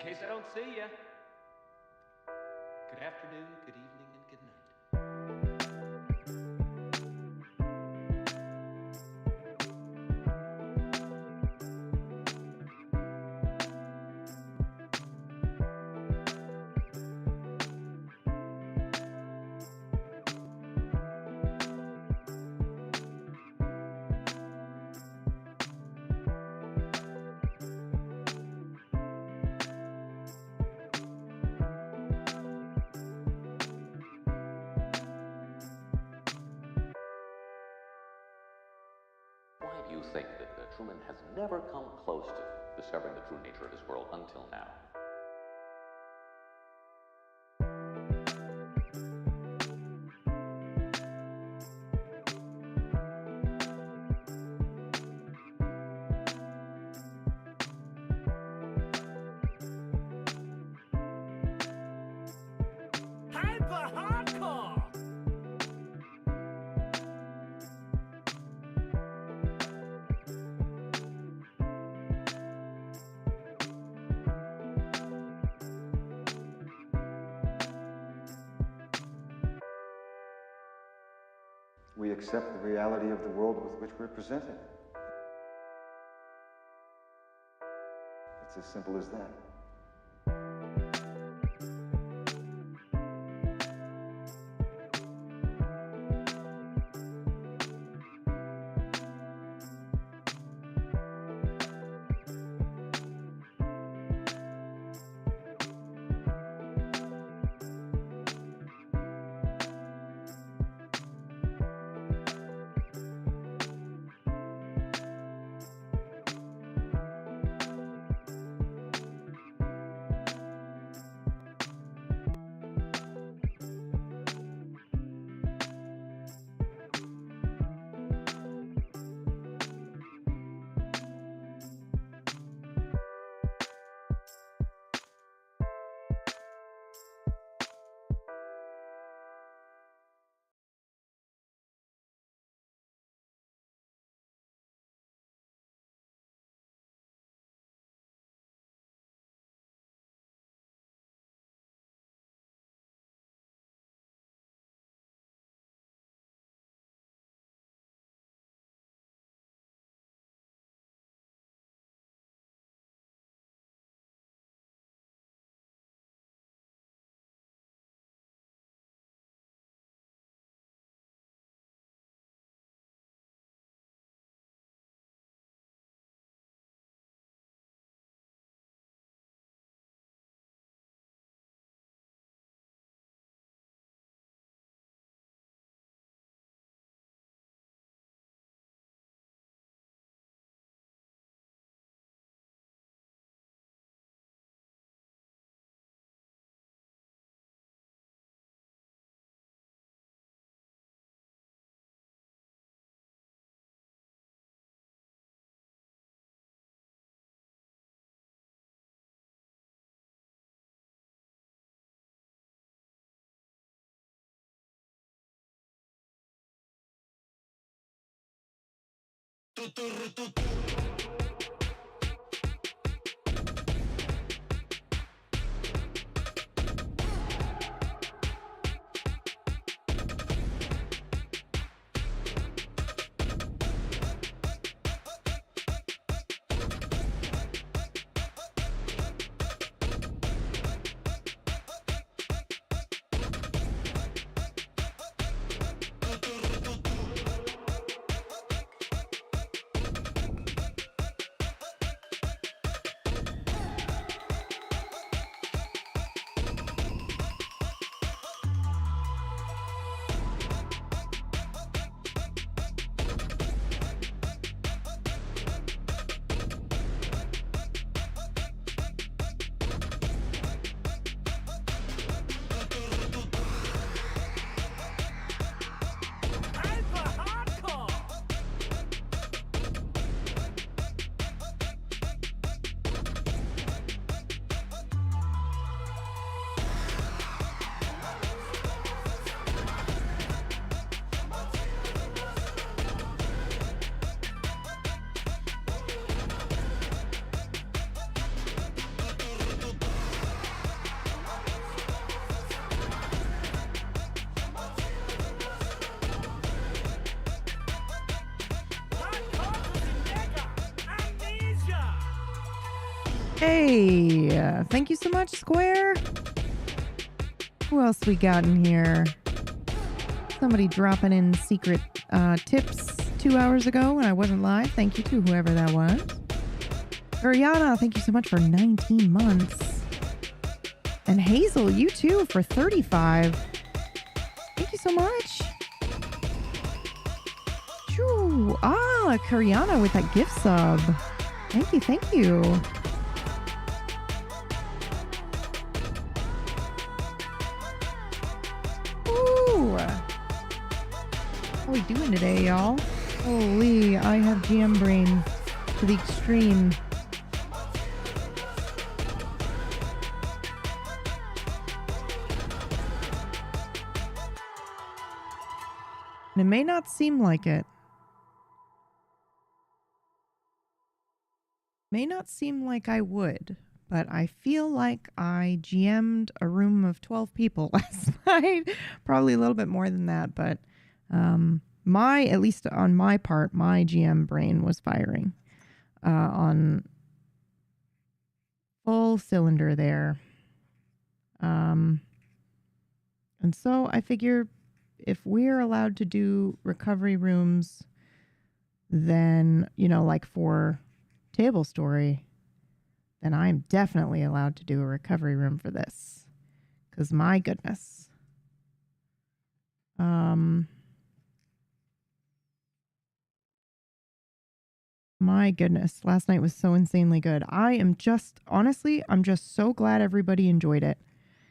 case I don't see you, good afternoon, good evening, and good night. Why do you think that Truman has never come close to discovering the true nature of his world until now? Hyper hardcore! We accept the reality of the world with which we're presented. It's as simple as that. Hey, thank you so much, Square. Who else we got in here? Somebody dropping in secret tips 2 hours ago when I wasn't live. Thank you to whoever that was. Ariana, thank you so much for 19 months. And Hazel, you too, for 35. Thank you so much. Choo. Ah, Kariana with that gift sub. Thank you, thank you. Ooh. How we doing today, y'all? Holy, I have GM brain to the extreme. And it may not seem like it. May not seem like I would, but I feel like I GM'd a room of 12 people last night. Probably a little bit more than that, but at least on my part, my GM brain was firing on full cylinder there. And so I figure if we're allowed to do recovery rooms, then, like for Table Story, then I'm definitely allowed to do a recovery room for this. Because my goodness. My goodness. Last night was so insanely good. I'm just so glad everybody enjoyed it.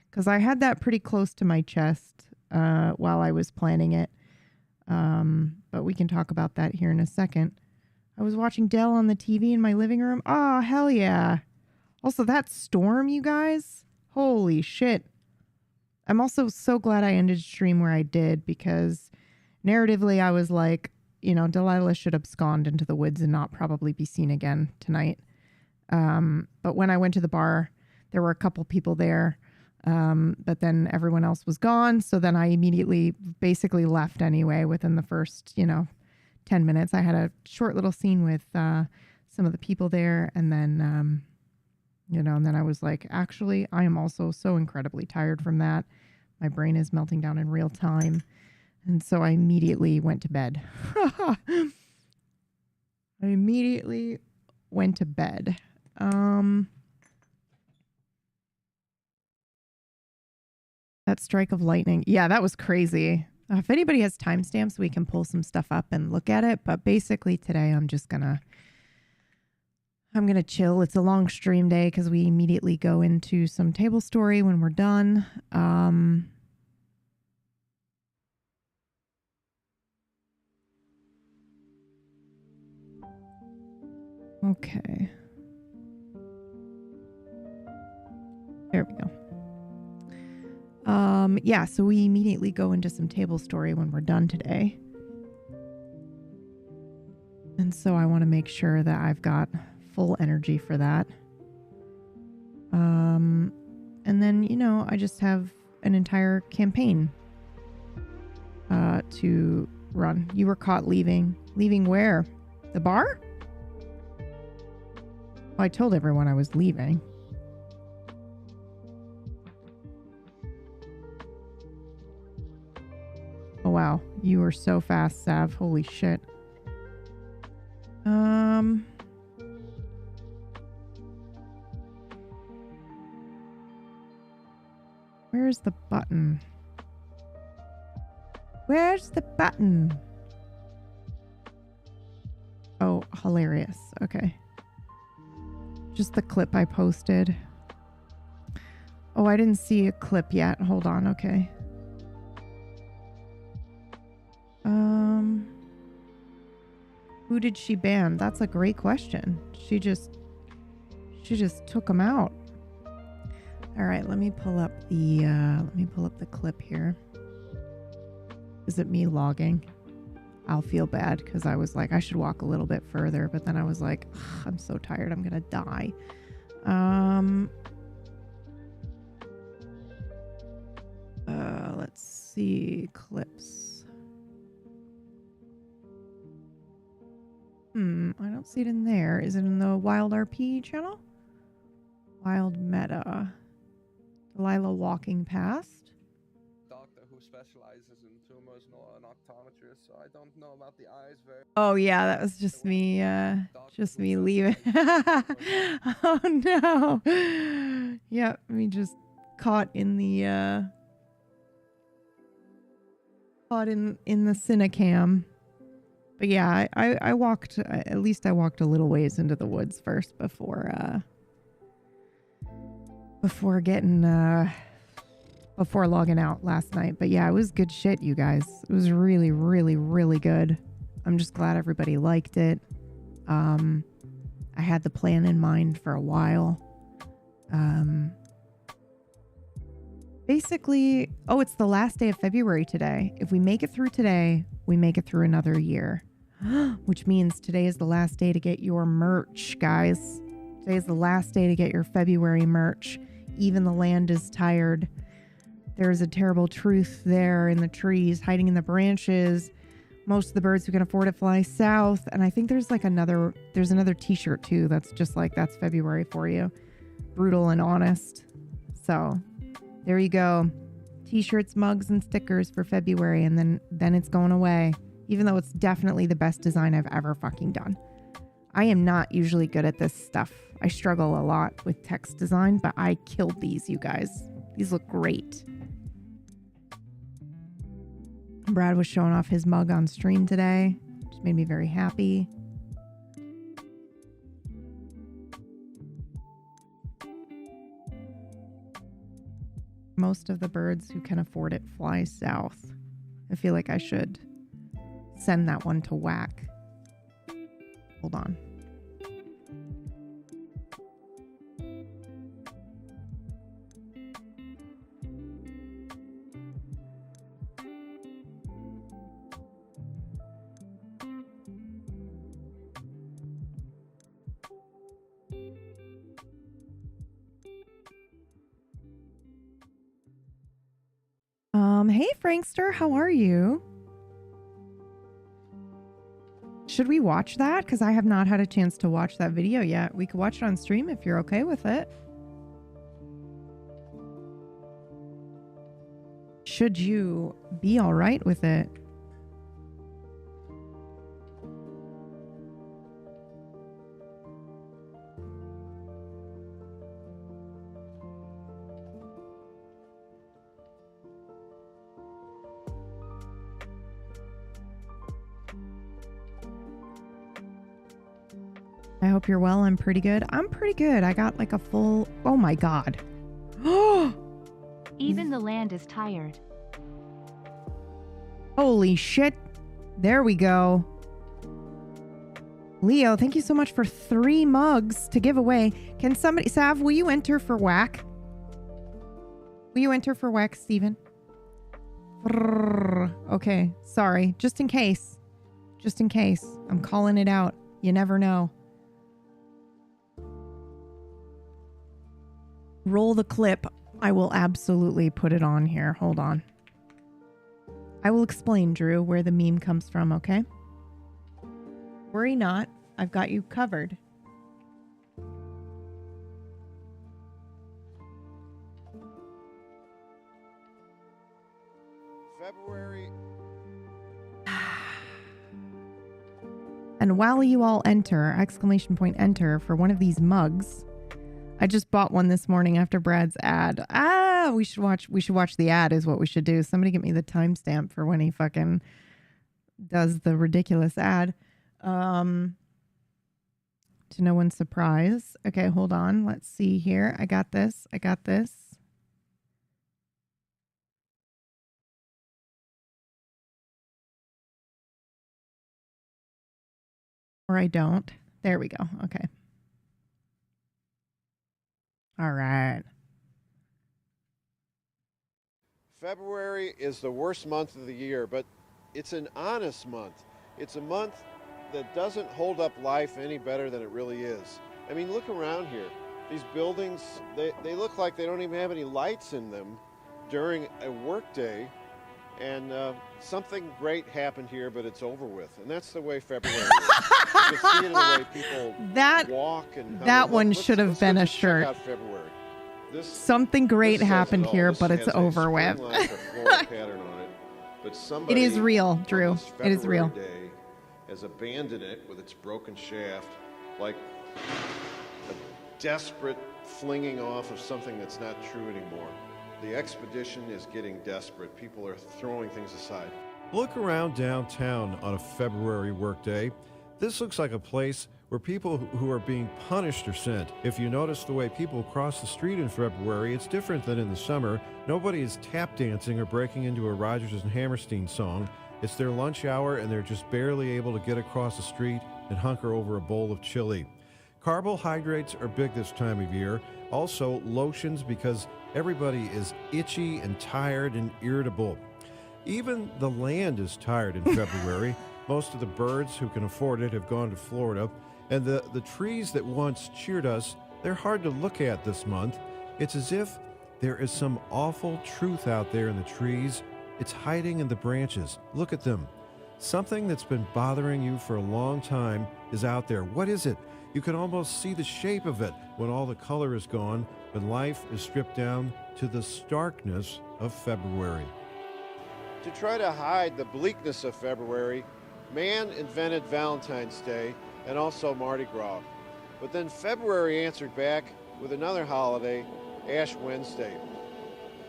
Because I had that pretty close to my chest while I was planning it. But we can talk about that here in a second. I was watching Dell on the TV in my living room. Oh, hell yeah. Also, that storm, you guys. Holy shit. I'm also so glad I ended stream where I did because narratively I was like, Delilah should abscond into the woods and not probably be seen again tonight. But when I went to the bar, there were a couple people there, but then everyone else was gone. So then I immediately basically left anyway within the first, 10 minutes. I had a short little scene with some of the people there. And then, and then I was like, actually, I am also so incredibly tired from that. My brain is melting down in real time. And so I immediately went to bed. That strike of lightning. Yeah, that was crazy. If anybody has timestamps, we can pull some stuff up and look at it. But basically today I'm going to chill. It's a long stream day because we immediately go into some Table Story when we're done. Okay. There we go. Yeah, so we immediately go into some Table Story when we're done today. And so I want to make sure that I've got full energy for that. And then, I just have an entire campaign to run. You were caught leaving. Leaving where? The bar? Well, I told everyone I was leaving. Oh, wow. You were so fast, Sav. Holy shit. Where's the button? Where's the button? Oh, hilarious. Okay. Just the clip I posted. Oh, I didn't see a clip yet. Hold on. Okay. Who did she ban? That's a great question. She just took them out. All right, let me pull up the clip here. Is it me logging? I'll feel bad because I was like, I should walk a little bit further, but then I was like, I'm so tired, I'm gonna die. Let's see, clips. I don't see it in there. Is it in the Wild RP channel? Wild meta. Delilah walking past. Doctor who specializes in tumors nor an optometrist, so I don't know about the eyes very. Oh yeah, that was just me leaving. Oh no. Yep, me just caught in the Cinecam. But yeah, I walked, at least I walked a little ways into the woods first before logging out last night. But yeah, it was good shit, you guys. It was really, really, really good. I'm just glad everybody liked it. I had the plan in mind for a while. Basically, it's the last day of February today. If we make it through today, we make it through another year. Which means today is the last day to get your merch, guys. Today is the last day to get your February merch. Even the land is tired. There is a terrible truth there in the trees, hiding in the branches. Most of the birds who can afford it fly south. And I think there's another t-shirt too that's just like, that's February for you. Brutal and honest. So there you go. T-shirts, mugs, and stickers for February, and then it's going away. Even though it's definitely the best design I've ever fucking done. I am not usually good at this stuff. I struggle a lot with text design, but I killed these, you guys. These look great. Brad was showing off his mug on stream today, which made me very happy. Most of the birds who can afford it fly south. I feel like I should send that one to whack. Hold on. Hey Frankster, how are you? Should we watch that? Because I have not had a chance to watch that video yet. We could watch it on stream if you're okay with it. Should you be all right with it? I hope you're well. I'm pretty good. I'm pretty good. I got like a full... Oh my God. Even the land is tired. Holy shit. There we go. Leo, thank you so much for 3 mugs to give away. Can somebody... Sav, will you enter for whack? Will you enter for whack, Steven? Okay. Sorry. Just in case. Just in case. I'm calling it out. You never know. Roll the clip. I will absolutely put it on here. Hold on. I will explain, Drew, where the meme comes from, okay? Worry not. I've got you covered. February. And while you all enter, !enter for one of these mugs. I just bought one this morning after Brad's ad. We should watch the ad is what we should do. Somebody get me the timestamp for when he fucking does the ridiculous ad. To no one's surprise. Okay, hold on. Let's see here. I got this. Or I don't. There we go. Okay. All right. February is the worst month of the year, but it's an honest month. It's a month that doesn't hold up life any better than it really is. I mean, look around here. These buildings, they look like they don't even have any lights in them during a work day. And something great happened here, but it's over with. And that's the way February is. You can see it in the way people walk. And that one should have been a shirt. Check out February. Something great happened here, but it's over with. Pattern on it, but somebody it is real, Drew. It is real. Day has abandoned it with its broken shaft, like a desperate flinging off of something that's not true anymore. The expedition is getting desperate. People are throwing things aside. Look around downtown on a February workday. This looks like a place where people who are being punished are sent. If you notice the way people cross the street in February, it's different than in the summer. Nobody is tap dancing or breaking into a Rodgers and Hammerstein song. It's their lunch hour and they're just barely able to get across the street and hunker over a bowl of chili. Carbohydrates are big this time of year. Also lotions, because everybody is itchy and tired and irritable. Even the land is tired in February. Most of the birds who can afford it have gone to Florida. And the trees that once cheered us, they're hard to look at this month. It's as if there is some awful truth out there in the trees. It's hiding in the branches. Look at them. Something that's been bothering you for a long time is out there. What is it? You can almost see the shape of it when all the color is gone, when life is stripped down to the starkness of February. To try to hide the bleakness of February, man invented Valentine's Day and also Mardi Gras. But then February answered back with another holiday, Ash Wednesday.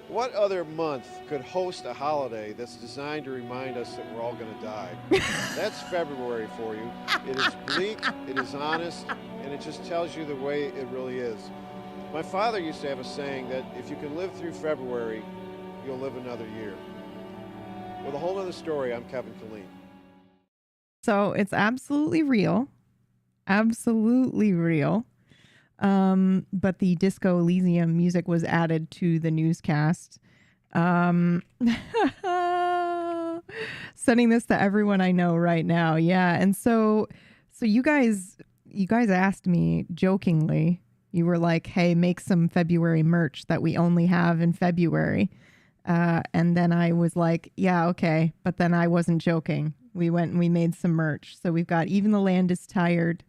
What other month could host a holiday that's designed to remind us that we're all going to die? That's February for you. It is bleak, it is honest, and it just tells you the way it really is. My father used to have a saying that if you can live through February, you'll live another year. With a whole other story, I'm Kevin Killeen. So it's absolutely real. Absolutely real. But the Disco Elysium music was added to the newscast. Sending this to everyone I know right now. Yeah. And so you guys asked me jokingly, you were like, hey, make some February merch that we only have in February. And then I was like, yeah, okay. But then I wasn't joking. We went and we made some merch. So we've got Even the Land is Tired.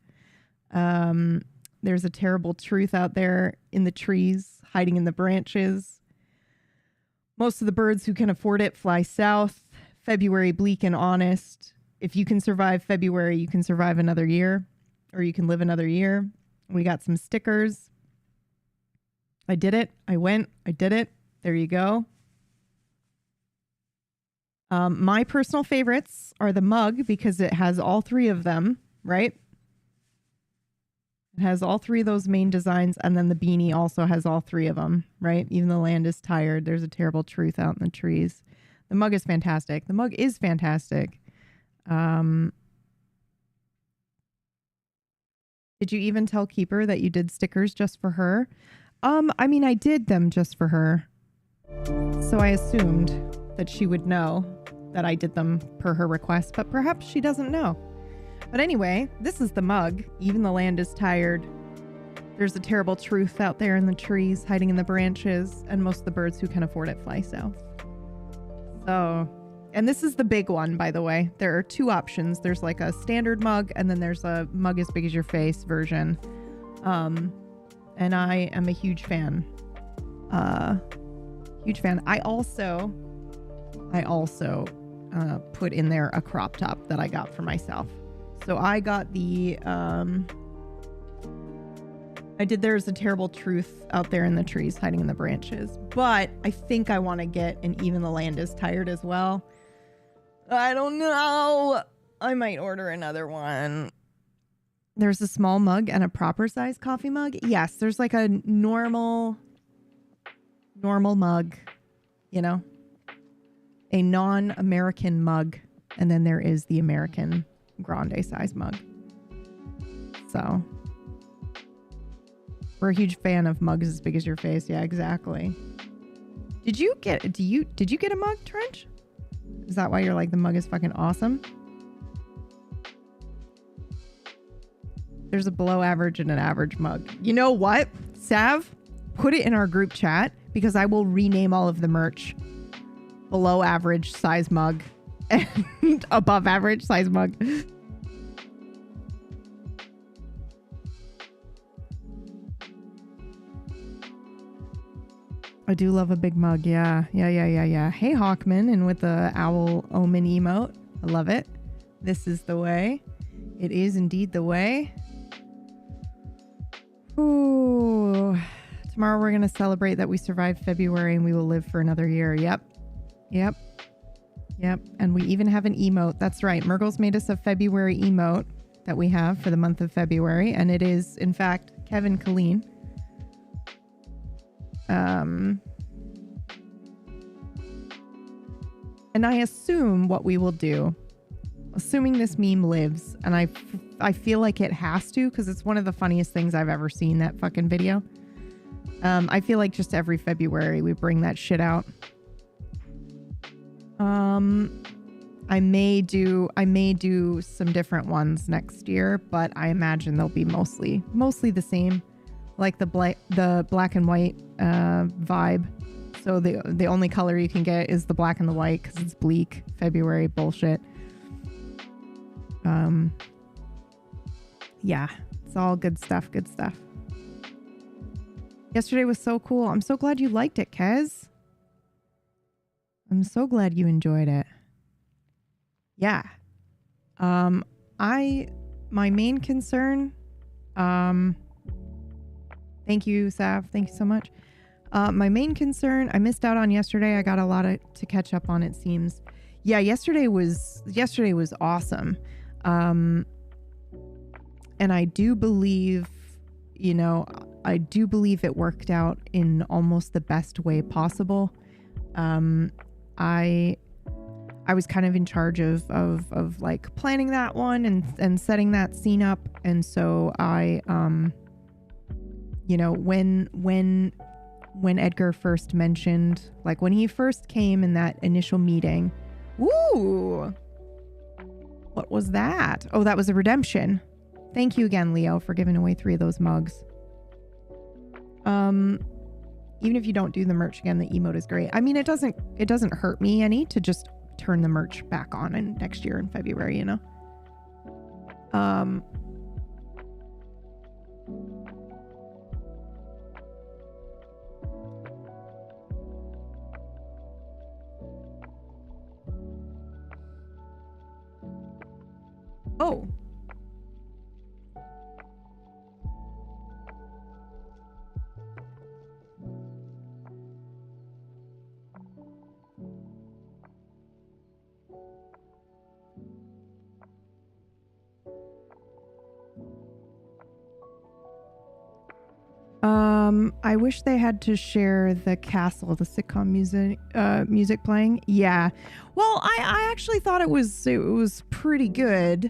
There's a terrible truth out there in the trees, hiding in the branches. Most of the birds who can afford it fly south. February, bleak and honest. If you can survive February, you can survive another year, or you can live another year. We got some stickers. I did it. I went. I did it. There you go. My personal favorites are the mug because it has all three of them, right? It has all three of those main designs, and then the beanie also has all three of them, right? Even the land is tired. There's a terrible truth out in the trees. The mug is fantastic. The mug is fantastic. Did you even tell Keeper that you did stickers just for her? I mean, I did them just for her. So I assumed that she would know that I did them per her request, but perhaps she doesn't know. But anyway, this is the mug. Even the land is tired. There's a terrible truth out there in the trees, hiding in the branches, and most of the birds who can afford it fly south. So, and this is the big one, by the way. There are two options. There's like a standard mug, and then there's a mug as big as your face version. And I am a huge fan. Huge fan. I also put in there a crop top that I got for myself. So I got the, there's a terrible truth out there in the trees hiding in the branches, but I think I want to get an Even the Land is Tired as well. I don't know. I might order another one. There's a small mug and a proper size coffee mug. Yes, there's like a normal mug, you know, a non-American mug. And then there is the American grande size mug. So we're a huge fan of mugs as big as your face. Yeah, exactly. Did you get a mug, Trench? Is that why you're like, the mug is fucking awesome? There's a below average and an average mug. You know what, Sav? Put it in our group chat because I will rename all of the merch. below average size mug and above average size mug. I do love a big mug. Yeah. Hey, Hawkman, and with the owl omen emote. I love it. This is the way. It is indeed the way. Ooh. Tomorrow we're going to celebrate that we survived February and we will live for another year. Yep. And we even have an emote. That's right. Murgles made us a February emote that we have for the month of February. And it is, in fact, Kevin Colleen. And I assume what we will do, assuming this meme lives, and I feel like it has to, because it's one of the funniest things I've ever seen, that fucking video. I feel like just every February we bring that shit out. I may do some different ones next year, but I imagine they'll be mostly the same, like the black and white vibe. So the only color you can get is the black and the white because it's bleak February bullshit. Yeah, it's all good stuff. Yesterday was so cool. I'm so glad you liked it, Kez. I'm so glad you enjoyed it. Yeah. My main concern, thank you, Sav. Thank you so much. My main concern, I missed out on yesterday. I got a lot to catch up on, it seems. Yeah, yesterday was awesome. And I do believe, it worked out in almost the best way possible. I was kind of in charge of like planning that one and setting that scene up. And so I, when Edgar first mentioned, like when he first came in that initial meeting, ooh, what was that? Oh, that was a redemption. Thank you again, Leo, for giving away 3 of those mugs. Even if you don't do the merch again, the emote is great. I mean, it doesn't hurt me any to just turn the merch back on in next year in February, Oh. I wish they had to share the castle, the sitcom music playing. Yeah. Well, I actually thought it was pretty good.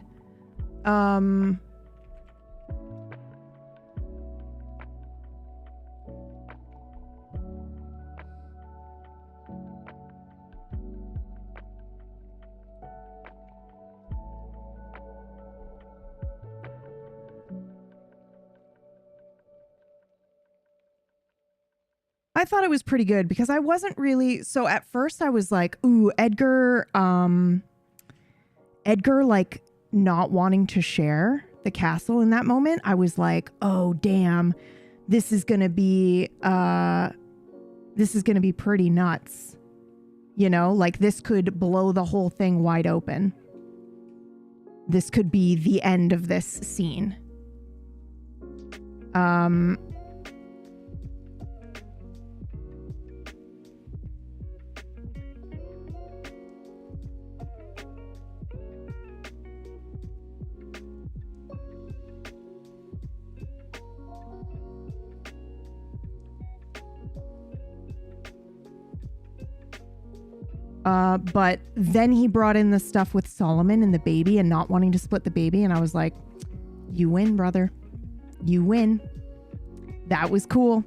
I thought it was pretty good because I wasn't really, so at first I was like, ooh, Edgar like not wanting to share the castle in that moment. I was like, oh damn, this is gonna be pretty nuts. Like this could blow the whole thing wide open. This could be the end of this scene. But then he brought in the stuff with Solomon and the baby and not wanting to split the baby. And I was like, you win, brother. You win. That was cool.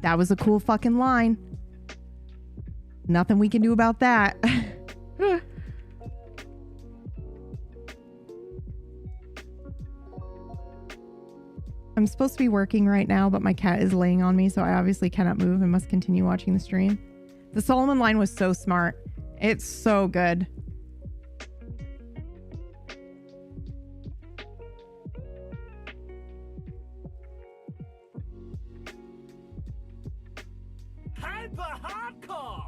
That was a cool fucking line. Nothing we can do about that. I'm supposed to be working right now, but my cat is laying on me, so I obviously cannot move and must continue watching the stream. The Solomon line was so smart. It's so good. Hyper hardcore.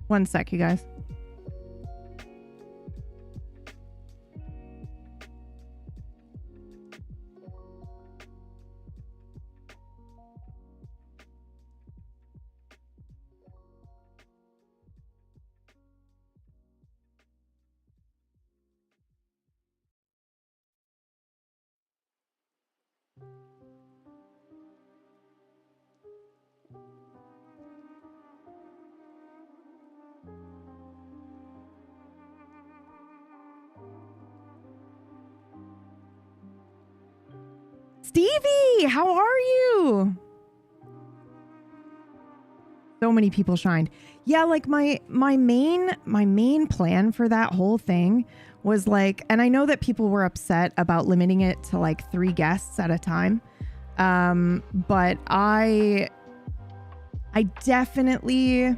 One sec, you guys. Stevie, how are you? So many people shined. Yeah, like my main plan for that whole thing was like, and I know that people were upset about limiting it to like 3 guests at a time. But I definitely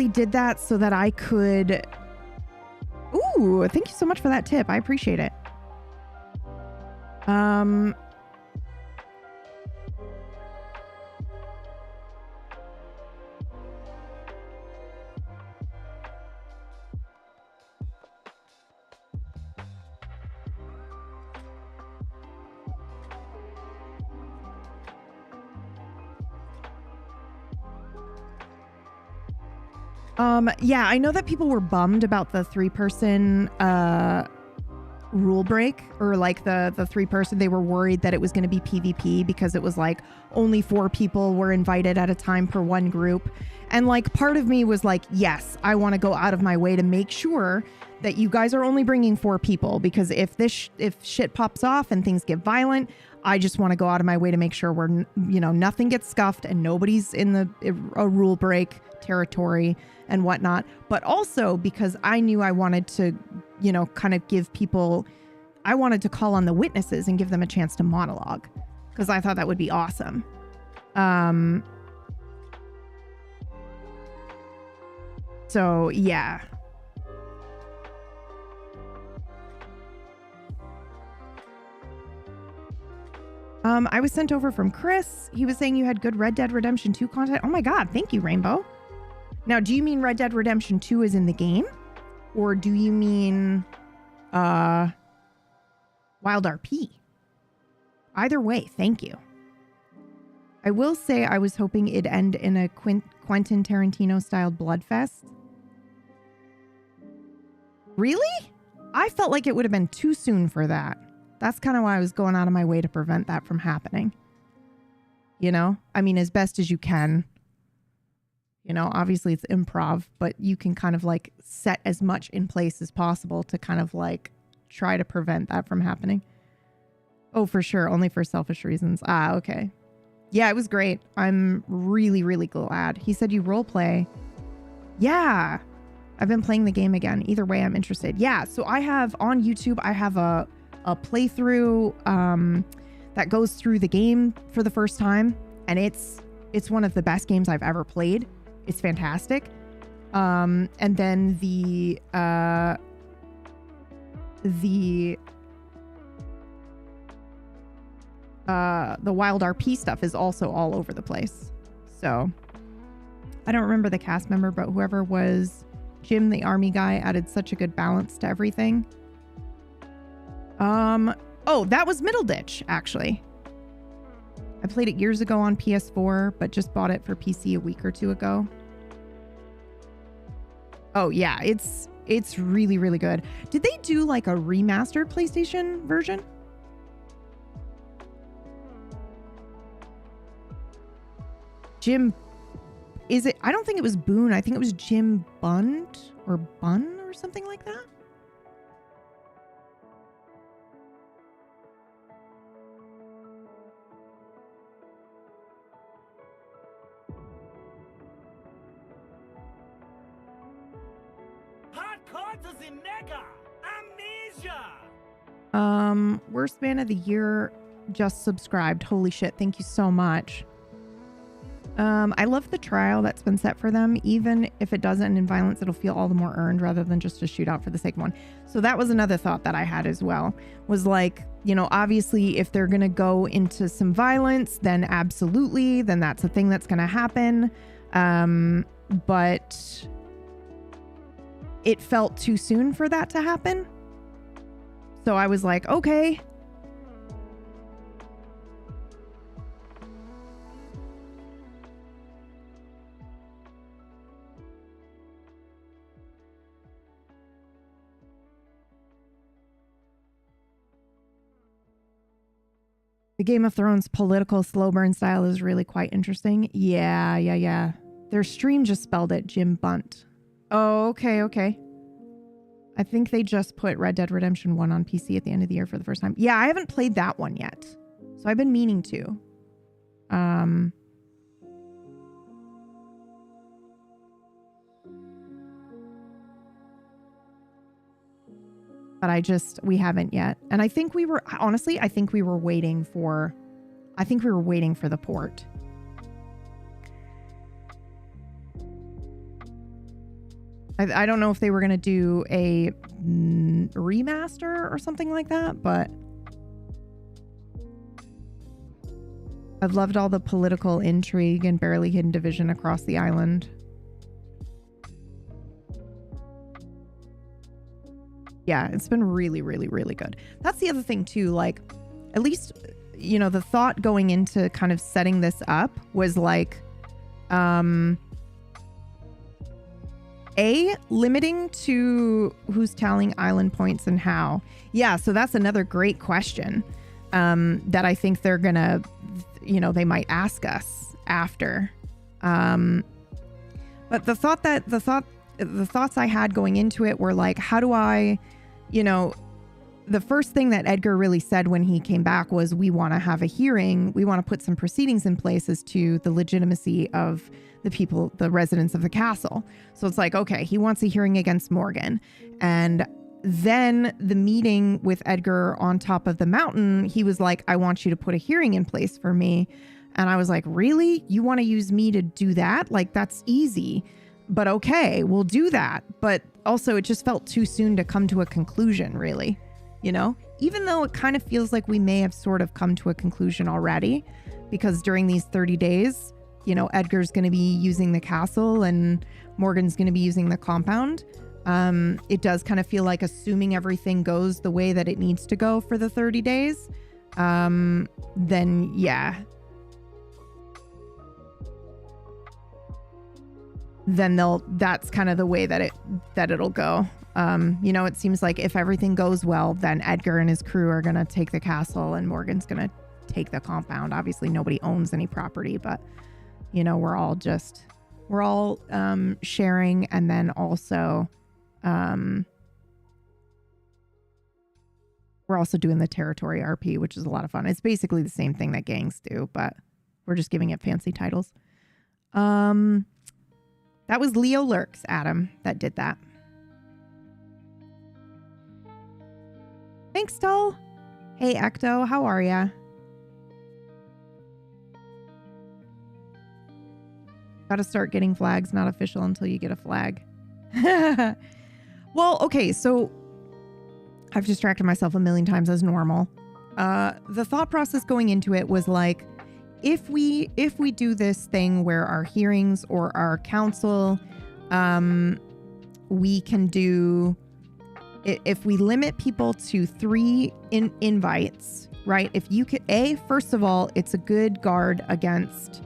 did that so that I could. Ooh, thank you so much for that tip. I appreciate it. Yeah, I know that people were bummed about the 3-person rule break, or like the 3-person. They were worried that it was going to be PvP because it was like only 4 people were invited at a time per one group. And like part of me was like, yes, I want to go out of my way to make sure that you guys are only bringing 4 people, because if shit pops off and things get violent, I just want to go out of my way to make sure we're, nothing gets scuffed and nobody's in a rule break territory and whatnot. But also because I knew I wanted to, kind of give people, I wanted to call on the witnesses and give them a chance to monologue, because I thought that would be awesome. So yeah. I was sent over from Chris. He was saying you had good Red Dead Redemption 2 content. Oh my God. Thank you, Rainbow. Now, do you mean Red Dead Redemption 2 is in the game? Or do you mean Wild RP? Either way, thank you. I will say I was hoping it'd end in a Quentin Tarantino-styled bloodfest. Really? I felt like it would have been too soon for that. That's kind of why I was going out of my way to prevent that from happening. I mean, as best as you can. Obviously it's improv, but you can kind of like set as much in place as possible to kind of like try to prevent that from happening. Oh, for sure. Only for selfish reasons. Ah, okay. Yeah, it was great. I'm really, really glad. He said you role play. Yeah. I've been playing the game again. Either way, I'm interested. Yeah. So I have on YouTube, I have a playthrough that goes through the game for the first time, and it's one of the best games I've ever played. It's fantastic. And then the Wild RP stuff is also all over the place. So I don't remember the cast member, but whoever was Jim, the army guy, added such a good balance to everything. Oh, that was Middleditch, actually. I played it years ago on PS4, but just bought it for PC a week or 2 ago. Oh yeah, it's really, really good. Did they do like a remastered PlayStation version? Jim, is it? I don't think it was Boone. I think it was Jim Bund or something like that. Zinega! Amnesia! Worst fan of the year, just subscribed. Holy shit, thank you so much. I love the trial that's been set for them. Even if it doesn't end in violence, it'll feel all the more earned rather than just a shootout for the sake of one. So that was another thought that I had as well, was like, you know, obviously if they're going to go into some violence, then absolutely, then that's a thing that's going to happen. But it felt too soon for that to happen. So I was like, okay. The Game of Thrones political slow burn style is really quite interesting. Yeah. Their stream just spelled it Jim Bunt. Oh, okay. I think they just put Red Dead Redemption 1 on PC at the end of the year for the first time. Yeah, I haven't played that one yet. So I've been meaning to. But we haven't yet. And I think we were waiting for the port. I don't know if they were going to do a remaster or something like that, but I've loved all the political intrigue and barely hidden division across the island. Yeah, it's been really, really, really good. That's the other thing too, like, at least, you know, the thought going into kind of setting this up was like, limiting to who's tallying island points and how. Yeah, so that's another great question that I think they're gonna, you know, they might ask us after. But the thoughts I had going into it were like, how do I, you know, the first thing that Edgar really said when he came back was, we want to have a hearing. We want to put some proceedings in place as to the legitimacy of the people, the residents of the castle. So it's like, okay, he wants a hearing against Morgan. And then the meeting with Edgar on top of the mountain, he was like, I want you to put a hearing in place for me. And I was like, really? You want to use me to do that? Like, that's easy. But okay, we'll do that. But also it just felt too soon to come to a conclusion, really. You know, even though it kind of feels like we may have sort of come to a conclusion already, because during these 30 days, you know, Edgar's going to be using the castle and Morgan's going to be using the compound. It does kind of feel like, assuming everything goes the way that it needs to go for the 30 days, then yeah. Then that's kind of the way that it'll go. You know, it seems like if everything goes well, then Edgar and his crew are going to take the castle and Morgan's going to take the compound. Obviously nobody owns any property, but you know, we're all sharing. And then also, we're also doing the territory RP, which is a lot of fun. It's basically the same thing that gangs do, but we're just giving it fancy titles. That was Leo Lurks, Adam, that did that. Thanks, Tull. Hey, Ecto, how are ya? Gotta start getting flags, not official until you get a flag. Well, okay, so I've distracted myself a million times as normal. The thought process going into it was like, if we do this thing where our hearings or our council, we can do, if we limit people to 3 invites, right? If you could, first of all, it's a good guard against,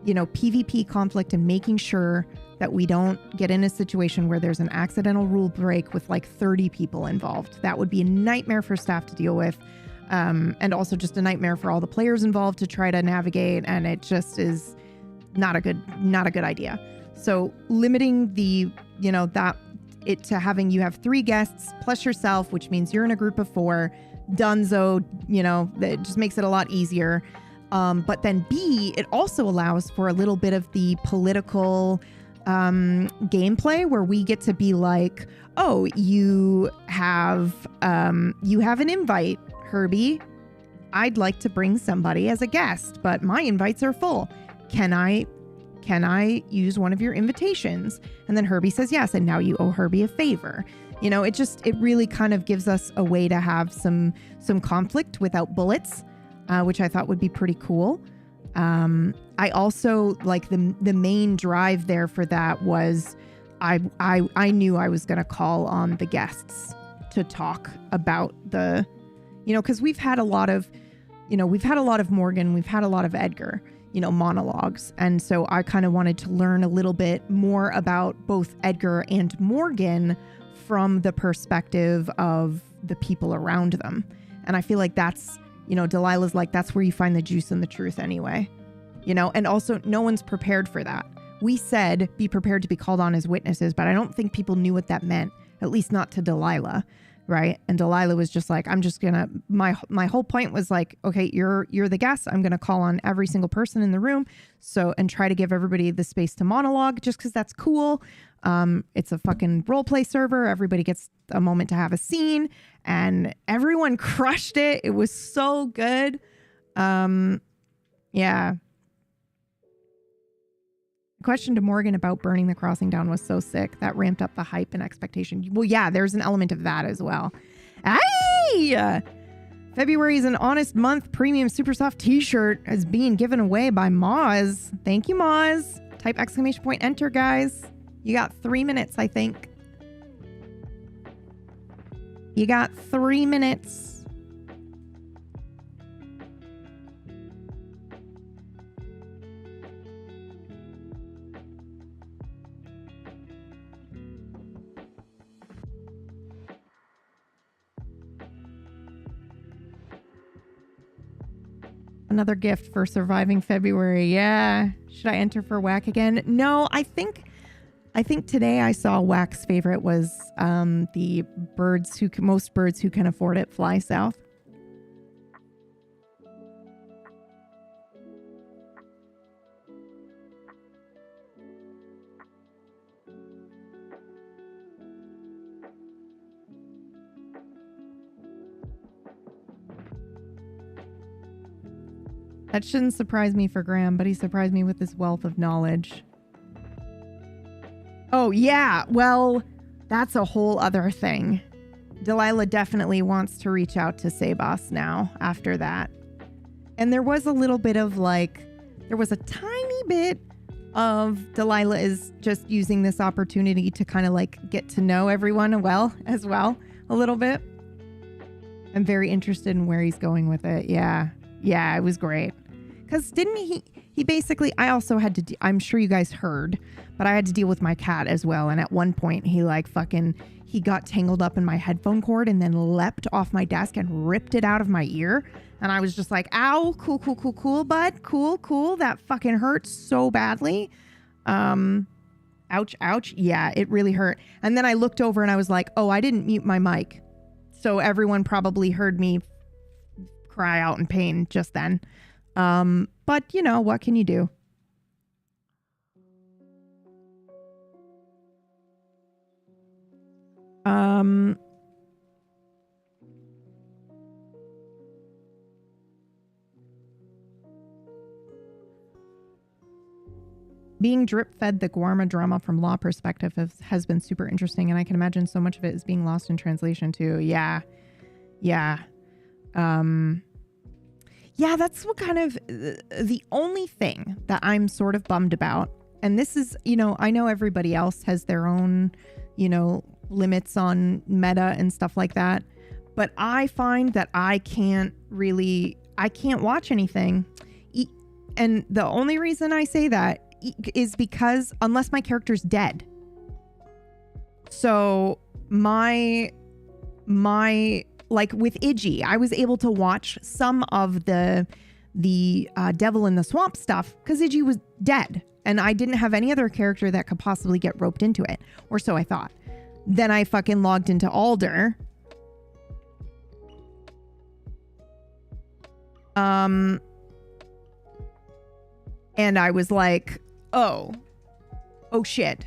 you know, PvP conflict and making sure that we don't get in a situation where there's an accidental rule break with like 30 people involved. That would be a nightmare for staff to deal with. And also just a nightmare for all the players involved to try to navigate. And it just is not a good idea. So limiting the, you know, to having, you have 3 guests plus yourself, which means you're in a group of 4, dunzo, you know, that just makes it a lot easier. But then B, it also allows for a little bit of the political gameplay where we get to be like, oh, you have an invite, Herbie. I'd like to bring somebody as a guest, but my invites are full. Can I use one of your invitations? And then Herbie says yes, and now you owe Herbie a favor. You know, it really kind of gives us a way to have some conflict without bullets, which I thought would be pretty cool. I also like the main drive there for that was I knew I was going to call on the guests to talk about the, you know, because we've had a lot of Morgan, we've had a lot of Edgar, you know, monologues. And so I kind of wanted to learn a little bit more about both Edgar and Morgan from the perspective of the people around them. And I feel like that's, you know, Delilah's like, that's where you find the juice and the truth anyway, you know, and also no one's prepared for that. We said be prepared to be called on as witnesses, but I don't think people knew what that meant, at least not to Delilah. Right. And Delilah was just like, I'm just going to, my whole point was like, okay, you're the guest. I'm going to call on every single person in the room. So, and try to give everybody the space to monologue just because that's cool. It's a fucking role play server. Everybody gets a moment to have a scene and everyone crushed it. It was so good. Yeah. Question to Morgan about burning the crossing down was so sick. That ramped up the hype and expectation. Well, yeah, there's an element of that as well. Hey! February is an honest month. Premium Super Soft t-shirt is being given away by Moz. Thank you, Moz. Type ! Enter, guys. You got 3 minutes, I think. You got 3 minutes. Another gift for surviving February. Yeah. Should I enter for whack again? No, I think today I saw whack's favorite was the most birds who can afford it fly south. That shouldn't surprise me for Graham, but he surprised me with his wealth of knowledge. Oh, yeah. Well, that's a whole other thing. Delilah definitely wants to reach out to Sebas now after that. And there was a little bit of there was a tiny bit of Delilah is just using this opportunity to kind of get to know everyone as well a little bit. I'm very interested in where he's going with it. Yeah. Yeah, it was great. Because didn't he basically, I also had to, I'm sure you guys heard, but I had to deal with my cat as well. And at one point he he got tangled up in my headphone cord and then leapt off my desk and ripped it out of my ear. And I was just like, ow, cool, bud. Cool. That fucking hurts so badly. Ouch. Yeah, it really hurt. And then I looked over and I was like, oh, I didn't mute my mic. So everyone probably heard me cry out in pain just then. But you know, what can you do? Being drip fed the Guarma drama from law perspective has been super interesting, and I can imagine so much of it is being lost in translation too. Yeah. Yeah, that's what kind of the only thing that I'm sort of bummed about. And this is, you know, I know everybody else has their own, you know, limits on meta and stuff like that. But I find that I can't watch anything. And the only reason I say that is because unless my character's dead. So my like with Iggy, I was able to watch some of the Devil in the Swamp stuff because Iggy was dead and I didn't have any other character that could possibly get roped into it, or so I thought. Then I fucking logged into Alder. And I was like, oh, Oh shit.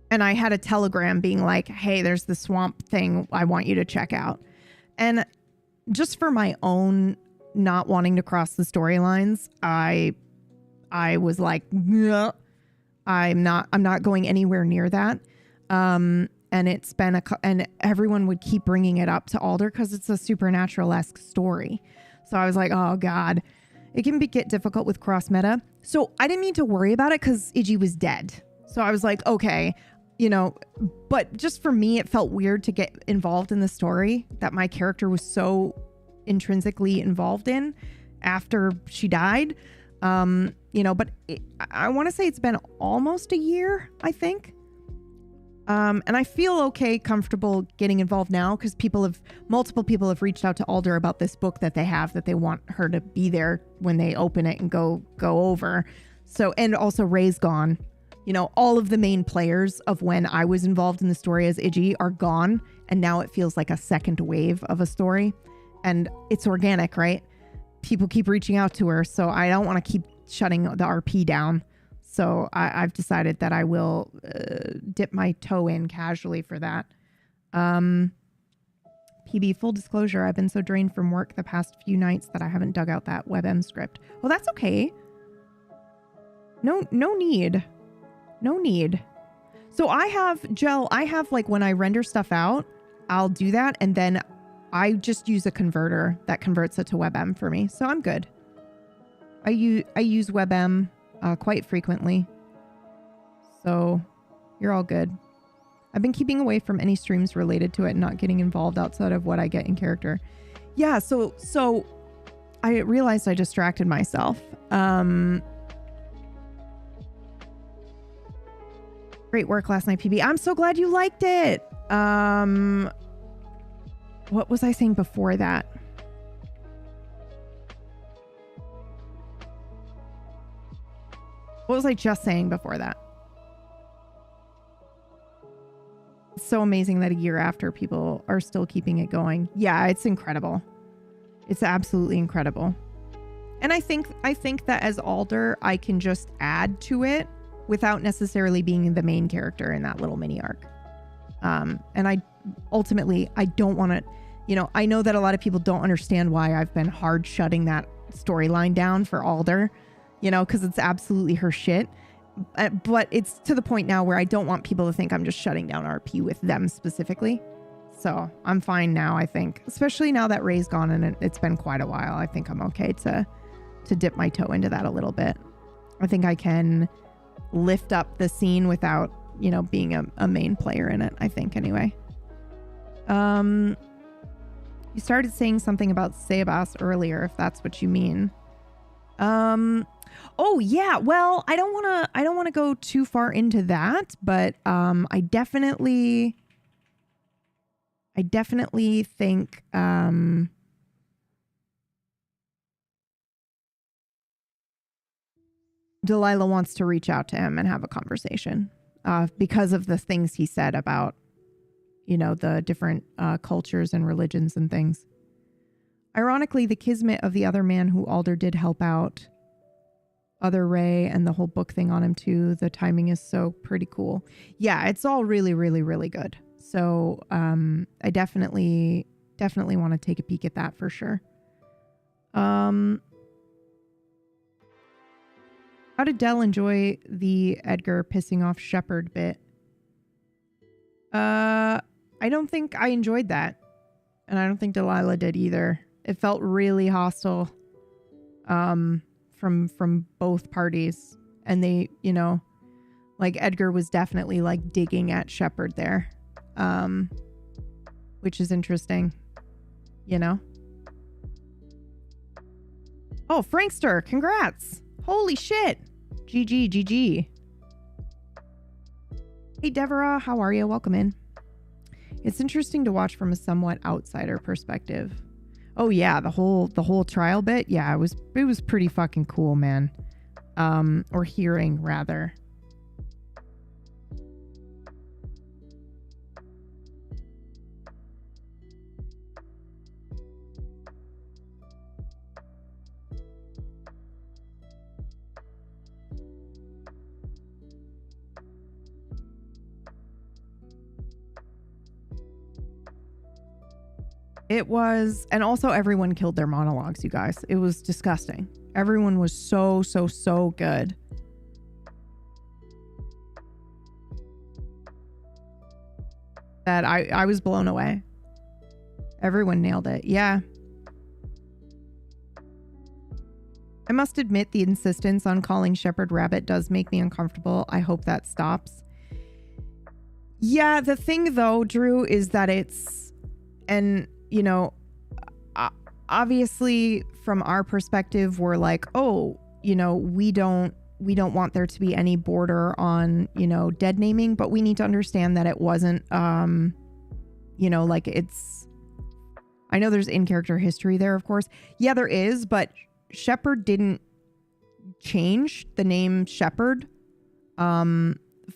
And I had a telegram being like, hey, there's the swamp thing I want you to check out. And just for my own not wanting to cross the storylines, I was like, "Nah, I'm not going anywhere near that. And it's been and everyone would keep bringing it up to Alder because it's a supernatural-esque story. So I was like, oh God, it can get difficult with cross meta. So I didn't need to worry about it because Iggy was dead. So I was like, okay, you know, but just for me, it felt weird to get involved in the story that my character was so intrinsically involved in after she died. You know, but I want to say it's been almost a year, I think. And I feel okay, comfortable getting involved now because multiple people have reached out to Alder about this book that they have that they want her to be there when they open it and go over. So, and also Ray's gone. You know, all of the main players of when I was involved in the story as Iggy are gone. And now it feels like a second wave of a story. And it's organic, right? People keep reaching out to her. So I don't want to keep shutting the RP down. So I've decided that I will dip my toe in casually for that. PB, full disclosure, I've been so drained from work the past few nights that I haven't dug out that WebM script. Well, that's okay. No need. No need. So I have like when I render stuff out, I'll do that. And then I just use a converter that converts it to WebM for me. So I'm good. I use WebM quite frequently. So you're all good. I've been keeping away from any streams related to it and not getting involved outside of what I get in character. Yeah, so I realized I distracted myself. Great work last night, PB. I'm so glad you liked it. What was I saying before that? What was I just saying before that? It's so amazing that a year after people are still keeping it going. Yeah, it's incredible. It's absolutely incredible. And I think that as Alder, I can just add to it without necessarily being the main character in that little mini arc. And I don't want to, you know, I know that a lot of people don't understand why I've been hard shutting that storyline down for Alder, you know, because it's absolutely her shit. But it's to the point now where I don't want people to think I'm just shutting down RP with them specifically. So I'm fine now, I think, especially now that Ray's gone and it's been quite a while. I think I'm okay to dip my toe into that a little bit. I think I can lift up the scene without, you know, being a main player in it, I think, anyway. You started saying something about Sebas earlier, if that's what you mean. Oh yeah, well, I don't want to go too far into that, but I definitely think Delilah wants to reach out to him and have a conversation because of the things he said about, you know, the different cultures and religions and things. Ironically, the kismet of the other man who Alder did help out, other Ray, and the whole book thing on him too. The timing is so pretty cool. Yeah, it's all really, really, really good. So I definitely want to take a peek at that for sure. How did Dell enjoy the Edgar pissing off Shepard bit? I don't think I enjoyed that. And I don't think Delilah did either. It felt really hostile from both parties. And they, you know, like Edgar was definitely like digging at Shepard there. Which is interesting, you know? Oh, Frankster, congrats. Holy shit. GG. Hey, Deborah, how are you? Welcome in. It's interesting to watch from a somewhat outsider perspective. Oh yeah, the whole trial bit. Yeah, it was pretty fucking cool, man. Or hearing rather. It was, and also everyone killed their monologues, you guys. It was disgusting. Everyone was so good. That I was blown away. Everyone nailed it. Yeah. I must admit the insistence on calling Shepherd Rabbit does make me uncomfortable. I hope that stops. Yeah, the thing though, Drew, is that it's, and you know, obviously from our perspective, we're like, oh, you know, we don't want there to be any border on, you know, dead naming, but we need to understand that it wasn't, you know, like it's, I know there's in-character history there, of course. Yeah, there is, but Shepherd didn't change the name Shepherd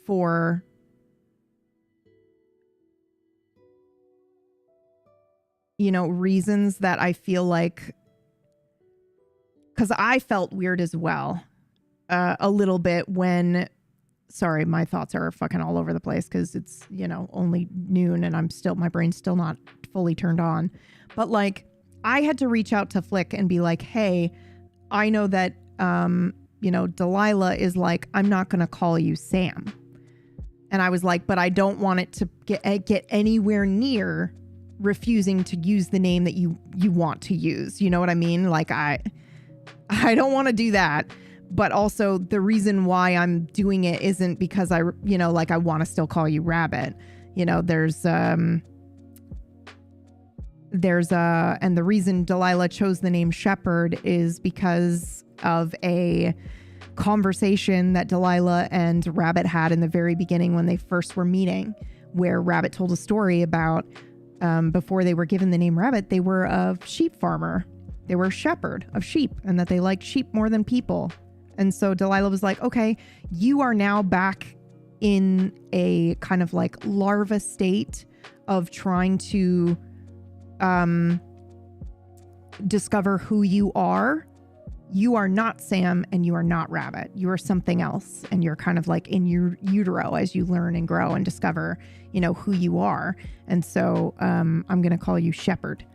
for reasons that I feel like, because I felt weird as well a little bit when, sorry, my thoughts are fucking all over the place because it's, you know, only noon and my brain's still not fully turned on. But like, I had to reach out to Flick and be like, hey, I know that, you know, Delilah is like, I'm not going to call you Sam. And I was like, but I don't want it to get anywhere near refusing to use the name that you want to use. You know what I mean? Like, I don't want to do that. But also the reason why I'm doing it isn't because I want to still call you Rabbit. You know, and the reason Delilah chose the name Shepherd is because of a conversation that Delilah and Rabbit had in the very beginning when they first were meeting, where Rabbit told a story about before they were given the name Rabbit, they were a sheep farmer. They were a shepherd of sheep, and that they liked sheep more than people. And so Delilah was like, okay, you are now back in a kind of like larva state of trying to discover who you are. You are not Sam and you are not Rabbit. You are something else. And you're kind of like in your utero as you learn and grow and discover, you know, who you are. And so I'm going to call you Shepherd.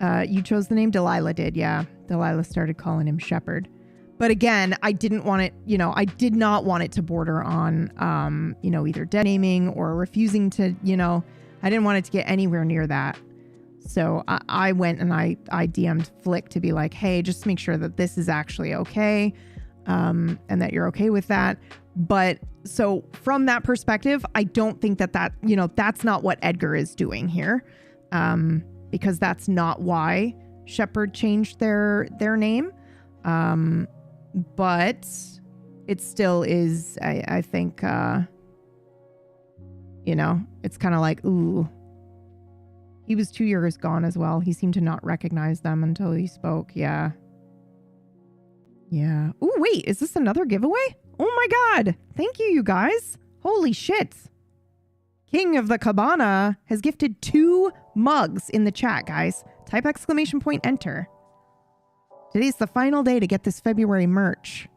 You chose the name, Delilah did. Yeah. Delilah started calling him Shepherd. But again, I didn't want it, you know, I did not want it to border on, you know, either dead naming or refusing to, you know, I didn't want it to get anywhere near that. So I went and I DM'd Flick to be like, hey, just make sure that this is actually okay, and that you're okay with that. But so from that perspective, I don't think that, you know, that's not what Edgar is doing here, because that's not why Shepherd changed their name. But it still is, I think, you know, it's kind of like, ooh. He was 2 years gone as well. He seemed to not recognize them until he spoke. Yeah. Yeah. Ooh, wait, is this another giveaway? Oh my God. Thank you, you guys. Holy shit. King of the Cabana has gifted 2 mugs in the chat, guys. Type ! Enter. Today's the final day to get this February merch.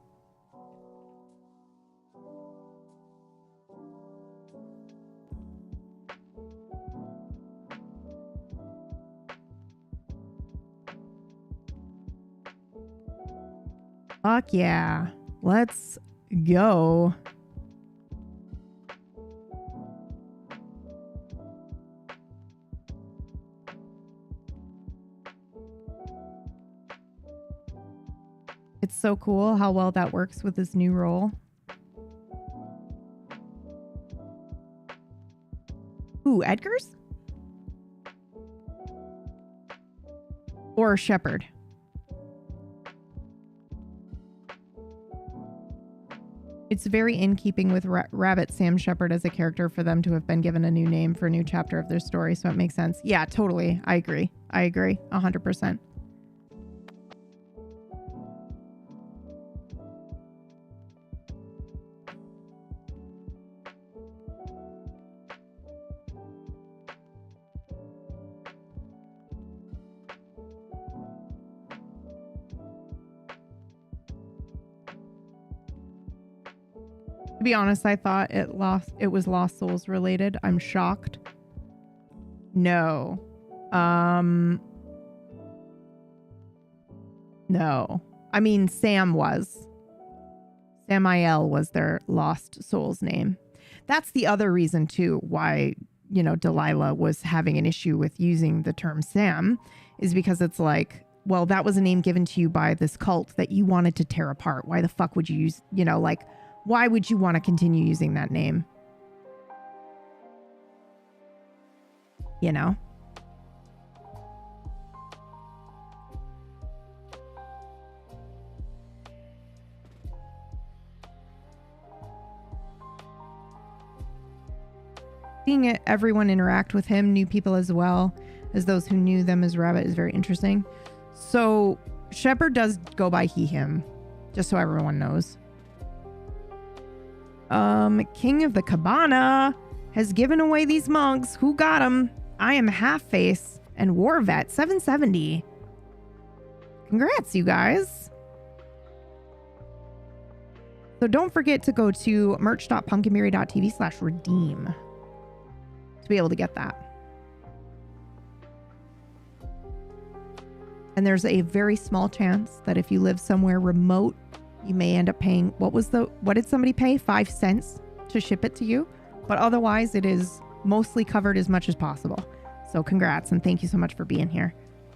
Fuck yeah. Let's go. It's so cool how well that works with this new role. Ooh, Edgar's? Or Shepherd? It's very in keeping with Rabbit Sam Shepherd as a character for them to have been given a new name for a new chapter of their story, so it makes sense. Yeah, totally. I agree. 100%. To be honest, I thought it was Lost Souls related. I'm shocked. No. No. I mean, Sam was. Samael was their lost soul's name. That's the other reason, too, why, you know, Delilah was having an issue with using the term Sam, is because it's like, well, that was a name given to you by this cult that you wanted to tear apart. Why the fuck would you use, you know, like, why would you want to continue using that name? You know? Seeing everyone interact with him, new people as well as those who knew them as Rabbit, is very interesting. So Shepard does go by he, him, just so everyone knows. King of the Cabana has given away these mugs. Who got them? I am Half Face and War Vet 770. Congrats, you guys. So don't forget to go to merch.pumpkinberry.tv/redeem to be able to get that. And there's a very small chance that if you live somewhere remote, you may end up paying, what did somebody pay? 5 cents to ship it to you. But otherwise, it is mostly covered as much as possible. So congrats and thank you so much for being here.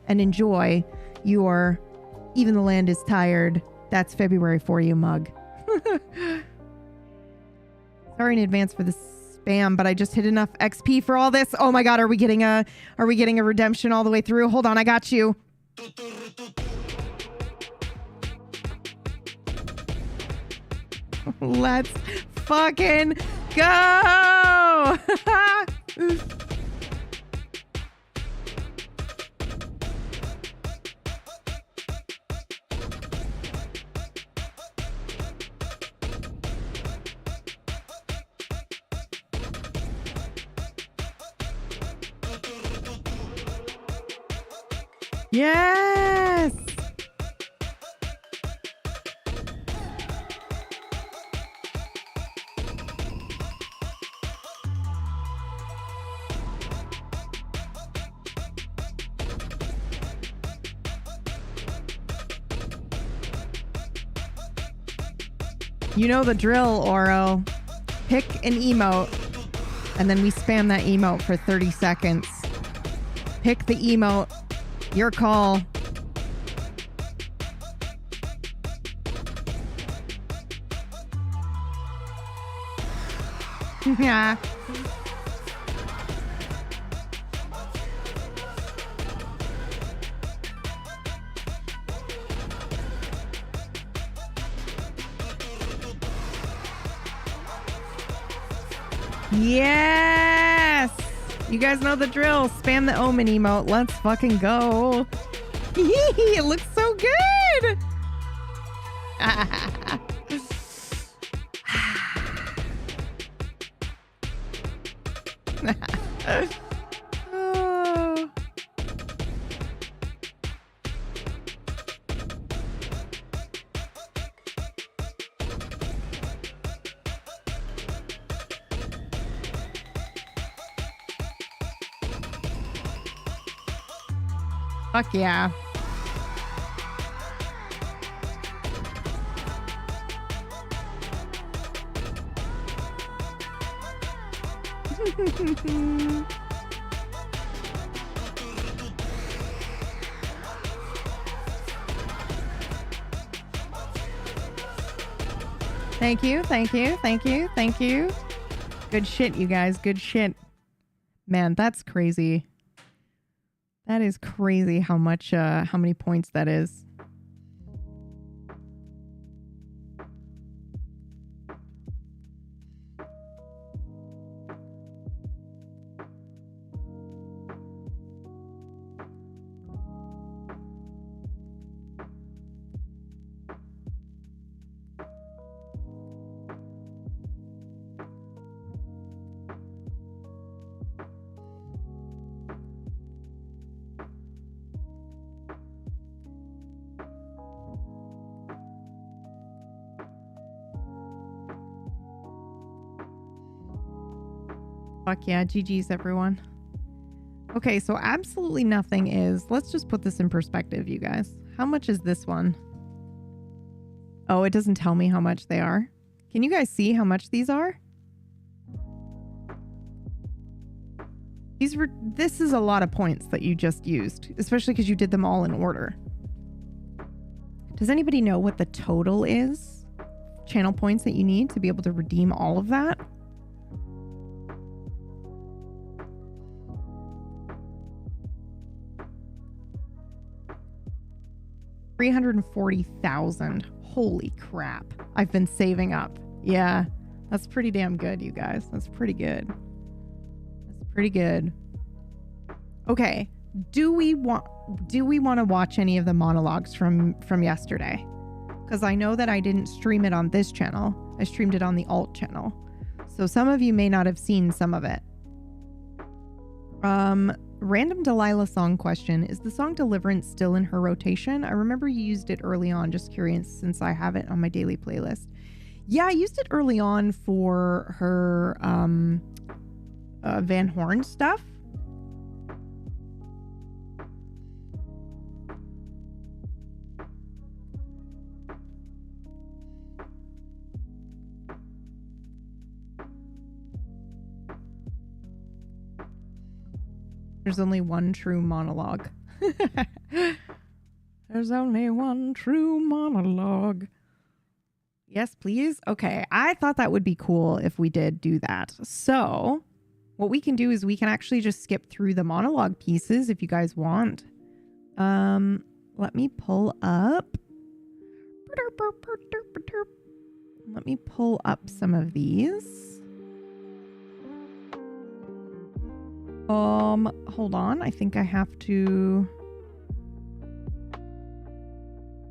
And enjoy your Even the Land is Tired. That's February for you mug. Sorry in advance for the spam, but I just hit enough XP for all this. Oh my god, are we getting a redemption all the way through? Hold on, I got you. Let's fucking go. Yes. You know the drill, Oro. Pick an emote, and then we spam that emote for 30 seconds. Pick the emote. Your call. Yeah. Yes! You guys know the drill. Spam the Omen emote. Let's fucking go. It looks so good. Oh. Fuck yeah. Thank you, thank you, thank you, thank you. Good shit, you guys. Good shit. Man, that's crazy. That is crazy how many points that is. Fuck yeah, GG's everyone. Okay, so absolutely nothing is... Let's just put this in perspective, you guys. How much is this one? Oh, it doesn't tell me how much they are. Can you guys see how much these are? This is a lot of points that you just used, especially because you did them all in order. Does anybody know what the total is? Channel points that you need to be able to redeem all of that? $340,000. Holy crap. I've been saving up. Yeah, that's pretty damn good, you guys. That's pretty good. Pretty good. Okay. Do we want to watch any of the monologues from yesterday? Because I know that I didn't stream it on this channel. I streamed it on the alt channel. So some of you may not have seen some of it. Random Delilah song question. Is the song Deliverance still in her rotation? I remember you used it early on. Just curious since I have it on my daily playlist. Yeah, I used it early on for her Van Horn stuff. There's only one true monologue. There's only one true monologue. Yes, please. Okay, I thought that would be cool if we did do that. So what we can do is we can actually just skip through the monologue pieces if you guys want. Let me pull up. Let me pull up some of these. Hold on. I think I have to...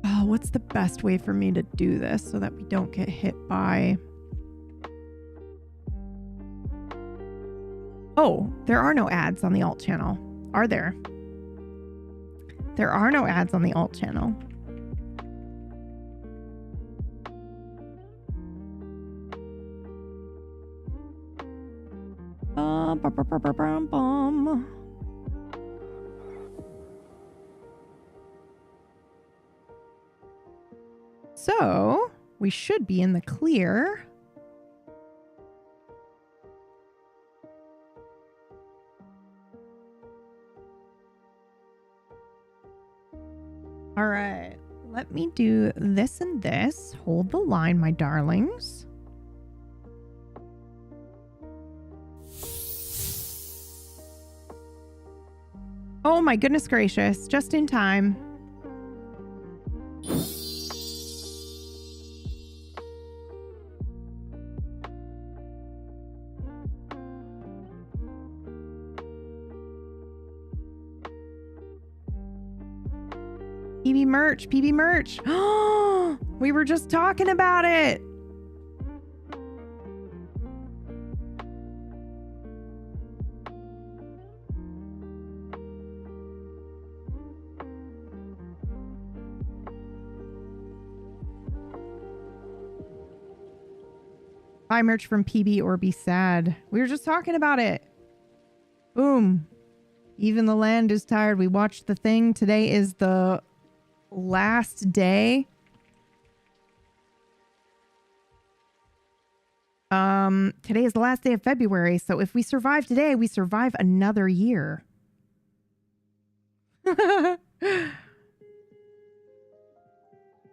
Oh, what's the best way for me to do this so that we don't get hit by... Oh, there are no ads on the alt channel. Are there? There are no ads on the alt channel. So, we should be in the clear. All right, let me do this and this. Hold the line, my darlings. Oh my goodness gracious, just in time. PB merch, PB merch. Oh, we were just talking about it. Buy merch from PB or be sad. We were just talking about it. Boom. Even the land is tired. We watched The Thing. Today is the last day. Today is the last day of February. So if we survive today, we survive another year.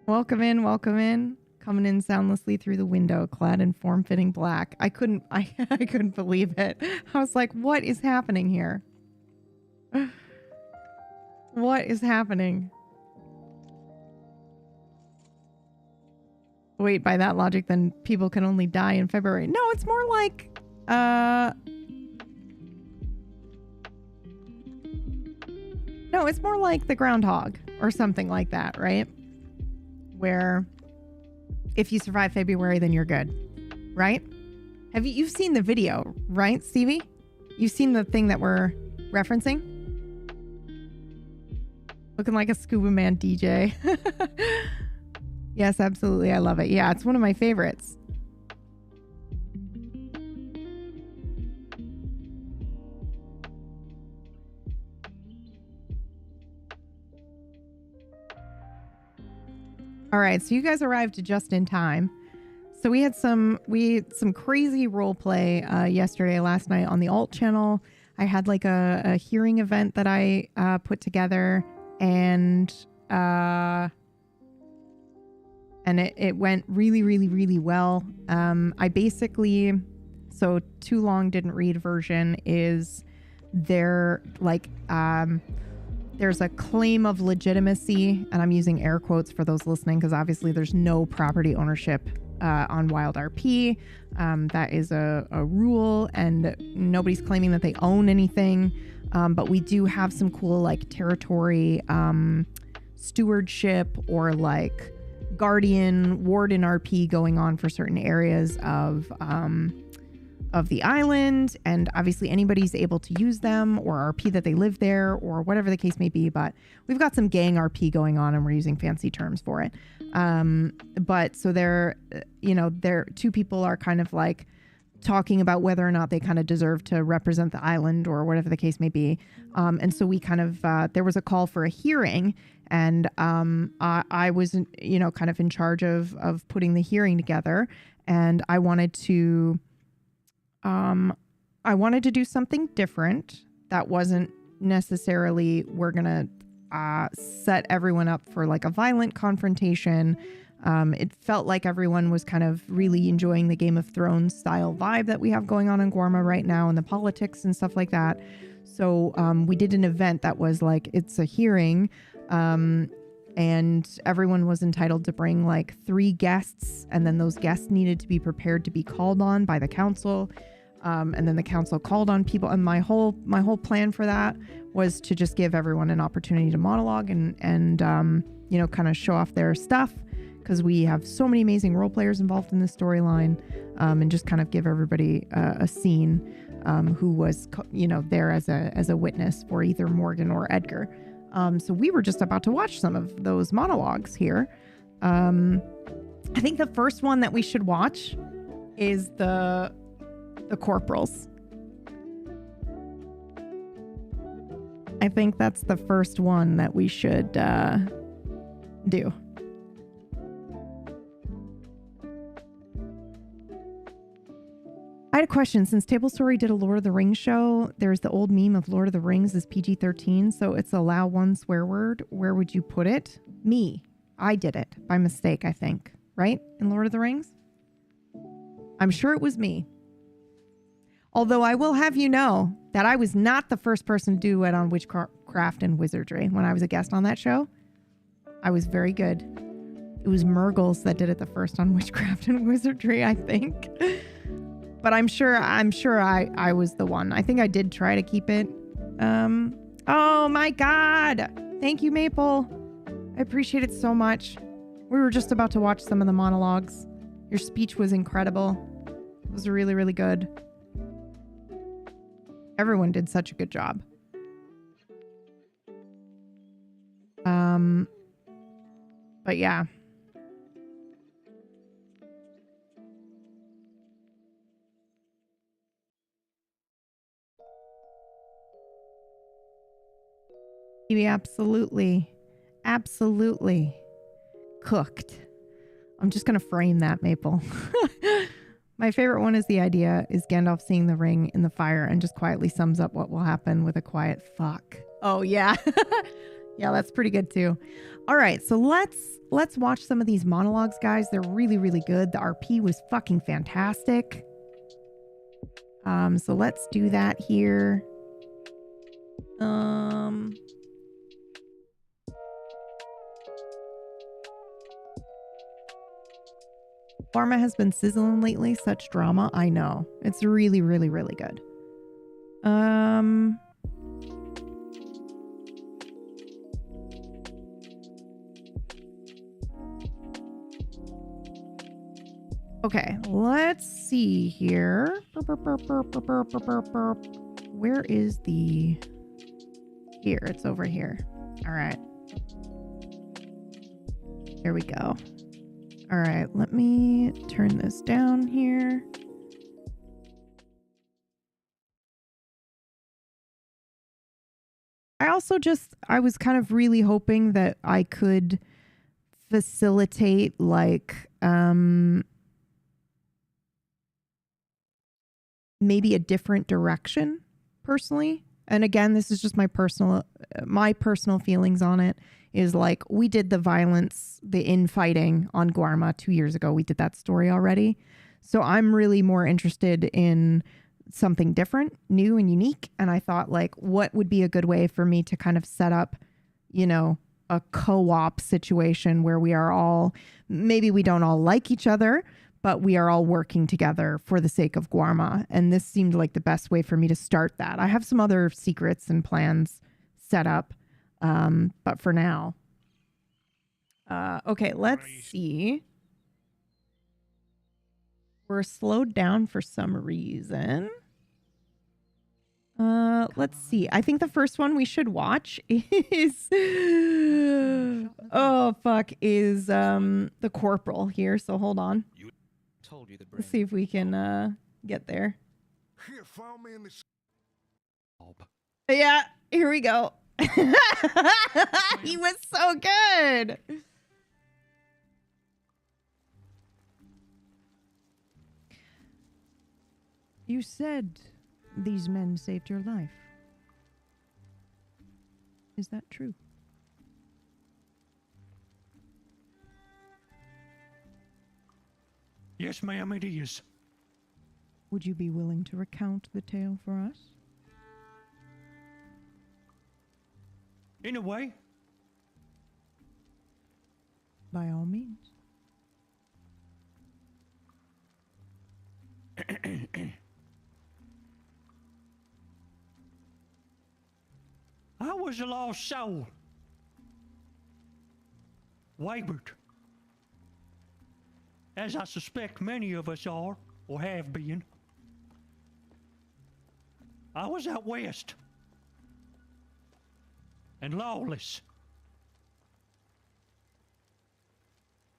Welcome in, welcome in. Coming in soundlessly through the window, clad in form-fitting black. I couldn't believe it. I was like, what is happening here? What is happening? Wait, by that logic, then people can only die in February. No, it's more like, no, it's more like the groundhog or something like that, right? Where if you survive February, then you're good, right? You've seen the video, right, Stevie? You've seen the thing that we're referencing? Looking like a scuba man DJ. Yes, absolutely. I love it. Yeah, it's one of my favorites. All right, so you guys arrived just in time. So we had some crazy role play last night on the alt channel. I had like a hearing event that I put together, and it went really, really, really well. I basically, so Too Long Didn't Read version is there like there's a claim of legitimacy, and I'm using air quotes for those listening because obviously there's no property ownership on Wild RP. That is a rule, and nobody's claiming that they own anything. But we do have some cool like territory stewardship or like guardian warden RP going on for certain areas of the island, and obviously anybody's able to use them or RP that they live there or whatever the case may be. But we've got some gang RP going on, and we're using fancy terms for it. But so there two people are kind of like talking about whether or not they kind of deserve to represent the island or whatever the case may be. And so we kind of there was a call for a hearing, and I was kind of in charge of putting the hearing together, and I wanted to do something different that wasn't necessarily we're gonna set everyone up for like a violent confrontation. It felt like everyone was kind of really enjoying the Game of Thrones style vibe that we have going on in Guarma right now, and the politics and stuff like that. So we did an event that was like, it's a hearing, and everyone was entitled to bring like 3 guests, and then those guests needed to be prepared to be called on by the council. And then the council called on people, and my whole plan for that was to just give everyone an opportunity to monologue and kind of show off their stuff, because we have so many amazing role players involved in this storyline, and just kind of give everybody a scene who was there as a witness for either Morgan or Edgar. So we were just about to watch some of those monologues here. I think the first one that we should watch is the corporals. I think that's the first one that we should do. I had a question. Since Table Story did a Lord of the Rings show, there's the old meme of Lord of the Rings is PG-13, so it's allow one swear word. Where would you put it? Me. I did it by mistake, I think. Right? In Lord of the Rings? I'm sure it was me. Although I will have you know that I was not the first person to do it on Witchcraft and Wizardry when I was a guest on that show. I was very good. It was Murgles that did it the first on Witchcraft and Wizardry, I think. But I'm sure I was the one. I think I did try to keep it. Oh my God. Thank you, Maple. I appreciate it so much. We were just about to watch some of the monologues. Your speech was incredible. It was really, really good. Everyone did such a good job. But yeah. Absolutely cooked. I'm just going to frame that, Maple. My favorite one is the idea is Gandalf seeing the ring in the fire and just quietly sums up what will happen with a quiet fuck. Oh, yeah. Yeah, that's pretty good, too. All right, so let's watch some of these monologues, guys. They're really, really good. The RP was fucking fantastic. So let's do that here. Pharma has been sizzling lately. Such drama. I know. It's really, really, really good. Okay, let's see here. Where is the... Here, it's over here. All right. Here we go. All right, let me turn this down here. I was kind of really hoping that I could facilitate like maybe a different direction personally. And again, this is just my personal feelings on it is like we did the violence, the infighting on Guarma 2 years ago. We did that story already. So I'm really more interested in something different, new and unique. And I thought like, what would be a good way for me to kind of set up, you know, a co-op situation where we are all, maybe we don't all like each other, but we are all working together for the sake of Guarma. And this seemed like the best way for me to start that. I have some other secrets and plans set up, but for now. Okay, let's see. We're slowed down for some reason. Let's see. I think the first one we should watch is the Corporal here. So hold on. Let's see if we can get there. Yeah, here we go. He was so good. You said these men saved your life. Is that true? Yes, ma'am, it is. Would you be willing to recount the tale for us? In a way. By all means. I was a lost soul. Wayward. As I suspect many of us are, or have been. I was out west. And lawless.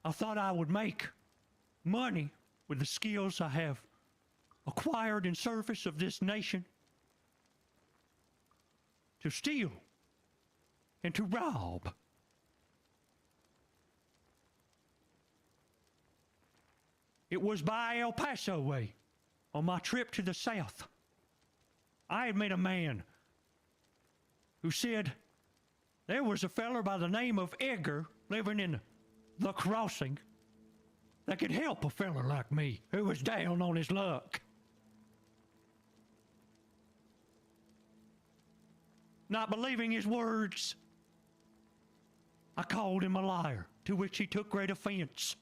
I thought I would make money with the skills I have acquired in service of this nation. To steal and to rob. It was by El Paso way on my trip to the south. I had met a man who said there was a feller by the name of Edgar living in the crossing that could help a feller like me who was down on his luck. Not believing his words, I called him a liar, to which he took great offense.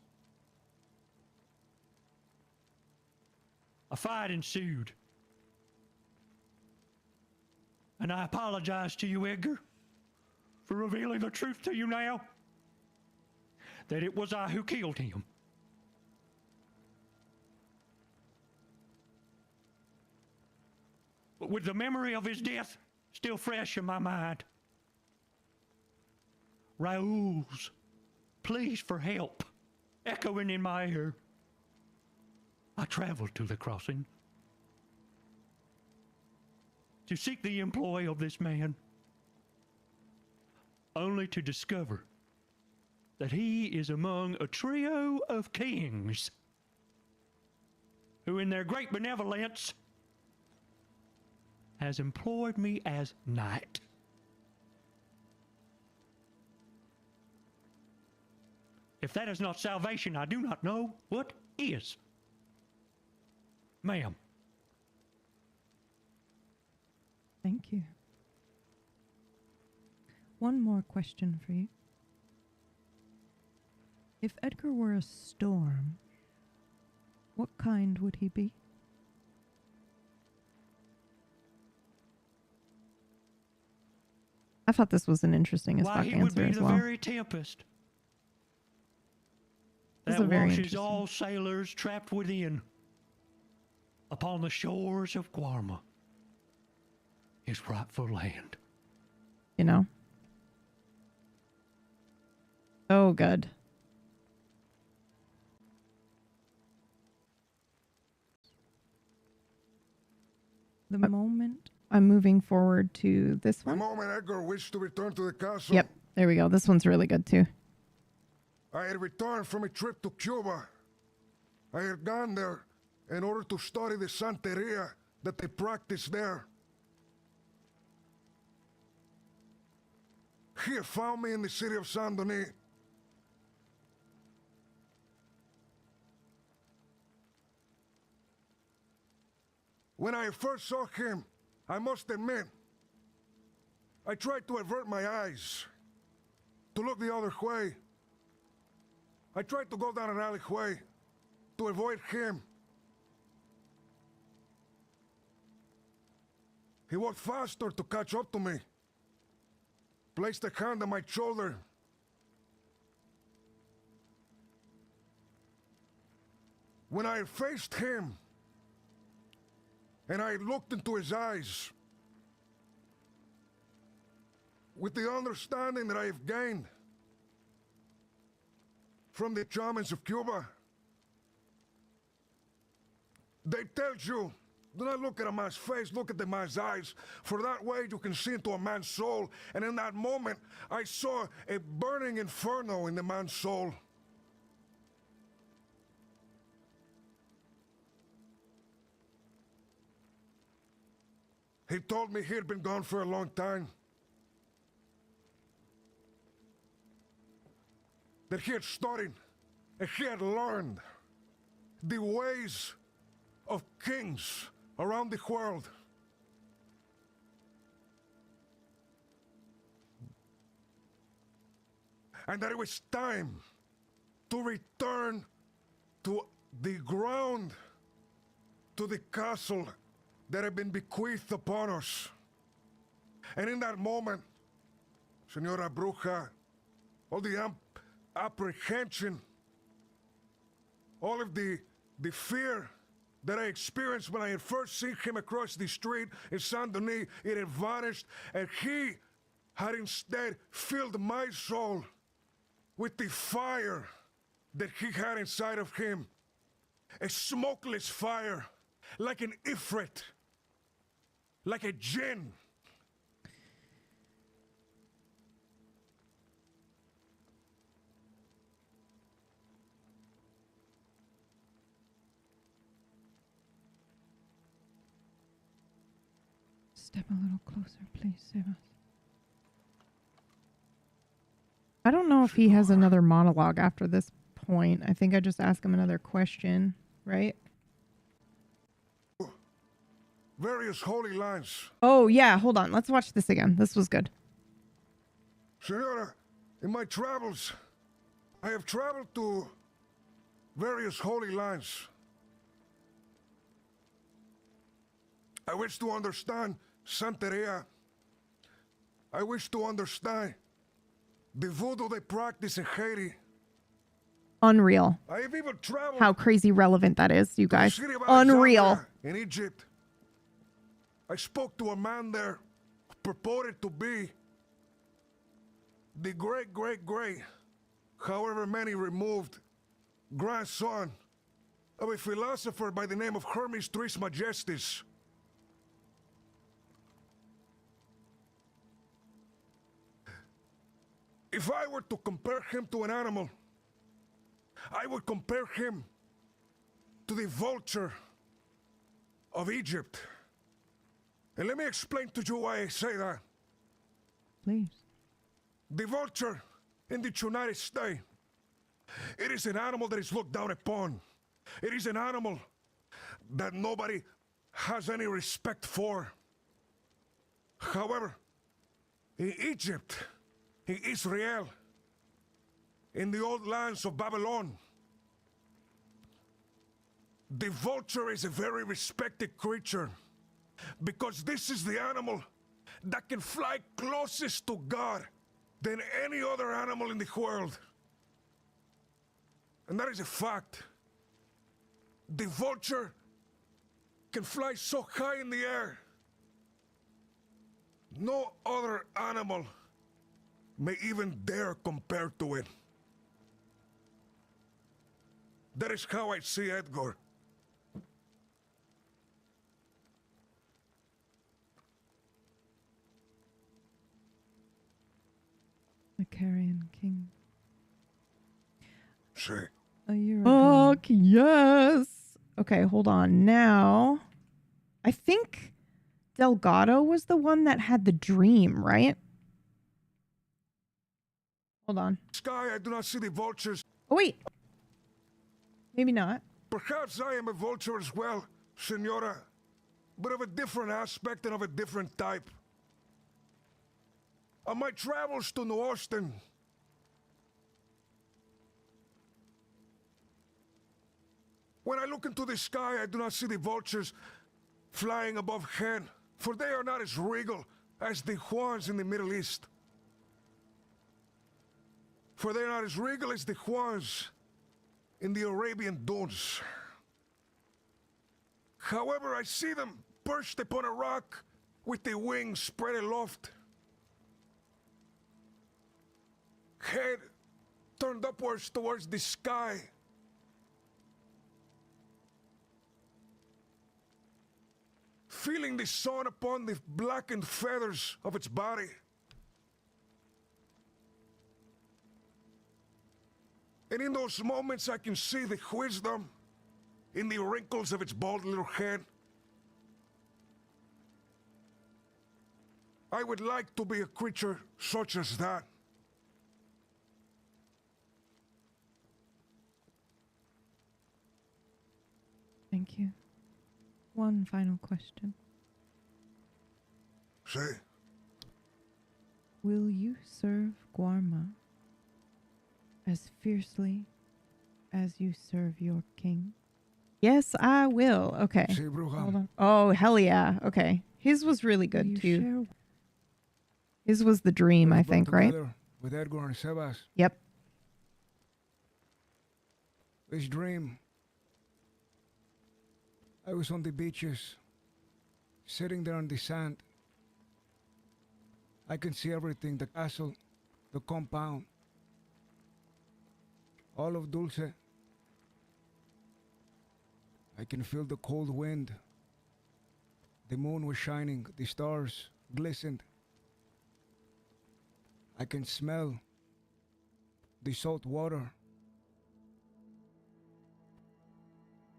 A fight ensued. And I apologize to you, Edgar, for revealing the truth to you now, that it was I who killed him. But with the memory of his death still fresh in my mind, Raoul's pleas for help echoing in my ear, I traveled to the crossing to seek the employ of this man, only to discover that he is among a trio of kings who in their great benevolence has employed me as knight. If that is not salvation, I do not know what is. Ma'am. Thank you. One more question for you. If Edgar were a storm, what kind would he be? I thought this was an interesting as fuck Why, he would answer be as the well. very tempest This that is very washes interesting. all sailors trapped within upon the shores of Guarma, his rightful land. You know? Oh, good. The moment I'm moving forward to this The one. moment Edgar wished to return to the castle, Yep, there we go. This one's really good too. I had returned from a trip to Cuba. I had gone there in order to study the Santeria that they practice there. He had found me in the city of Saint Denis. When I first saw him, I must admit, I tried to avert my eyes, to look the other way. I tried to go down an alleyway to avoid him. He walked faster to catch up to me, placed a hand on my shoulder. When I faced him, and I looked into his eyes, with the understanding that I have gained from the shamans of Cuba, they tell you, do not look at a man's face, look at the man's eyes, for that way you can see into a man's soul. And in that moment, I saw a burning inferno in the man's soul. He told me he had been gone for a long time, that he had studied and he had learned the ways of kings around the world. And that it was time to return to the ground, to the castle that had been bequeathed upon us. And in that moment, Senora Bruja, all the apprehension, all of the fear that I experienced when I had first seen him across the street in Saint Denis, it had vanished, and he had instead filled my soul with the fire that he had inside of him. A smokeless fire, like an ifrit, like a jinn. Step a little closer, please, Sebas. I don't know if he has another monologue after this point. I think I just ask him another question, right? Various holy lines. Oh, yeah. Hold on. Let's watch this again. This was good. Senora, in my travels, I have traveled to various holy lands. I wish to understand Santeria. I wish to understand the voodoo they practice in Haiti. Unreal. I have even traveled How crazy relevant that is, you to the guys. city of Unreal. Alexandria in Egypt. I spoke to a man there who purported to be the great, however many removed, grandson of a philosopher by the name of Hermes Trismegistus. If I were to compare him to an animal, I would compare him to the vulture of Egypt. And let me explain to you why I say that. Please. The vulture in the United States, it is an animal that is looked down upon. It is an animal that nobody has any respect for. However, in Egypt, in Israel, in the old lands of Babylon, the vulture is a very respected creature, because this is the animal that can fly closest to God than any other animal in the world. And that is a fact. The vulture can fly so high in the air, no other animal may even dare compare to it. That is how I see Edgar. The Carrion King. See. A year ago. Fuck yes. Okay, hold on. Now, I think Delgado was the one that had the dream, right? Hold on. Sky, I do not see the vultures. Oh, wait. Maybe not. Perhaps I am a vulture as well, Senora, but of a different aspect and of a different type. On my travels to New Austin, when I look into the sky, I do not see the vultures flying above head, for they are not as regal as the Juans in the Middle East. For they are not as regal as the Juans in the Arabian dunes. However, I see them perched upon a rock with their wings spread aloft. Head turned upwards towards the sky. Feeling the sun upon the blackened feathers of its body. And in those moments I can see the wisdom in the wrinkles of its bald little head. I would like to be a creature such as that. Thank you. One final question. Say, Will you serve Guarma as fiercely as you serve your king? Yes, I will. Okay. see, Bruja. Hold on. Oh, hell yeah. Okay. His was really good, too. His was the dream, I think, right? With Edgar and Sebas. Yep. This dream. I was on the beaches, sitting there on the sand. I can see everything, the castle, the compound, all of Dulce. I can feel the cold wind. The moon was shining, the stars glistened. I can smell the salt water,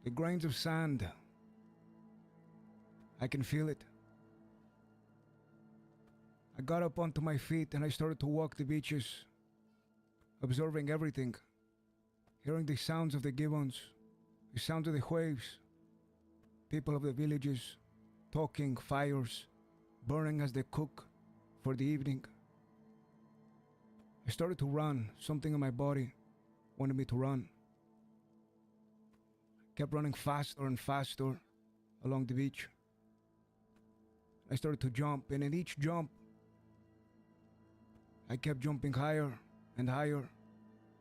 the grains of sand. I can feel it. I got up onto my feet and I started to walk the beaches, observing everything, hearing the sounds of the gibbons, the sounds of the waves, people of the villages, talking, fires, burning as they cook for the evening. I started to run. Something in my body wanted me to run. I kept running faster and faster along the beach. I started to jump, and in each jump, I kept jumping higher and higher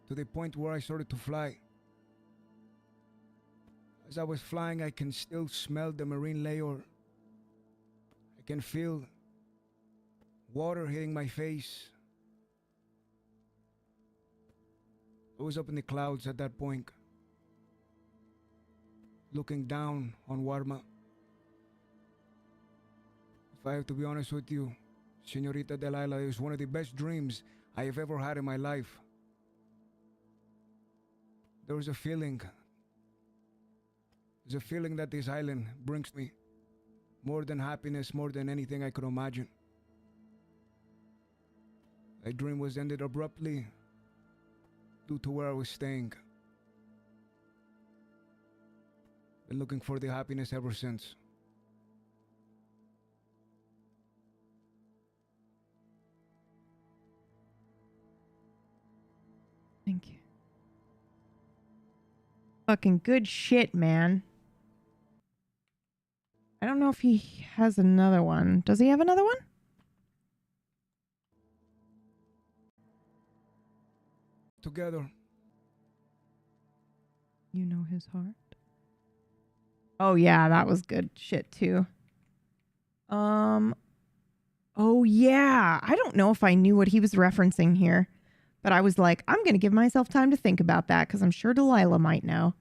to the point where I started to fly. As I was flying, I can still smell the marine layer. I can feel water hitting my face. I was up in the clouds at that point, looking down on Warma. If I have to be honest with you, Señorita Delilah, it was one of the best dreams I have ever had in my life. There was a feeling. There's a feeling that this island brings me. More than happiness, more than anything I could imagine. My dream was ended abruptly due to where I was staying. Been looking for the happiness ever since. Thank you. Fucking good shit, man. I don't know if he has another one. Does he have another one? Together. You know his heart. Oh yeah, that was good shit too. Oh yeah. I don't know if I knew what he was referencing here, but I was like, I'm gonna give myself time to think about that because I'm sure Delilah might know.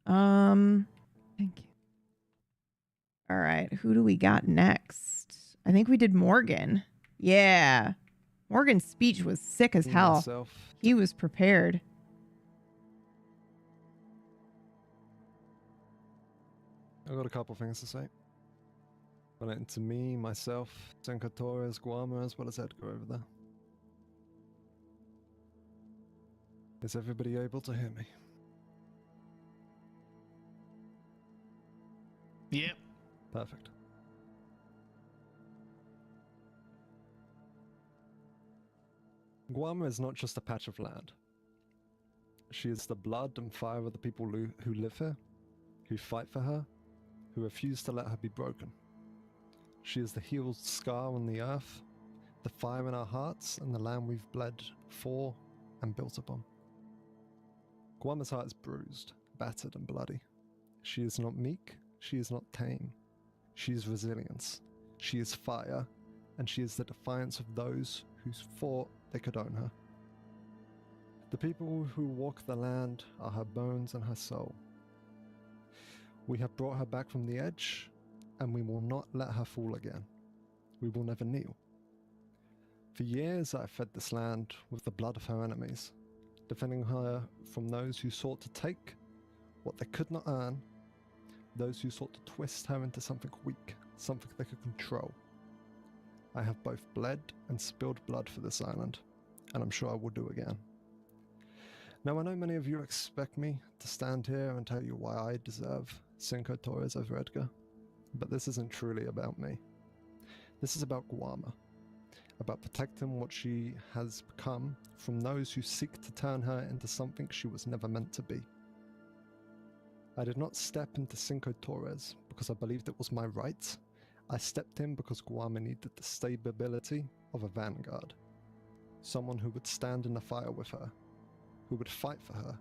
Thank you. All right, who do we got next? I think we did Morgan. Yeah. Morgan's speech was sick as hell. He was prepared. I've got a couple things to say. Relating to me, myself, Senka Torres, Guama, as well as Edgar over there. Is everybody able to hear me? Yep. Perfect. Guama is not just a patch of land. She is the blood and fire of the people who live here, who fight for her, who refuse to let her be broken. She is the healed scar on the earth, the fire in our hearts, and the land we've bled for and built upon. Guama's heart is bruised, battered, and bloody. She is not meek, she is not tame. She is resilience, she is fire, and she is the defiance of those who thought they could own her. The people who walk the land are her bones and her soul. We have brought her back from the edge, and we will not let her fall again. We will never kneel. For years I have fed this land with the blood of her enemies, defending her from those who sought to take what they could not earn, those who sought to twist her into something weak, something they could control. I have both bled and spilled blood for this island, and I'm sure I will do again. Now I know many of you expect me to stand here and tell you why I deserve Cinco Torres over Edgar, but this isn't truly about me. This is about Guama, about protecting what she has become from those who seek to turn her into something she was never meant to be. I did not step into Cinco Torres because I believed it was my right. I stepped in because Guama needed the stability of a vanguard, someone who would stand in the fire with her, who would fight for her,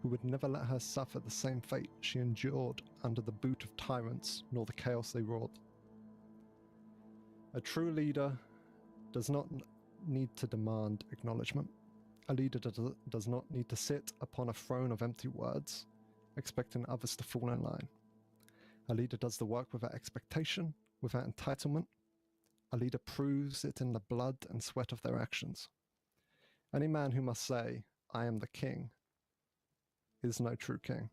who would never let her suffer the same fate she endured under the boot of tyrants nor the chaos they wrought. A true leader does not need to demand acknowledgement. A leader does not need to sit upon a throne of empty words, expecting others to fall in line. A leader does the work without expectation, without entitlement. A leader proves it in the blood and sweat of their actions. Any man who must say, "I am the king," is no true king.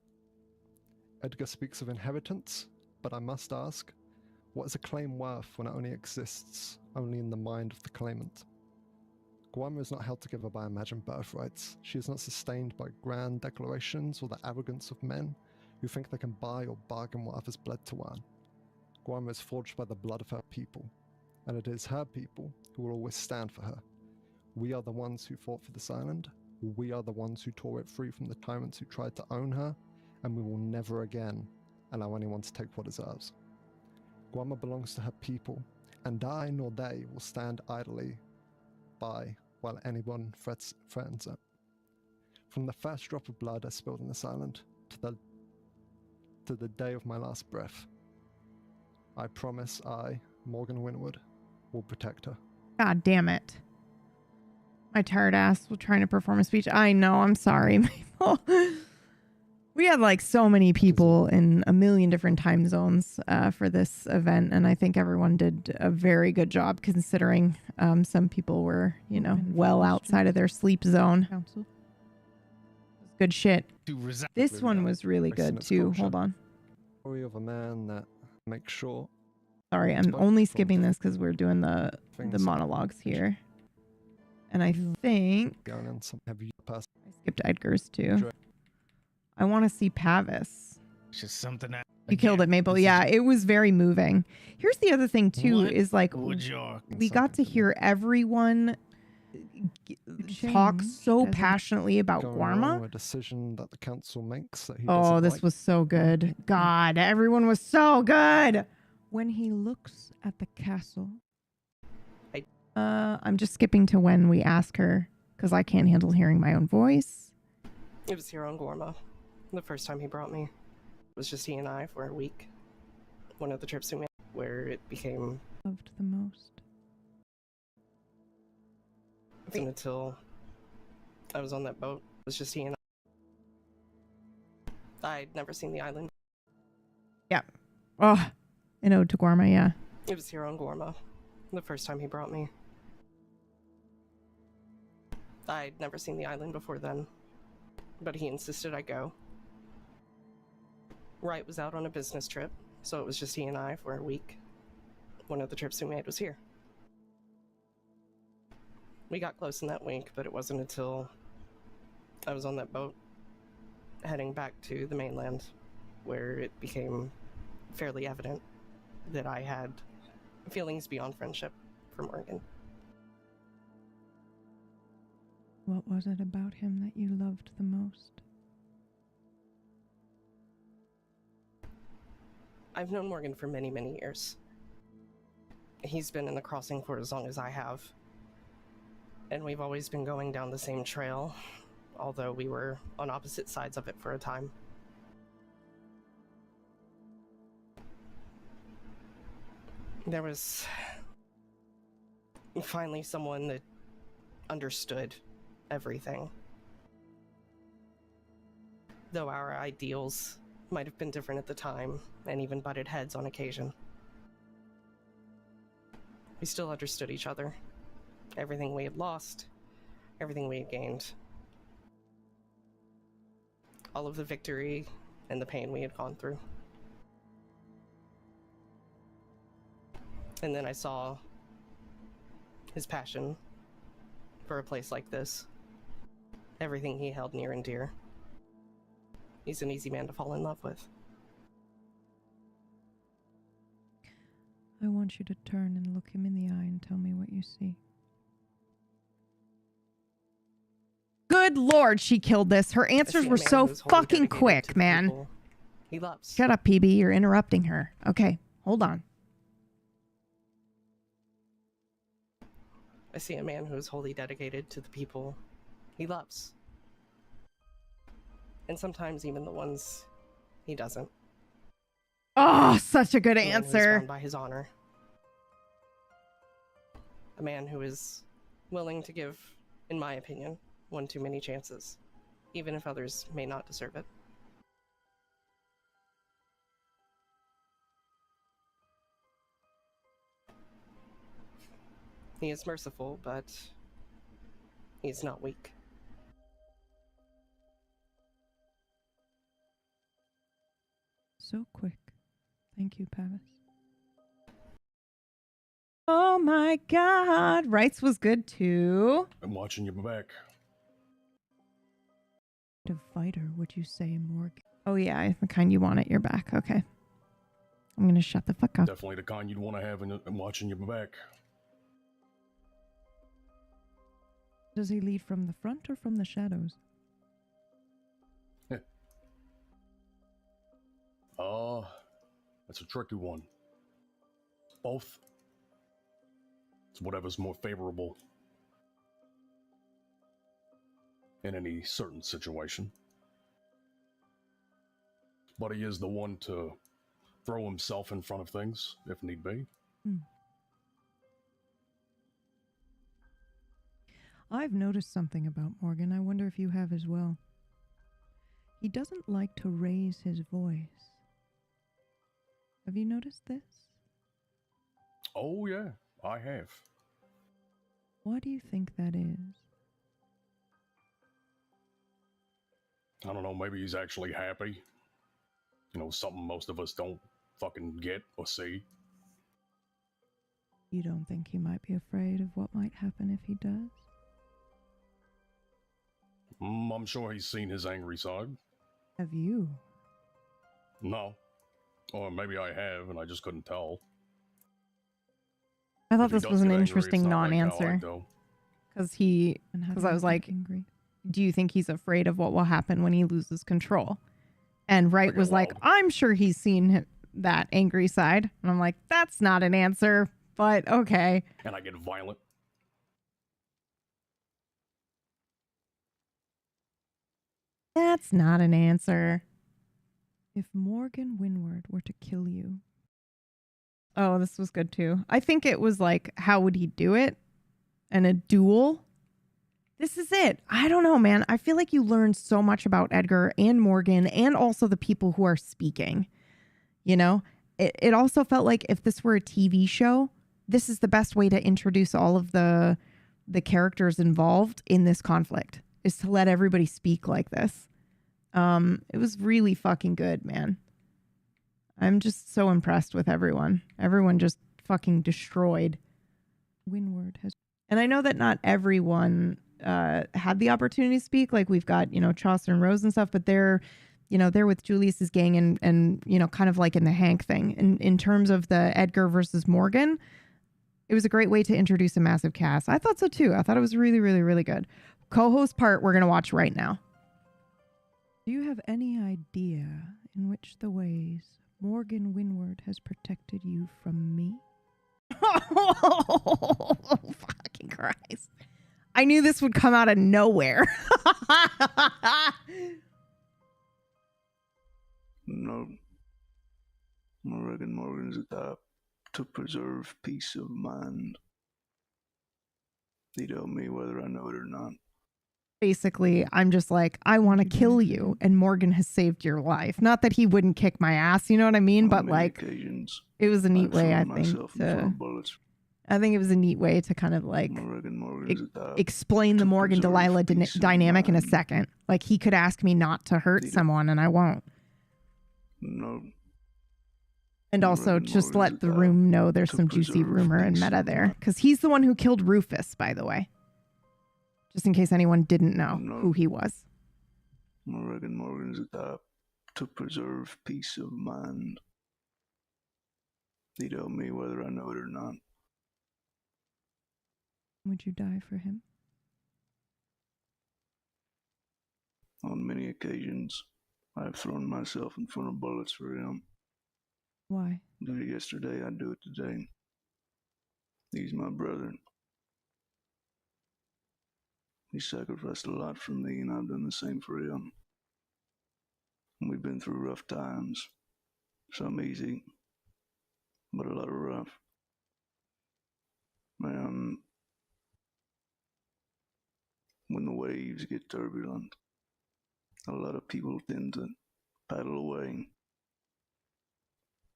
Edgar speaks of inheritance, but I must ask, what is a claim worth when it only exists in the mind of the claimant? Guama is not held together by imagined birthrights. She is not sustained by grand declarations or the arrogance of men who think they can buy or bargain what others bled to earn. Guama is forged by the blood of her people, and it is her people who will always stand for her. We are the ones who fought for this island. We are the ones who tore it free from the tyrants who tried to own her, and we will never again allow anyone to take what is ours. Guama belongs to her people, and I nor they will stand idly by while anyone threatens it. From the first drop of blood I spilled on this island to the day of my last breath, I promise I, Morgan Winwood, will protect her. God damn it. My tired ass was trying to perform a speech. I know, I'm sorry, people. We had like so many people in a million different time zones for this event, and I think everyone did a very good job considering some people were, you know, well outside of their sleep zone. Good shit. This one was really good too. Hold on. Story of a man that makes sure. Sorry, I'm only skipping this because we're doing the monologues here. And I think I skipped Edgar's too. I want to see Pavis. It's just something that you killed it, Maple. Yeah, it was very moving. Here's the other thing too, is like we got to hear everyone talk so passionately about Guarma. A decision that the council makes that he this was so good. God, everyone was so good. When he looks at the castle. I'm just skipping to when we ask her because I can't handle hearing my own voice. It was here on Guarma. The first time he brought me. It was just he and I for a week. One of the trips we made where it became loved the most. Until I was on that boat. It was just he and I. I'd never seen the island. Yeah. Oh, in Ode to Guarma, yeah. It was here on Guarma. The first time he brought me. I'd never seen the island before then. But he insisted I go. Wright was out on a business trip, so it was just he and I for a week. One of the trips we made was here. We got close in that week, but it wasn't until I was on that boat heading back to the mainland where it became fairly evident that I had feelings beyond friendship for Morgan. What was it about him that you loved the most? I've known Morgan for many, many years. He's been in the crossing for as long as I have. And we've always been going down the same trail, although we were on opposite sides of it for a time. There was finally someone that understood everything. Though our ideals might have been different at the time, and even butted heads on occasion. We still understood each other. Everything we had lost, everything we had gained. All of the victory and the pain we had gone through. And then I saw his passion for a place like this. Everything he held near and dear. He's an easy man to fall in love with. I want you to turn and look him in the eye and tell me what you see. Good Lord, she killed this. Her answers were so fucking quick, man. He loves. Shut up, PB. You're interrupting her. Okay, hold on. I see a man who is wholly dedicated to the people he loves. And sometimes even the ones he doesn't. Oh, such a good A man who is answer. bound by his honor. A man who is willing to give, in my opinion, one too many chances, even if others may not deserve it. He is merciful, but he's not weak. So quick. Thank you, Pavis. Oh my God. Wrights was good too. I'm watching your back. To fighter, would you say, Morgan? Oh yeah, the kind you want at your back. Okay. I'm going to shut the fuck up. Definitely the kind you'd want to have in watching your back. Does he lead from the front or from the shadows? That's a tricky one. Both. It's whatever's more favorable in any certain situation. But he is the one to throw himself in front of things, if need be. I've noticed something about Morgan. I wonder if you have as well. He doesn't like to raise his voice. Have you noticed this? Oh, yeah, I have. Why do you think that is? I don't know, maybe he's actually happy. You know, something most of us don't fucking get or see. You don't think he might be afraid of what might happen if he does? I'm sure he's seen his angry side. Have you? No. Or maybe I have, and I just couldn't tell. I thought If he this does was an get angry, interesting it's not like how I non-answer. do. Because I was like, do you think he's afraid of what will happen when he loses control? And Wright was like, I'm sure he's seen that angry side. And I'm like, that's not an answer, but okay. And I get violent. That's not an answer. If Morgan Winward were to kill you. Oh, this was good too. I think it was like, how would he do it? And a duel? This is it. I don't know, man. I feel like you learn so much about Edgar and Morgan and also the people who are speaking. You know, it also felt like if this were a TV show, this is the best way to introduce all of the characters involved in this conflict, is to let everybody speak like this. It was really fucking good, man. I'm just so impressed with everyone. Everyone just fucking destroyed. Windward has, and I know that not everyone had the opportunity to speak. Like we've got, Chaucer and Rose and stuff, but they're with Julius's gang and kind of like in the Hank thing. In terms of the Edgar versus Morgan, it was a great way to introduce a massive cast. I thought so too. I thought it was really, really, really good. Co-host part we're gonna watch right now. Do you have any idea in which the ways Morgan Windward has protected you from me? Oh, fucking Christ. I knew this would come out of nowhere. No. I reckon Morgan's the type to preserve peace of mind. He'd help me whether I know it or not. Basically, I'm just like, I want to kill you, and Morgan has saved your life. Not that he wouldn't kick my ass, you know what I mean? But like, it was a neat way, I think. I think it was a neat way to kind of like explain the Morgan Delilah dynamic in a second. Like, he could ask me not to hurt someone, and I won't. No. And also just let the room know there's some juicy rumor and meta there. Because he's the one who killed Rufus, by the way. Just in case anyone didn't know who he was. I reckon Morgan's the type to preserve peace of mind. He'd help me whether I know it or not. Would you die for him? On many occasions, I have thrown myself in front of bullets for him. Why? Did it yesterday, I'd do it today. He's my brother. He sacrificed a lot for me, and I've done the same for him. We've been through rough times. Some easy, but a lot of rough. Man, when the waves get turbulent, a lot of people tend to paddle away.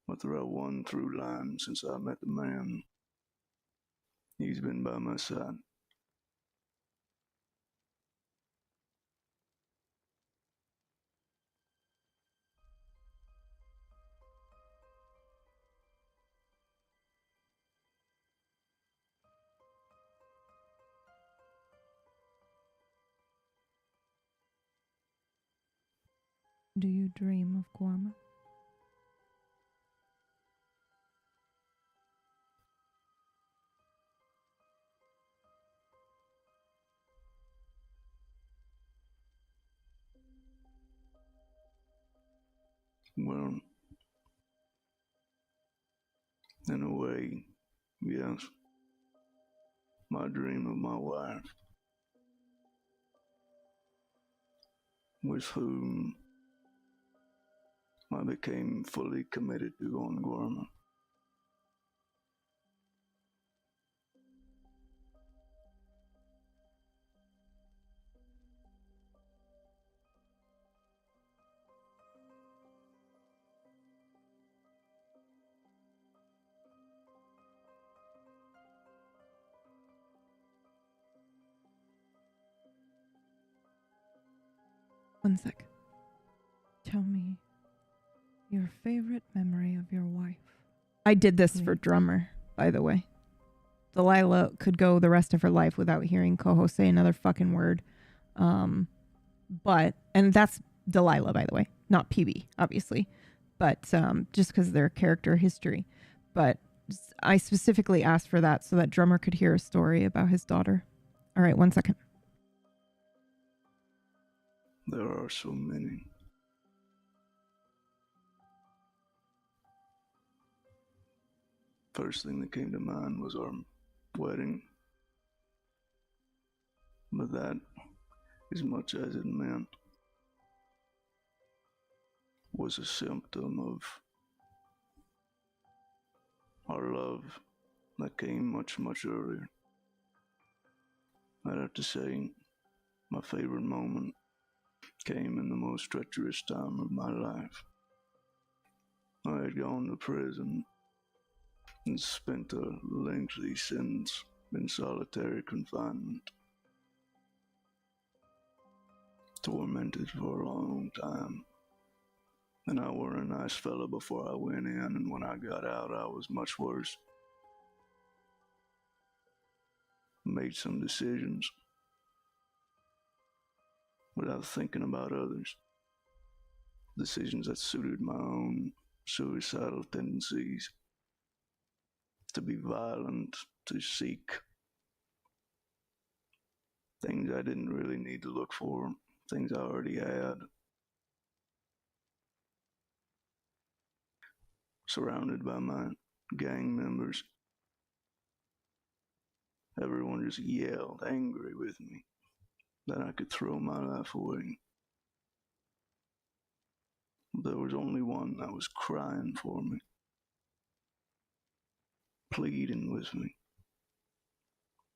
But throughout one through line since I met the man, he's been by my side. Do you dream of Guarma? Well, in a way, yes. My dream of my wife, with whom I became fully committed to on Guarma. One sec. Tell me your favorite memory of your wife. I did this for Drummer, by the way. Delilah could go the rest of her life without hearing Coho say another fucking word. And that's Delilah, by the way, not PB, obviously. But just because of their character history. But I specifically asked for that so that Drummer could hear a story about his daughter. All right, 1 second. There are so many. First thing that came to mind was our wedding. But that, as much as it meant, was a symptom of our love that came much, much earlier. I'd have to say, my favorite moment came in the most treacherous time of my life. I had gone to prison and spent a lengthy sentence in solitary confinement. Tormented for a long time And I were a nice fella before I went in, and when I got out, I was much worse. Made some decisions without thinking about others. Decisions that suited my own suicidal tendencies. To be violent, to seek things I didn't really need to look for, things I already had. Surrounded by my gang members. Everyone just yelled, angry with me, that I could throw my life away. There was only one that was crying for me, pleading with me,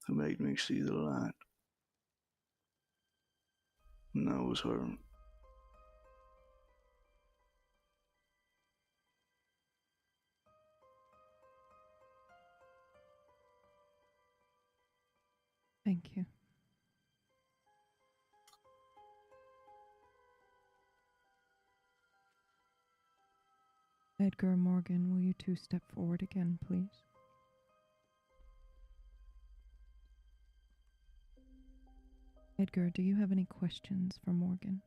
who made me see the light. And that was her. Thank you. Edgar, Morgan, will you two step forward again, please? Edgar, do you have any questions for Morgan?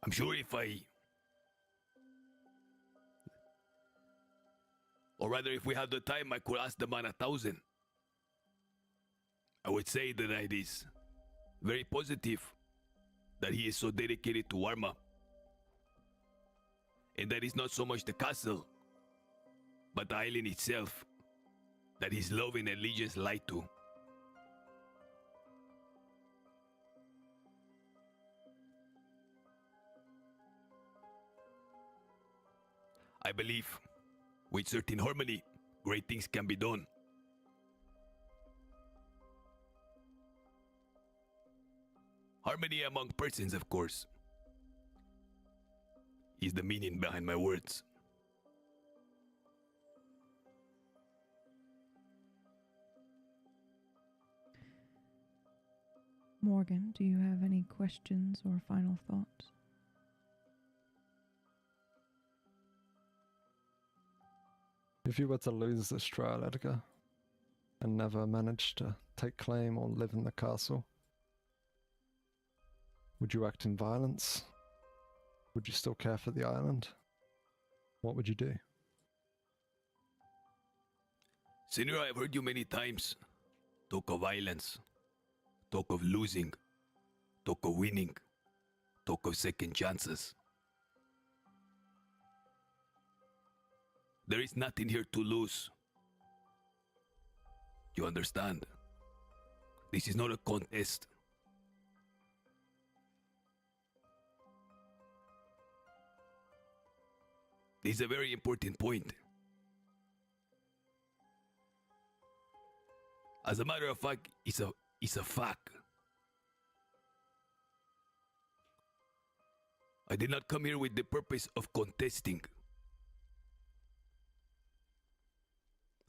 I'm sure if or rather if we have the time, I could ask the man 1,000. I would say that it is very positive that he is so dedicated to Warma. And that is not so much the castle, but the island itself that his love and allegiance lie to. I believe with certain harmony, great things can be done. Harmony among persons, of course, is the meaning behind my words. Morgan, do you have any questions or final thoughts? If you were to lose this trial, Edgar, and never manage to take claim or live in the castle, would you act in violence? Would you still care for the island? What would you do? Senor, I've heard you many times talk of violence, talk of losing, talk of winning, talk of second chances. There is nothing here to lose. You understand? This is not a contest. This is a very important point. As a matter of fact, it's a fact. I did not come here with the purpose of contesting.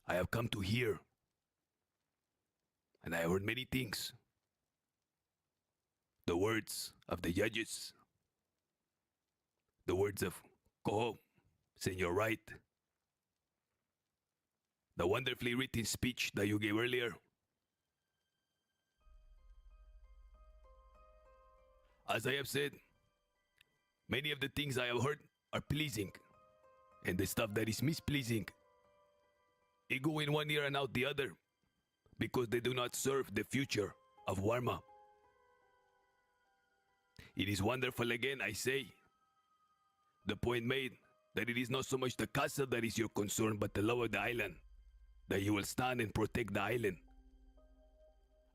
I have come to hear, and I have heard many things. The words of the judges, the words of Koho, Senor Wright, the wonderfully written speech that you gave earlier. As I have said, many of the things I have heard are pleasing, and the stuff that is mispleasing, it go in one ear and out the other, because they do not serve the future of Warma. It is wonderful again, I say, the point made that it is not so much the castle that is your concern, but the love of the island, that you will stand and protect the island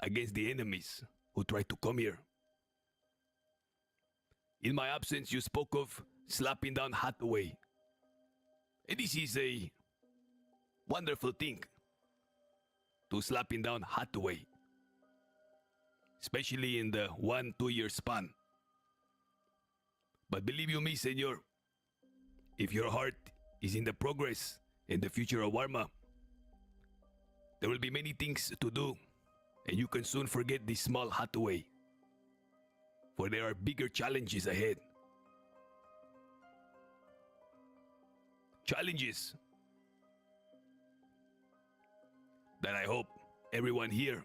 against the enemies who try to come here. In my absence, you spoke of slapping down Hathaway. And this is a wonderful thing, to slapping down Hathaway, especially in the 1-2 year span. But believe you me, senor, if your heart is in the progress and the future of Warma, There will be many things to do, and you can soon forget this small hutaway, for there are bigger challenges ahead. Challenges that I hope everyone here,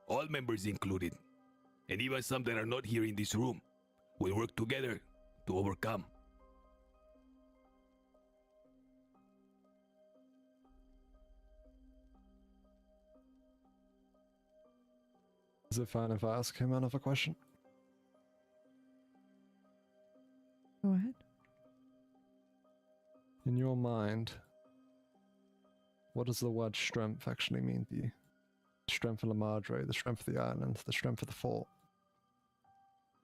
all members included, and even some that are not here in this room, will work together to overcome. Is it fine if I ask him another question? Go ahead. In your mind, what does the word strength actually mean to you? The strength of La Madre, the strength of the island, the strength of the fort.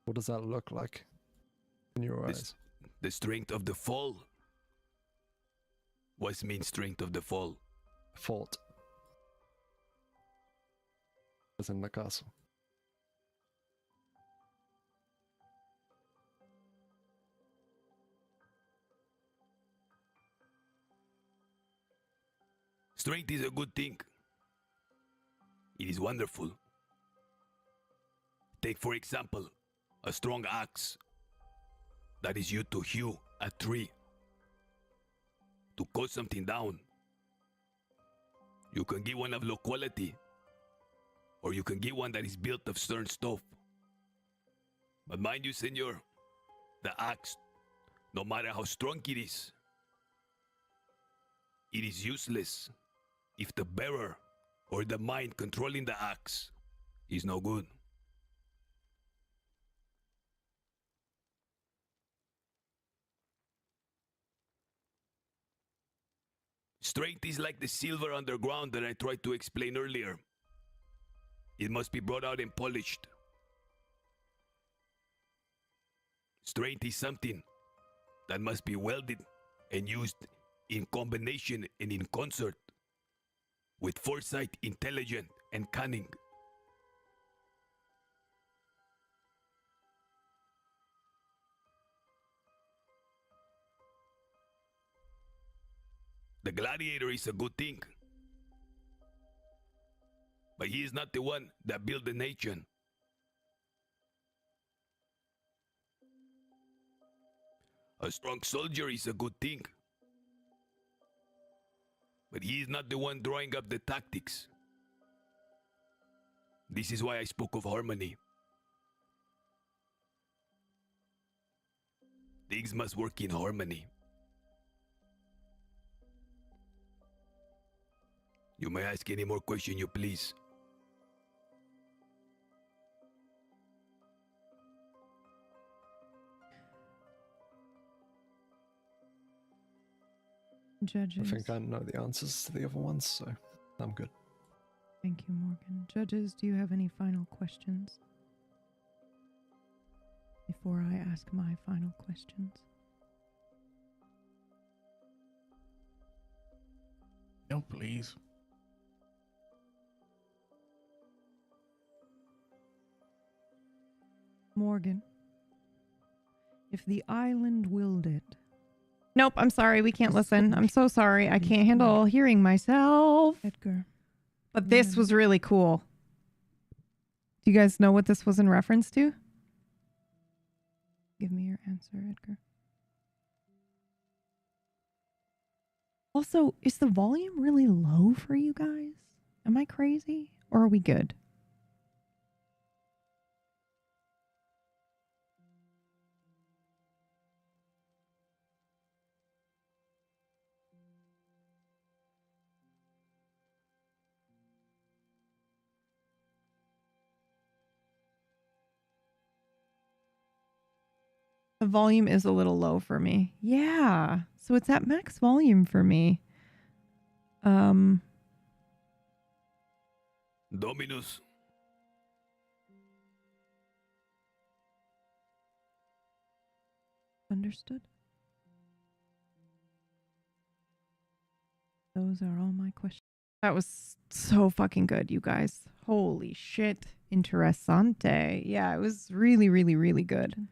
What does that look like in your eyes? The strength of the fall. What means strength of the fall? Fort. As in the castle. Strength is a good thing. It is wonderful. Take, for example, a strong axe that is used to hew a tree, to cut something down. You can get one of low quality, or you can get one that is built of certain stuff. But mind you, senor, the axe, no matter how strong it is useless if the bearer or the mind controlling the axe is no good. Strength is like the silver underground that I tried to explain earlier. It must be brought out and polished. Strength is something that must be welded and used in combination and in concert with foresight, intelligence, and cunning. The gladiator is a good thing, but he is not the one that built the nation. A strong soldier is a good thing, but he is not the one drawing up the tactics. This is why I spoke of harmony. Things must work in harmony. You may ask any more question you please. Judges. I think I know the answers to the other ones, so I'm good. Thank you, Morgan. Judges, do you have any final questions? Before I ask my final questions. No, please. Morgan, if the island willed it. Nope, I'm sorry, we can't listen. I'm so sorry. I can't handle hearing myself. Edgar. But this was really cool. Do you guys know what this was in reference to? Give me your answer, Edgar. Also, is the volume really low for you guys? Am I crazy? Or are we good? The volume is a little low for me. Yeah. So it's at max volume for me. Dominus. Understood. Those are all my questions. That was so fucking good, you guys. Holy shit. Interessante. Yeah, it was really, really, really good.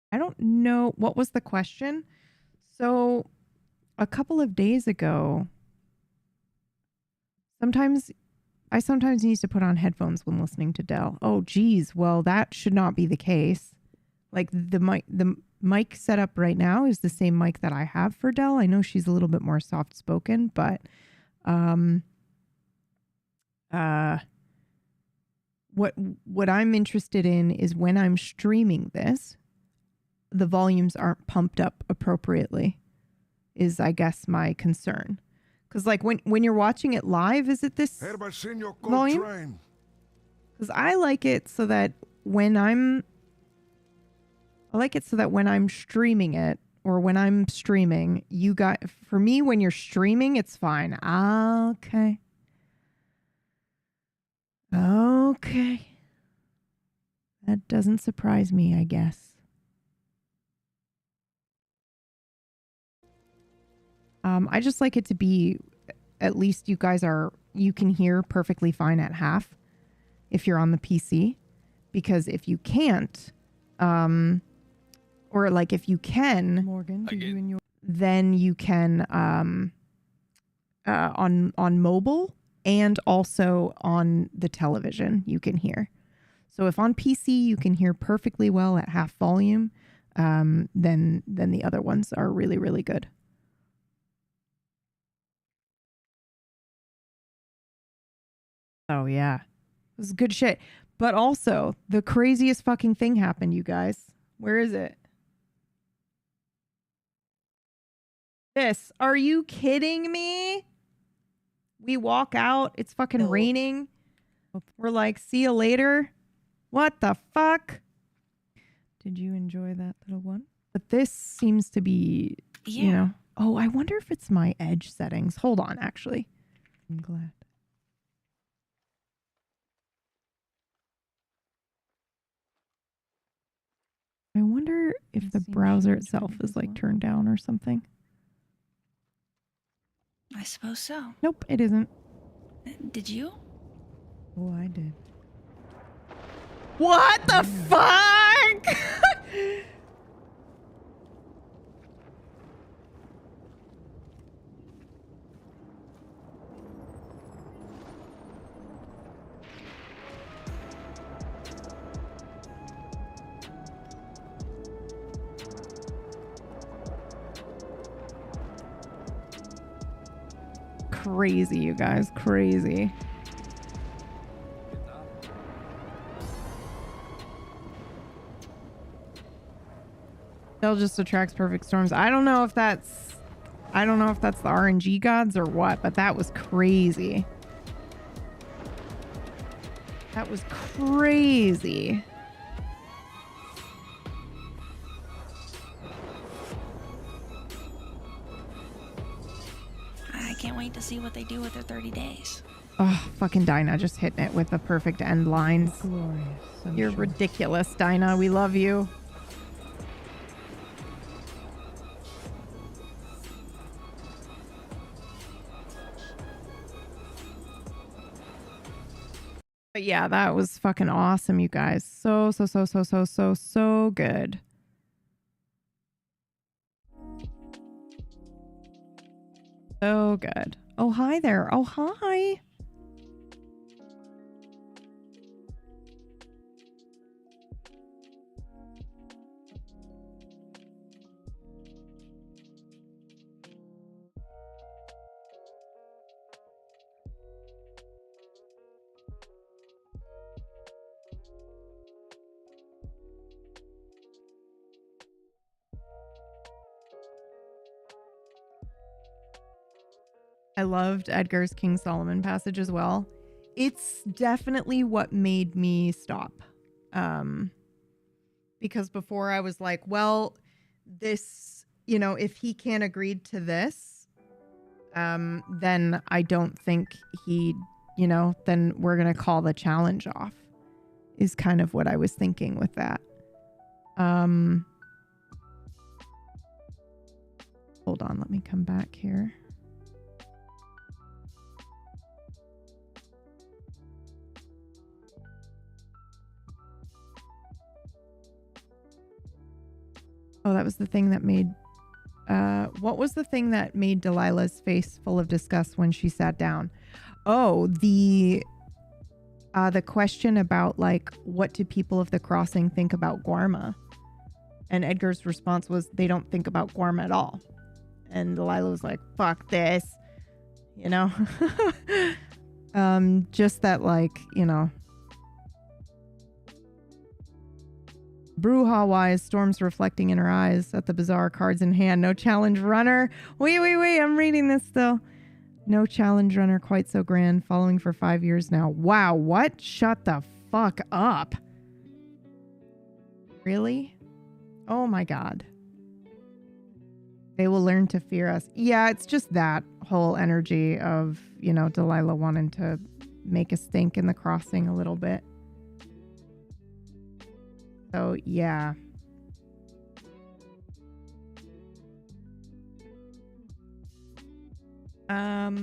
I don't don't know. What was the question? So a couple of days ago, I sometimes need to put on headphones when listening to Dell. Oh, geez. Well, that should not be the case. Like the mic setup right now is the same mic that I have for Dell. I know she's a little bit more soft spoken, but what I'm interested in is when I'm streaming this, the volumes aren't pumped up appropriately. Is I guess my concern. Because like when you're watching it live, is it this volume? Because I like it so that when I'm streaming it, or when I'm streaming, for me, when you're streaming, it's fine. Okay. Okay. That doesn't surprise me, I guess. I just like it to be, at least you can hear perfectly fine at half if you're on the PC. Because if you can't, or like if you can, Morgan, then you can on mobile and also on the television you can hear. So if on PC you can hear perfectly well at half volume, then the other ones are really, really good. Oh yeah, this is good shit. But also, the craziest fucking thing happened, you guys. Where is it? This. Are you kidding me? We walk out. It's fucking raining. We're like, see you later. What the fuck? Did you enjoy that little one? But this seems to be, you know. Oh, I wonder if it's my edge settings. Hold on, actually. I'm glad. I wonder if the browser itself is like turned down or something. I suppose so. Nope, it isn't. Did you? Oh, I did. What the fuck? Crazy, you guys. Crazy. They'll just attracts perfect storms. I don't know if that's the RNG gods or what, but that was crazy. That was crazy. I can't wait to see what they do with their 30 days. Oh, fucking Dinah just hitting it with the perfect end lines. Glorious. You're ridiculous, Dinah. We love you. But yeah, that was fucking awesome, you guys. So good. So good. Oh, hi there. Oh, hi. I loved Edgar's King Solomon passage as well. It's definitely what made me stop. Because before I was like, well, this, you know, if he can't agree to this, then I don't think he, you know, then we're going to call the challenge off, is kind of what I was thinking with that. Hold on, let me come back here. Oh, that was the thing that made... what was the thing that made Delilah's face full of disgust when she sat down? Oh, the question about, like, what do people of the crossing think about Guarma? And Edgar's response was, they don't think about Guarma at all. And Delilah was like, fuck this. You know? Just that, like, you know. Bruja-wise, Storm's reflecting in her eyes at the bizarre cards in hand. No challenge runner. Wait. I'm reading this still. No challenge runner quite so grand. Following for 5 years now. Wow, what? Shut the fuck up. Really? Oh my god. They will learn to fear us. Yeah, it's just that whole energy of, you know, Delilah wanting to make a stink in the crossing a little bit. So, yeah. I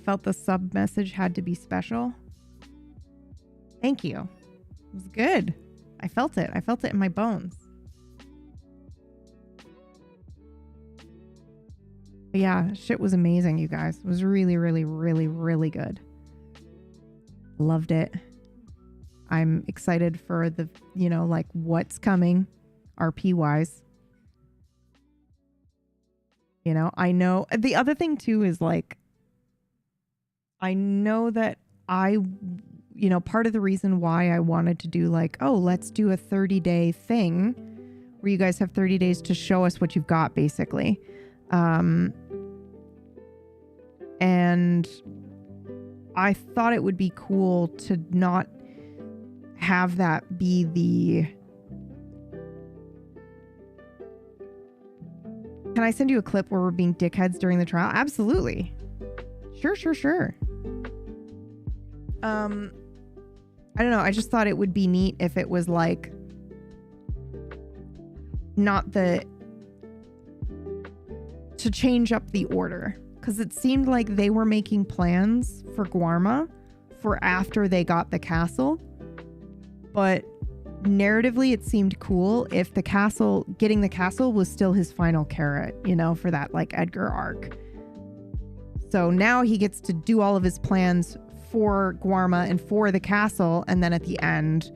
felt the sub message had to be special. Thank you. It was good. I felt it. I felt it in my bones. But yeah, shit was amazing, you guys. It was really, really, really, really good. Loved it. I'm excited for the, you know, like what's coming RP wise. You know, I know the other thing too is like, I know that you know, part of the reason why I wanted to do like, oh, let's do a 30-day thing where you guys have 30 days to show us what you've got, basically. And I thought it would be cool to not have that be the... Can I send you a clip where we're being dickheads during the trial? Absolutely. Sure. I don't know. I just thought it would be neat if it was like not the to change up the order, because it seemed like they were making plans for Guarma for after they got the castle, but narratively it seemed cool if the castle, getting the castle was still his final carrot, you know, for that like Edgar arc. So now he gets to do all of his plans for Guarma and for the castle, and then at the end,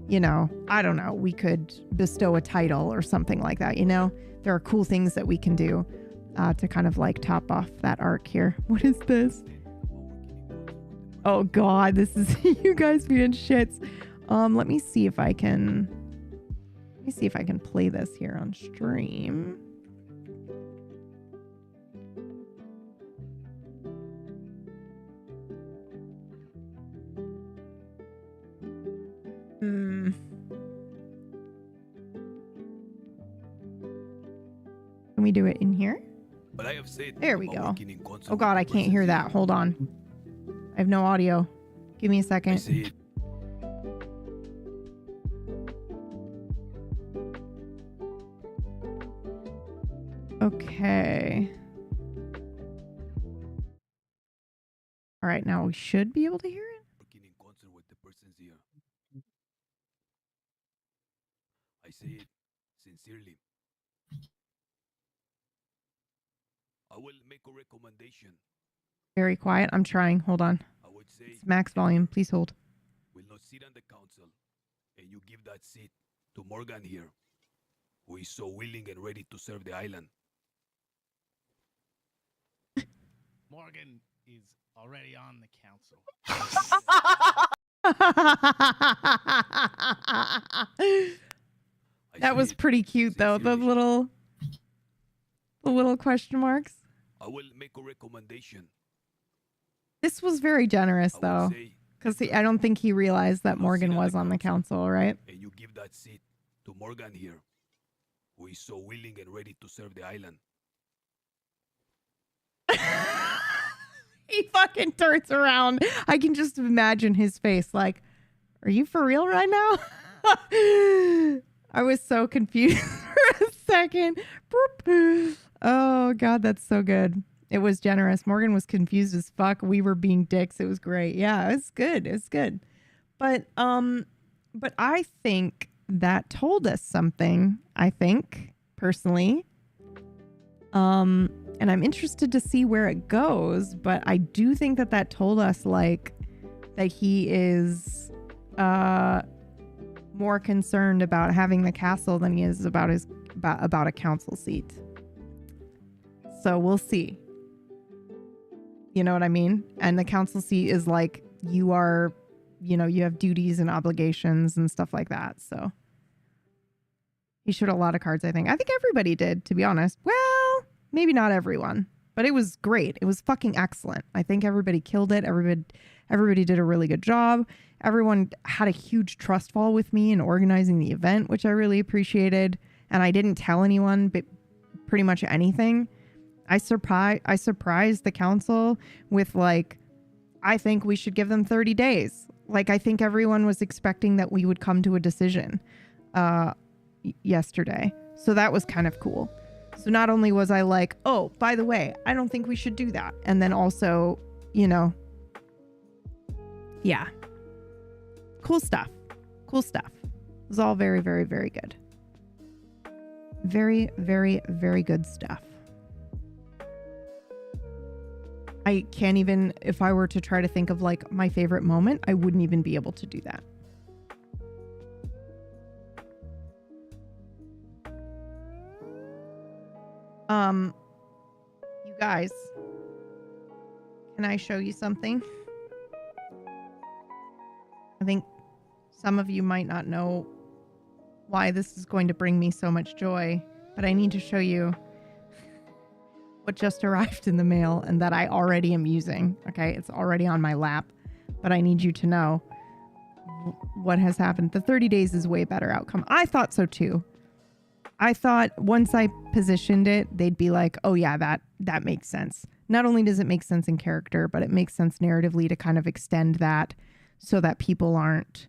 you know, I don't know, we could bestow a title or something like that, you know? There are cool things that we can do to kind of like top off that arc here. What is this? Oh god, this is you guys being shits. Let me see if I can play this here on stream. Can we do it in here? But I have said There we go. Oh god, I can't hear that. Hold on. I have no audio. Give me a second. Okay. All right, now we should be able to hear it. I say it sincerely. I will make a recommendation. Very quiet. I'm trying. Hold on. It's max volume. Please hold. Will not sit on the council, and you give that seat to Morgan here, who is so willing and ready to serve the island. Morgan is already on the council. That was pretty cute, though. The little question marks. I will make a recommendation. This was very generous, though, because I don't think he realized that Morgan was on the council, right? And you give that seat to Morgan here, who is so willing and ready to serve the island. He fucking turns around. I can just imagine his face like, are you for real right now? I was so confused for a second. Oh, God, that's so good. It was generous. Morgan was confused as fuck. We were being dicks. It was great. Yeah, it's good. It's good. But I think that told us something, I think, personally. And I'm interested to see where it goes, but I do think that that told us like that he is more concerned about having the castle than he is about a council seat. So we'll see. You know what I mean? And the council seat is like you are, you know, you have duties and obligations and stuff like that. So he showed a lot of cards, I think. I think everybody did, to be honest. Well, maybe not everyone, but it was great. It was fucking excellent. I think everybody killed it. Everybody did a really good job. Everyone had a huge trust fall with me in organizing the event, which I really appreciated. And I didn't tell anyone but pretty much anything. I surprised the council with like, I think we should give them 30 days. Like, I think everyone was expecting that we would come to a decision yesterday. So that was kind of cool. So not only was I like, oh, by the way, I don't think we should do that. And then also, you know, yeah. Cool stuff. Cool stuff. It was all very, very, very good. Very, very, very good stuff. I can't even, if I were to try to think of like my favorite moment, I wouldn't even be able to do that. You guys, can I show you something? I think some of you might not know why this is going to bring me so much joy, but I need to show you what just arrived in the mail and that I already am using. Okay, it's already on my lap, but I need you to know what has happened. The 30 days is way better outcome. I thought so too. I thought once I positioned it, they'd be like, oh yeah, that makes sense. Not only does it make sense in character, but it makes sense narratively to kind of extend that so that people aren't.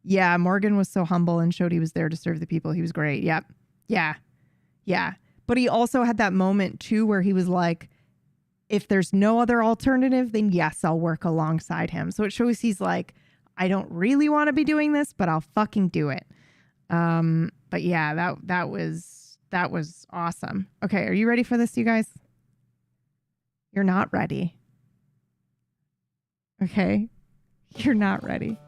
Yeah, Morgan was so humble and showed he was there to serve the people. He was great. Yep. Yeah. Yeah. But he also had that moment too where he was like, if there's no other alternative, then yes, I'll work alongside him. So it shows he's like, I don't really want to be doing this, but I'll fucking do it. But yeah, that was awesome. Okay, are you ready for this, you guys? You're not ready. Okay? You're not ready.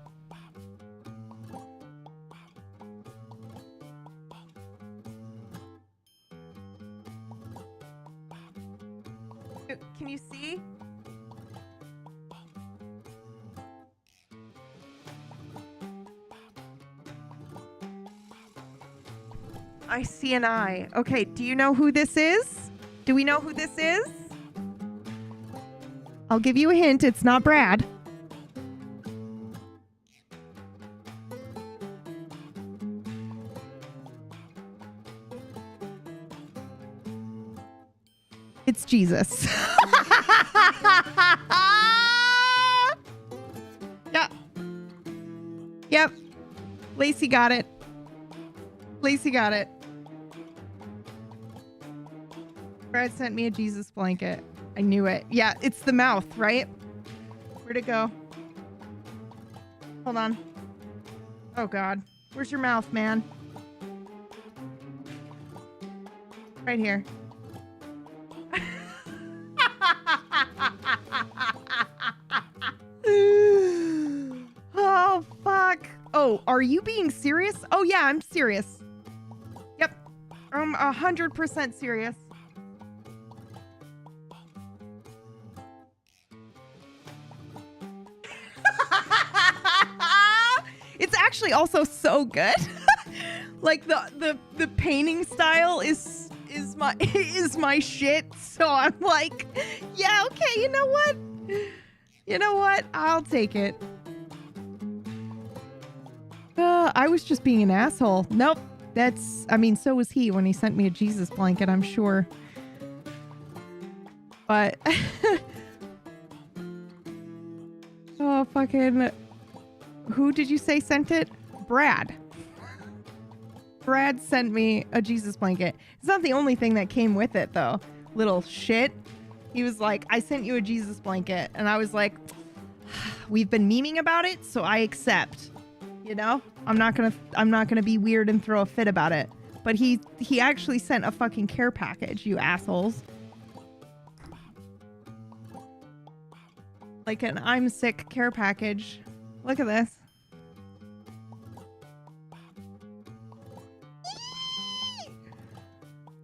Can you see? I see an eye. Okay, do you know who this is? Do we know who this is? I'll give you a hint. It's not Brad. It's Jesus. Yeah. Yep. Lacey got it. Lacey got it. Brad sent me a Jesus blanket. I knew it. Yeah, it's the mouth, right? Where'd it go? Hold on. Oh, God. Where's your mouth, man? Right here. Oh, fuck. Oh, are you being serious? Oh, yeah, I'm serious. Yep. I'm 100% serious. It's actually also so good. Like the painting style is my shit. So I'm like, yeah, okay, you know what? You know what? I'll take it. I was just being an asshole. Nope. So was he when he sent me a Jesus blanket, I'm sure. But oh, fucking, who did you say sent it? Brad. Brad sent me a Jesus blanket. It's not the only thing that came with it, though. Little shit. He was like, I sent you a Jesus blanket. And I was like, we've been memeing about it, so I accept. You know? I'm not gonna be weird and throw a fit about it. But he actually sent a fucking care package, you assholes. Like an I'm sick care package. Look at this.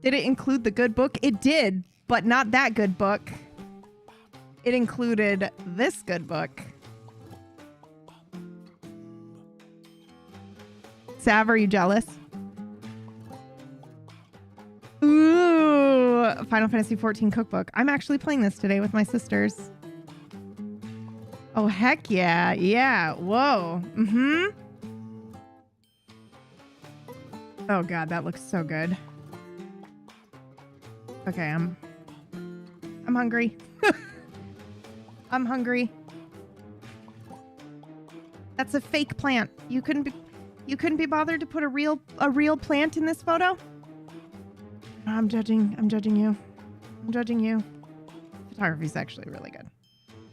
Did it include the good book? It did, but not that good book. It included this good book. Sav, are you jealous? Ooh, Final Fantasy XIV cookbook. I'm actually playing this today with my sisters. Oh, heck yeah. Yeah. Whoa. Mm-hmm. Oh, God, that looks so good. Okay, I'm hungry. I'm hungry. That's a fake plant. You couldn't be bothered to put a real plant in this photo? I'm judging you. I'm judging you. Photography's actually really good.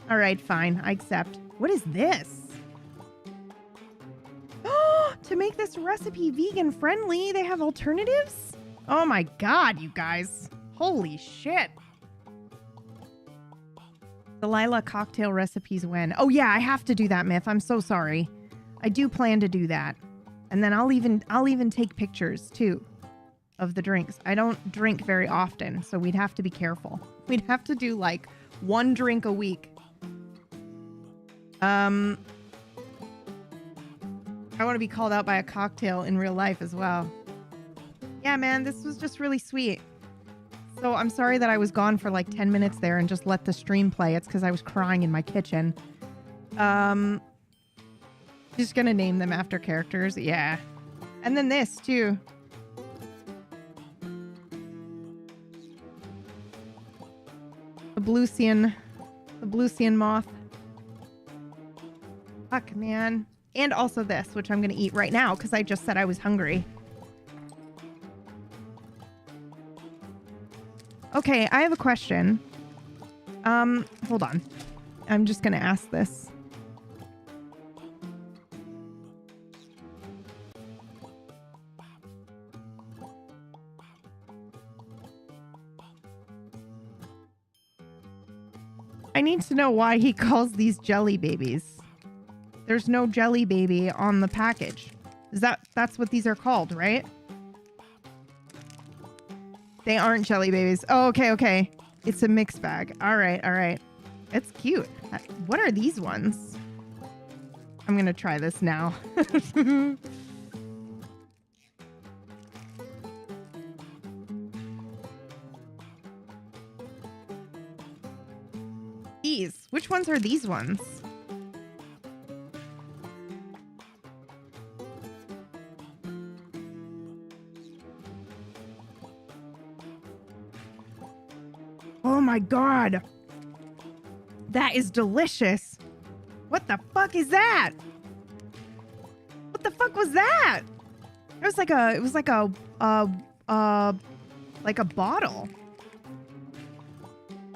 All right, fine. I accept. What is this? To make this recipe vegan friendly, they have alternatives? Oh my God, you guys. Holy shit. Delilah cocktail recipes when? Oh yeah, I have to do that, Myth. I'm so sorry. I do plan to do that. And then I'll even take pictures too of the drinks. I don't drink very often, so we'd have to be careful. We'd have to do like 1 drink a week. I want to be called out by a cocktail in real life as well. Yeah, man, this was just really sweet. So I'm sorry that I was gone for like 10 minutes there and just let the stream play. It's because I was crying in my kitchen. Just gonna name them after characters. Yeah. And then this too. The Bluesian moth. Fuck, man. And also this, which I'm gonna eat right now because I just said I was hungry. Okay, I have a question. Hold on. I'm just gonna ask this. I need to know why he calls these jelly babies. There's no jelly baby on the package. That's what these are called, right? They aren't jelly babies. Oh, okay. It's a mixed bag. All right. It's cute. What are these ones? I'm going to try this now. These. Which ones are these ones? Oh my God. That is delicious. What the fuck is that? What the fuck was that? It was like a bottle.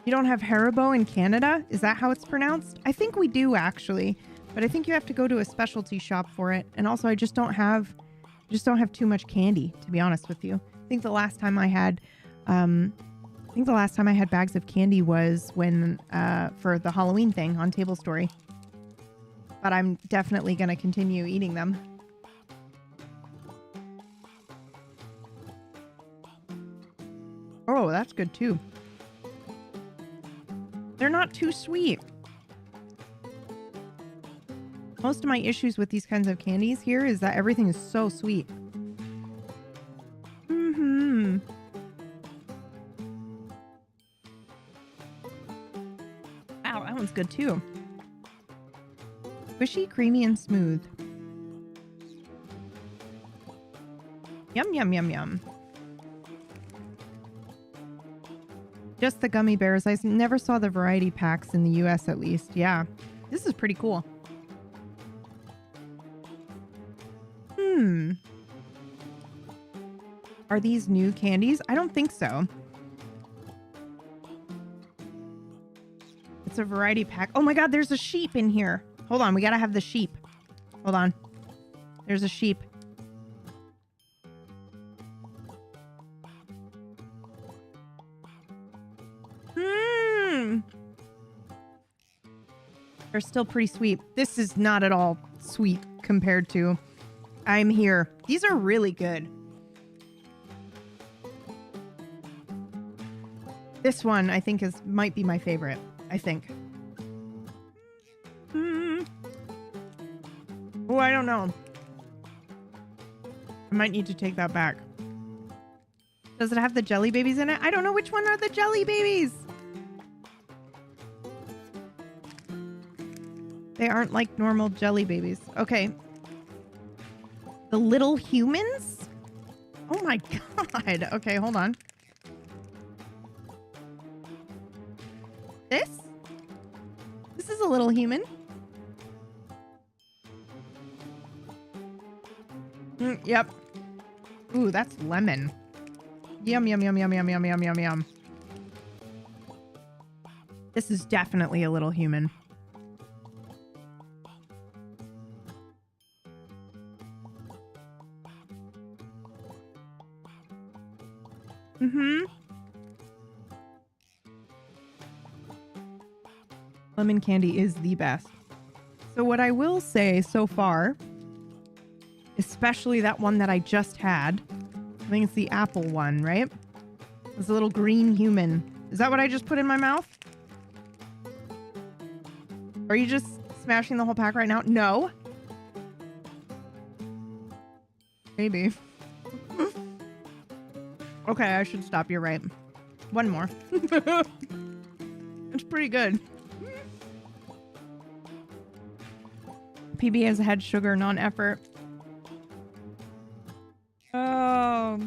You don't have Haribo in Canada? Is that how it's pronounced? I think we do actually, but I think you have to go to a specialty shop for it. And also I just don't have too much candy, to be honest with you. I think the last time I had bags of candy was when for the Halloween thing on Table Story. But I'm definitely going to continue eating them. Oh, that's good too. They're not too sweet. Most of my issues with these kinds of candies here is that everything is so sweet. Mm-hmm. Wow, that one's good too. Squishy, creamy, and smooth. Yum, yum, yum, yum. Just the gummy bears. I never saw the variety packs in the US at least. Yeah. This is pretty cool. Are these new candies? I don't think so. It's a variety pack. Oh my God, there's a sheep in here. Hold on, we gotta have the sheep. Hold on. There's a sheep. They're still pretty sweet. This is not at all sweet compared to I'm Here. These are really good. This one I think might be my favorite. I think. Oh, I don't know. I might need to take that back. Does it have the jelly babies in it? I don't know which one are the jelly babies. They aren't like normal jelly babies. Okay. The little humans? Oh my god. Okay, hold on. This? This is a little human. Yep. Ooh, that's lemon. Yum, yum, yum, yum, yum, yum, yum, yum, yum. This is definitely a little human. Lemon candy is the best. So what I will say so far, especially that one that I just had, I think it's the apple one, right? It's a little green human. Is that what I just put in my mouth? Are you just smashing the whole pack right now? No. Maybe. Okay, I should stop. You're right. One more. It's pretty good. PB has had sugar, non-effort. Oh.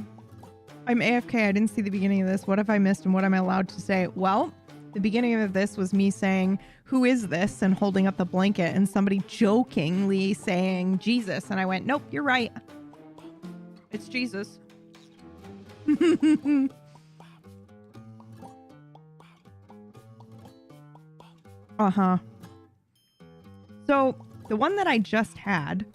I'm AFK. I didn't see the beginning of this. What have I missed and what am I allowed to say? Well, the beginning of this was me saying, who is this? And holding up the blanket and somebody jokingly saying Jesus. And I went, nope, you're right. It's Jesus. Uh-huh. So the one that I just had,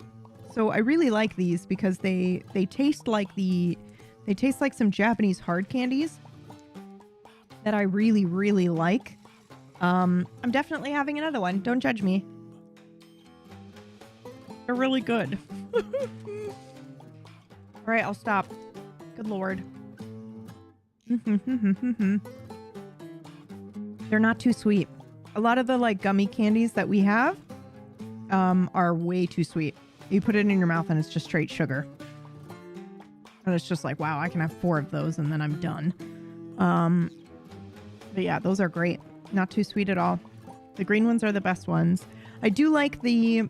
so I really like these because they taste like some Japanese hard candies that I really, really like. I'm definitely having another one. Don't judge me. They're really good. All right, I'll stop. Good Lord. They're not too sweet. A lot of the like gummy candies that we have are way too sweet. You put it in your mouth and it's just straight sugar. And it's just like, wow, I can have 4 of those and then I'm done. But yeah, those are great. Not too sweet at all. The green ones are the best ones. I do like the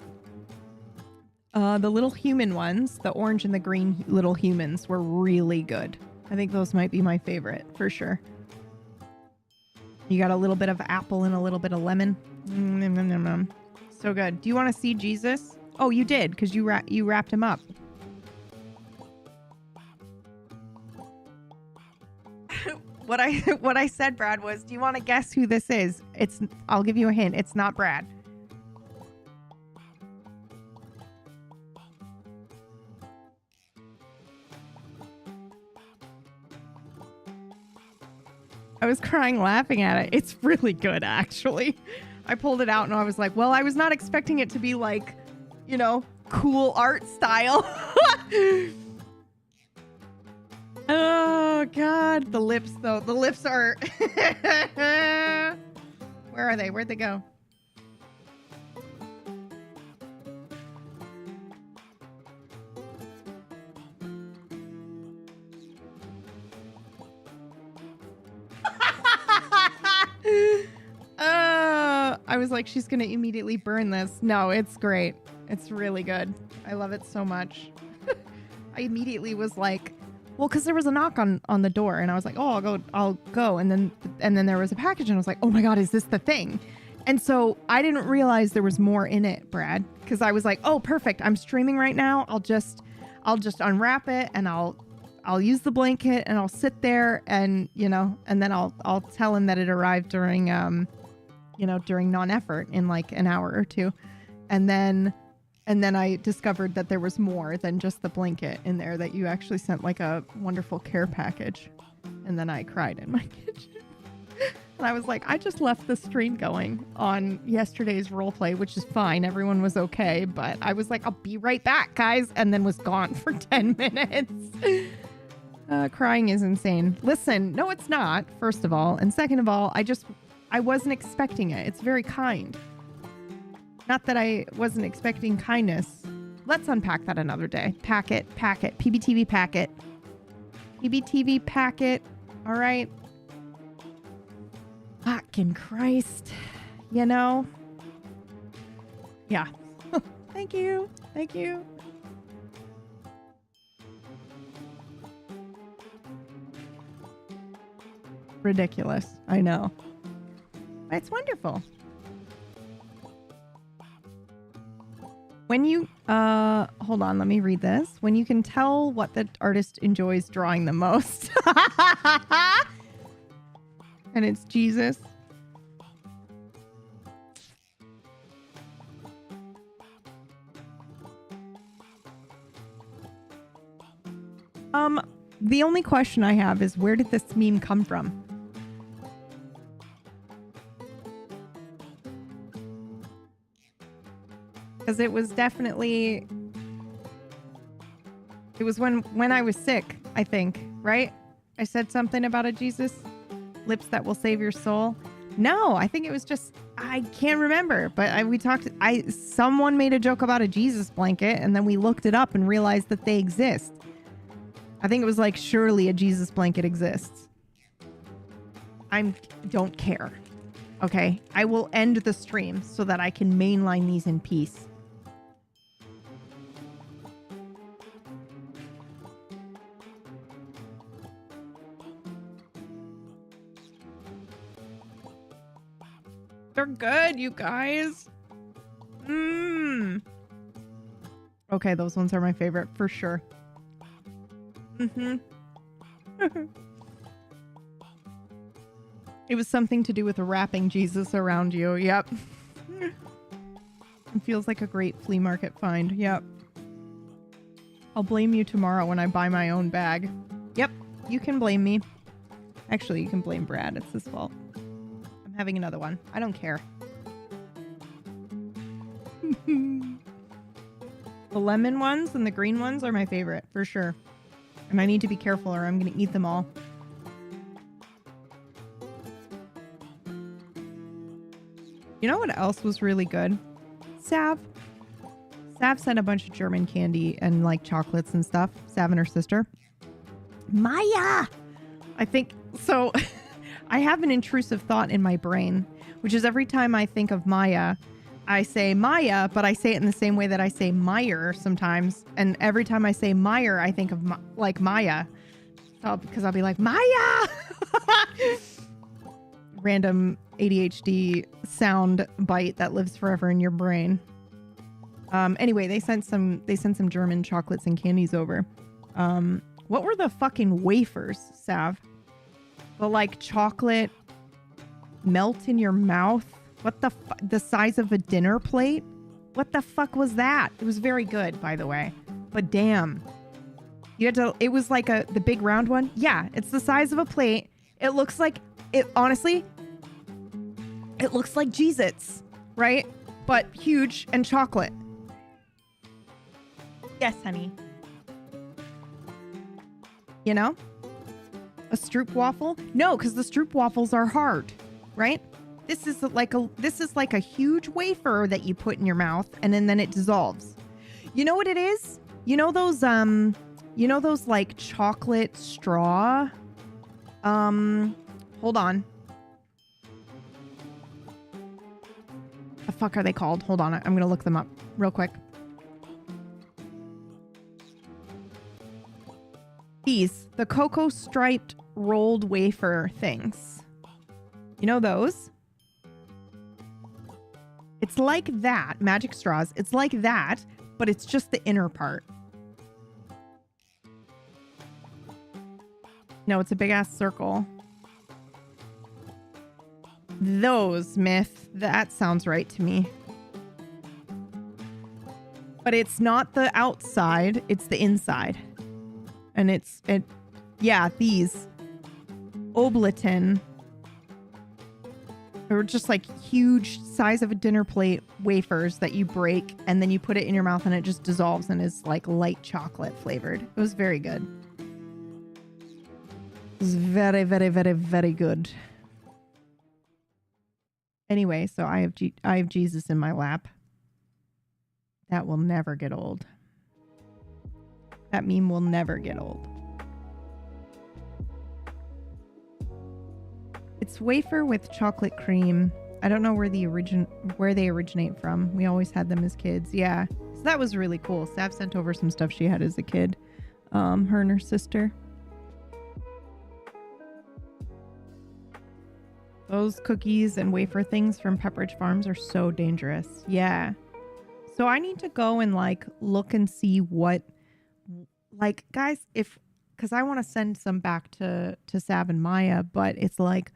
little human ones. The orange and the green little humans were really good. I think those might be my favorite for sure. You got a little bit of apple and a little bit of lemon. So good. Do you want to see Jesus? Oh, you did, because you wrapped him up. What I said, Brad, was, do you want to guess who this is? I'll give you a hint. It's not Brad. I was crying laughing at it. It's really good, actually. I pulled it out and I was like, well, I was not expecting it to be like, you know, cool art style. Oh, God. The lips, though. The lips are... Where are they? Where'd they go? I was like, she's going to immediately burn this. No, it's great. It's really good. I love it so much. I immediately was like, well, because there was a knock on the door and I was like, oh, I'll go. And then there was a package and I was like, oh my God, is this the thing? And so I didn't realize there was more in it, Brad, because I was like, oh, perfect. I'm streaming right now. I'll just unwrap it and I'll use the blanket and I'll sit there and, you know, and then I'll tell him that it arrived during, during non-effort in like an hour or two. And then And then I discovered that there was more than just the blanket in there, that you actually sent like a wonderful care package. And then I cried in my kitchen. And I was like, I just left the stream going on yesterday's roleplay, which is fine. Everyone was okay. But I was like, I'll be right back, guys. And then was gone for 10 minutes. Crying is insane. Listen, no, it's not, first of all. And second of all, I wasn't expecting it. It's very kind. Not that I wasn't expecting kindness. Let's unpack that another day. Packet. PBTV packet. PBTV packet. All right. Fucking Christ. You know? Yeah. Thank you. Ridiculous. I know. But it's wonderful. When you, hold on, let me read this. When you can tell what the artist enjoys drawing the most. And it's Jesus. The only question I have is, where did this meme come from? Because it was definitely... It was when I was sick, I think, right? I said something about a Jesus lips that will save your soul. No, I think it was just... I can't remember, but someone made a joke about a Jesus blanket, and then we looked it up and realized that they exist. I think it was like, surely a Jesus blanket exists. Don't care. Okay? I will end the stream so that I can mainline these in peace. They're good, you guys. Okay, those ones are my favorite for sure. It was something to do with wrapping Jesus around you. Yep. It feels like a great flea market find. Yep. I'll blame you tomorrow when I buy my own bag. Yep, you can blame me. Actually, you can blame Brad. It's his fault. I'm having another one. I don't care. The lemon ones and the green ones are my favorite, for sure. And I need to be careful or I'm going to eat them all. You know what else was really good? Sav. Sav sent a bunch of German candy and like chocolates and stuff. Sav and her sister. Maya! I think, so I have an intrusive thought in my brain, which is every time I think of Maya, I say Maya, but I say it in the same way that I say Meyer sometimes. And every time I say Meyer, I think of like Maya. Because I'll be like, Maya! Random ADHD sound bite that lives forever in your brain. Anyway, they sent some German chocolates and candies over. What were the fucking wafers, Sav? The like chocolate melt in your mouth. What the size of a dinner plate? What the fuck was that? It was very good, by the way. But damn. It was like the big round one. Yeah, it's the size of a plate. It looks like, honestly, it looks like Cheez-Its, right? But huge and chocolate. Yes, honey. You know? A Stroop waffle? No, because the Stroop waffles are hard, right? This is like a huge wafer that you put in your mouth and then it dissolves. You know what it is? You know those like chocolate straw? Hold on. The fuck are they called? Hold on, I'm gonna look them up real quick. The cocoa striped rolled wafer things. You know those? It's like that, magic straws. It's like that, but it's just the inner part. No, it's a big ass circle. Those, Myth. That sounds right to me. But it's not the outside, it's the inside. And these Oblaten. They're just like huge size of a dinner plate wafers that you break and then you put it in your mouth and it just dissolves and is like light chocolate flavored. It was very good. It was very, very, very, very good. Anyway, so I have Jesus in my lap. That will never get old. That meme will never get old. It's wafer with chocolate cream. I don't know where they originate from. We always had them as kids. Yeah. So that was really cool. Sav sent over some stuff she had as a kid. Her and her sister. Those cookies and wafer things from Pepperidge Farms are so dangerous. Yeah. So I need to go and like look and see what, like, guys, because I want to send some back to Sav and Maya, but it's like,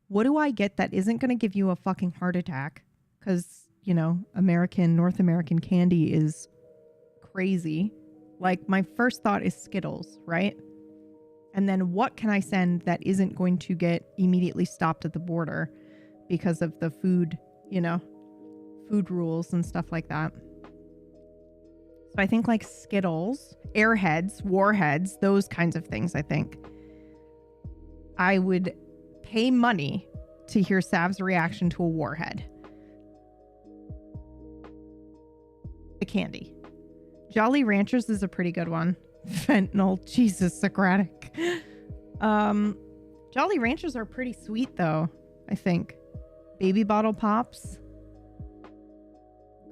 what do I get that isn't going to give you a fucking heart attack? Because, you know, North American candy is crazy. Like, my first thought is Skittles, right? And then what can I send that isn't going to get immediately stopped at the border because of the food, you know, food rules and stuff like that. So I think like Skittles, Airheads, Warheads, those kinds of things, I think. I would pay money to hear Sav's reaction to a Warhead. The candy. Jolly Ranchers is a pretty good one. Fentanyl, Jesus, Socratic. Jolly Ranchers are pretty sweet though, I think. Baby bottle pops.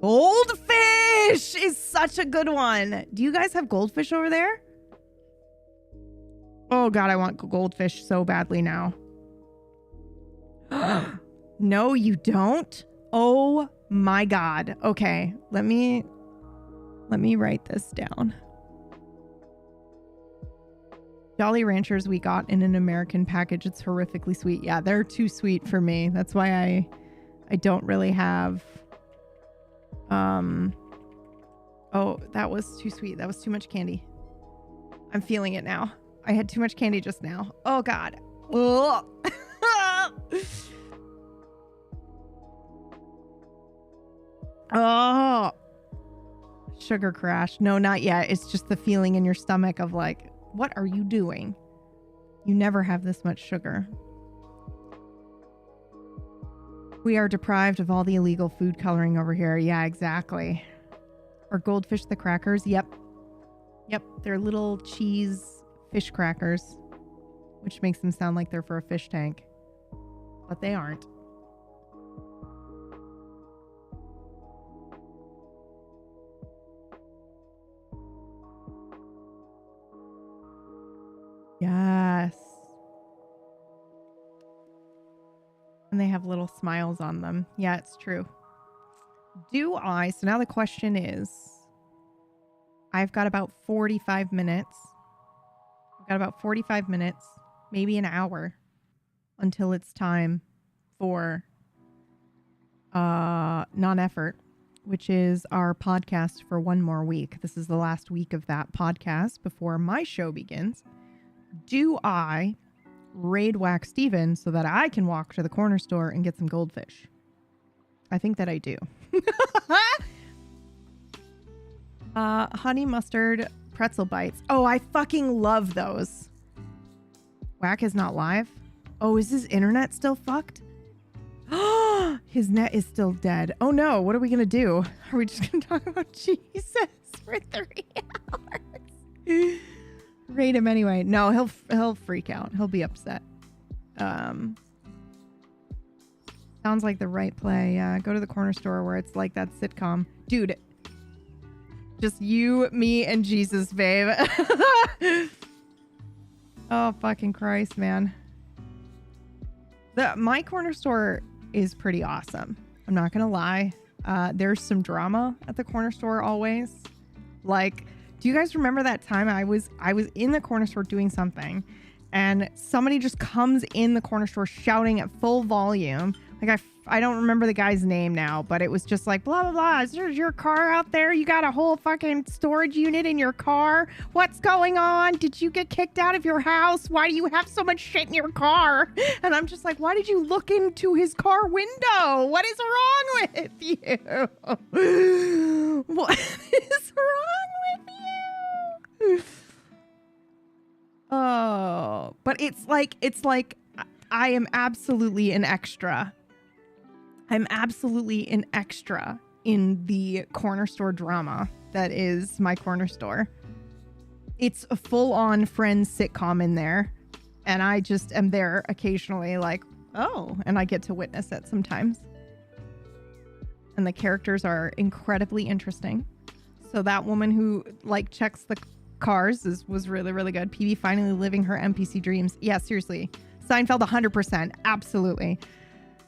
Goldfish is such a good one. Do you guys have goldfish over there? Oh god, I want goldfish so badly now. No, you don't? Oh my god. Okay, let me write this down. Jolly Ranchers we got in an American package. It's horrifically sweet. Yeah, they're too sweet for me. That's why I don't really have oh, that was too sweet. That was too much candy. I'm feeling it now. I had too much candy just now. Oh god. Oh. Oh. Sugar crash. No, not yet. It's just the feeling in your stomach of like, what are you doing? You never have this much sugar. We are deprived of all the illegal food coloring over here. Yeah, exactly. Or goldfish the crackers. Yep. Yep. They're little cheese fish crackers, which makes them sound like they're for a fish tank, but they aren't. Yes. And they have little smiles on them. Yeah, it's true. So now the question is, I've got about 45 minutes. I've got about 45 minutes, maybe an hour, until it's time for non-effort, which is our podcast for one more week. This is the last week of that podcast before my show begins. Do I raid whack Steven so that I can walk to the corner store and get some goldfish? I think that I do. Honey mustard pretzel bites. Oh, I fucking love those. Whack is not live. Oh, is his internet still fucked? His net is still dead. Oh no, what are we gonna do? Are we just gonna talk about Jesus for 3 hours? Raid him anyway. No, he'll freak out. He'll be upset. Sounds like the right play. Go to the corner store where it's like that sitcom. Dude, just you, me, and Jesus, babe. Oh, fucking Christ, man. My corner store is pretty awesome. I'm not gonna lie. There's some drama at the corner store always. Like, do you guys remember that time I was in the corner store doing something and somebody just comes in the corner store shouting at full volume? Like, I I don't remember the guy's name now, but it was just like, blah, blah, blah. Is your car out there? You got a whole fucking storage unit in your car? What's going on? Did you get kicked out of your house? Why do you have so much shit in your car? And I'm just like, why did you look into his car window? What is wrong with you? What is wrong with you? Oh, but it's like I am absolutely an extra. I'm absolutely an extra in the corner store drama that is my corner store. It's a full-on Friends sitcom in there, and I just am there occasionally like, oh, and I get to witness it sometimes. And the characters are incredibly interesting. So that woman who like checks the cars was really, really good. PB finally living her NPC dreams. Yeah, seriously. Seinfeld 100%. Absolutely.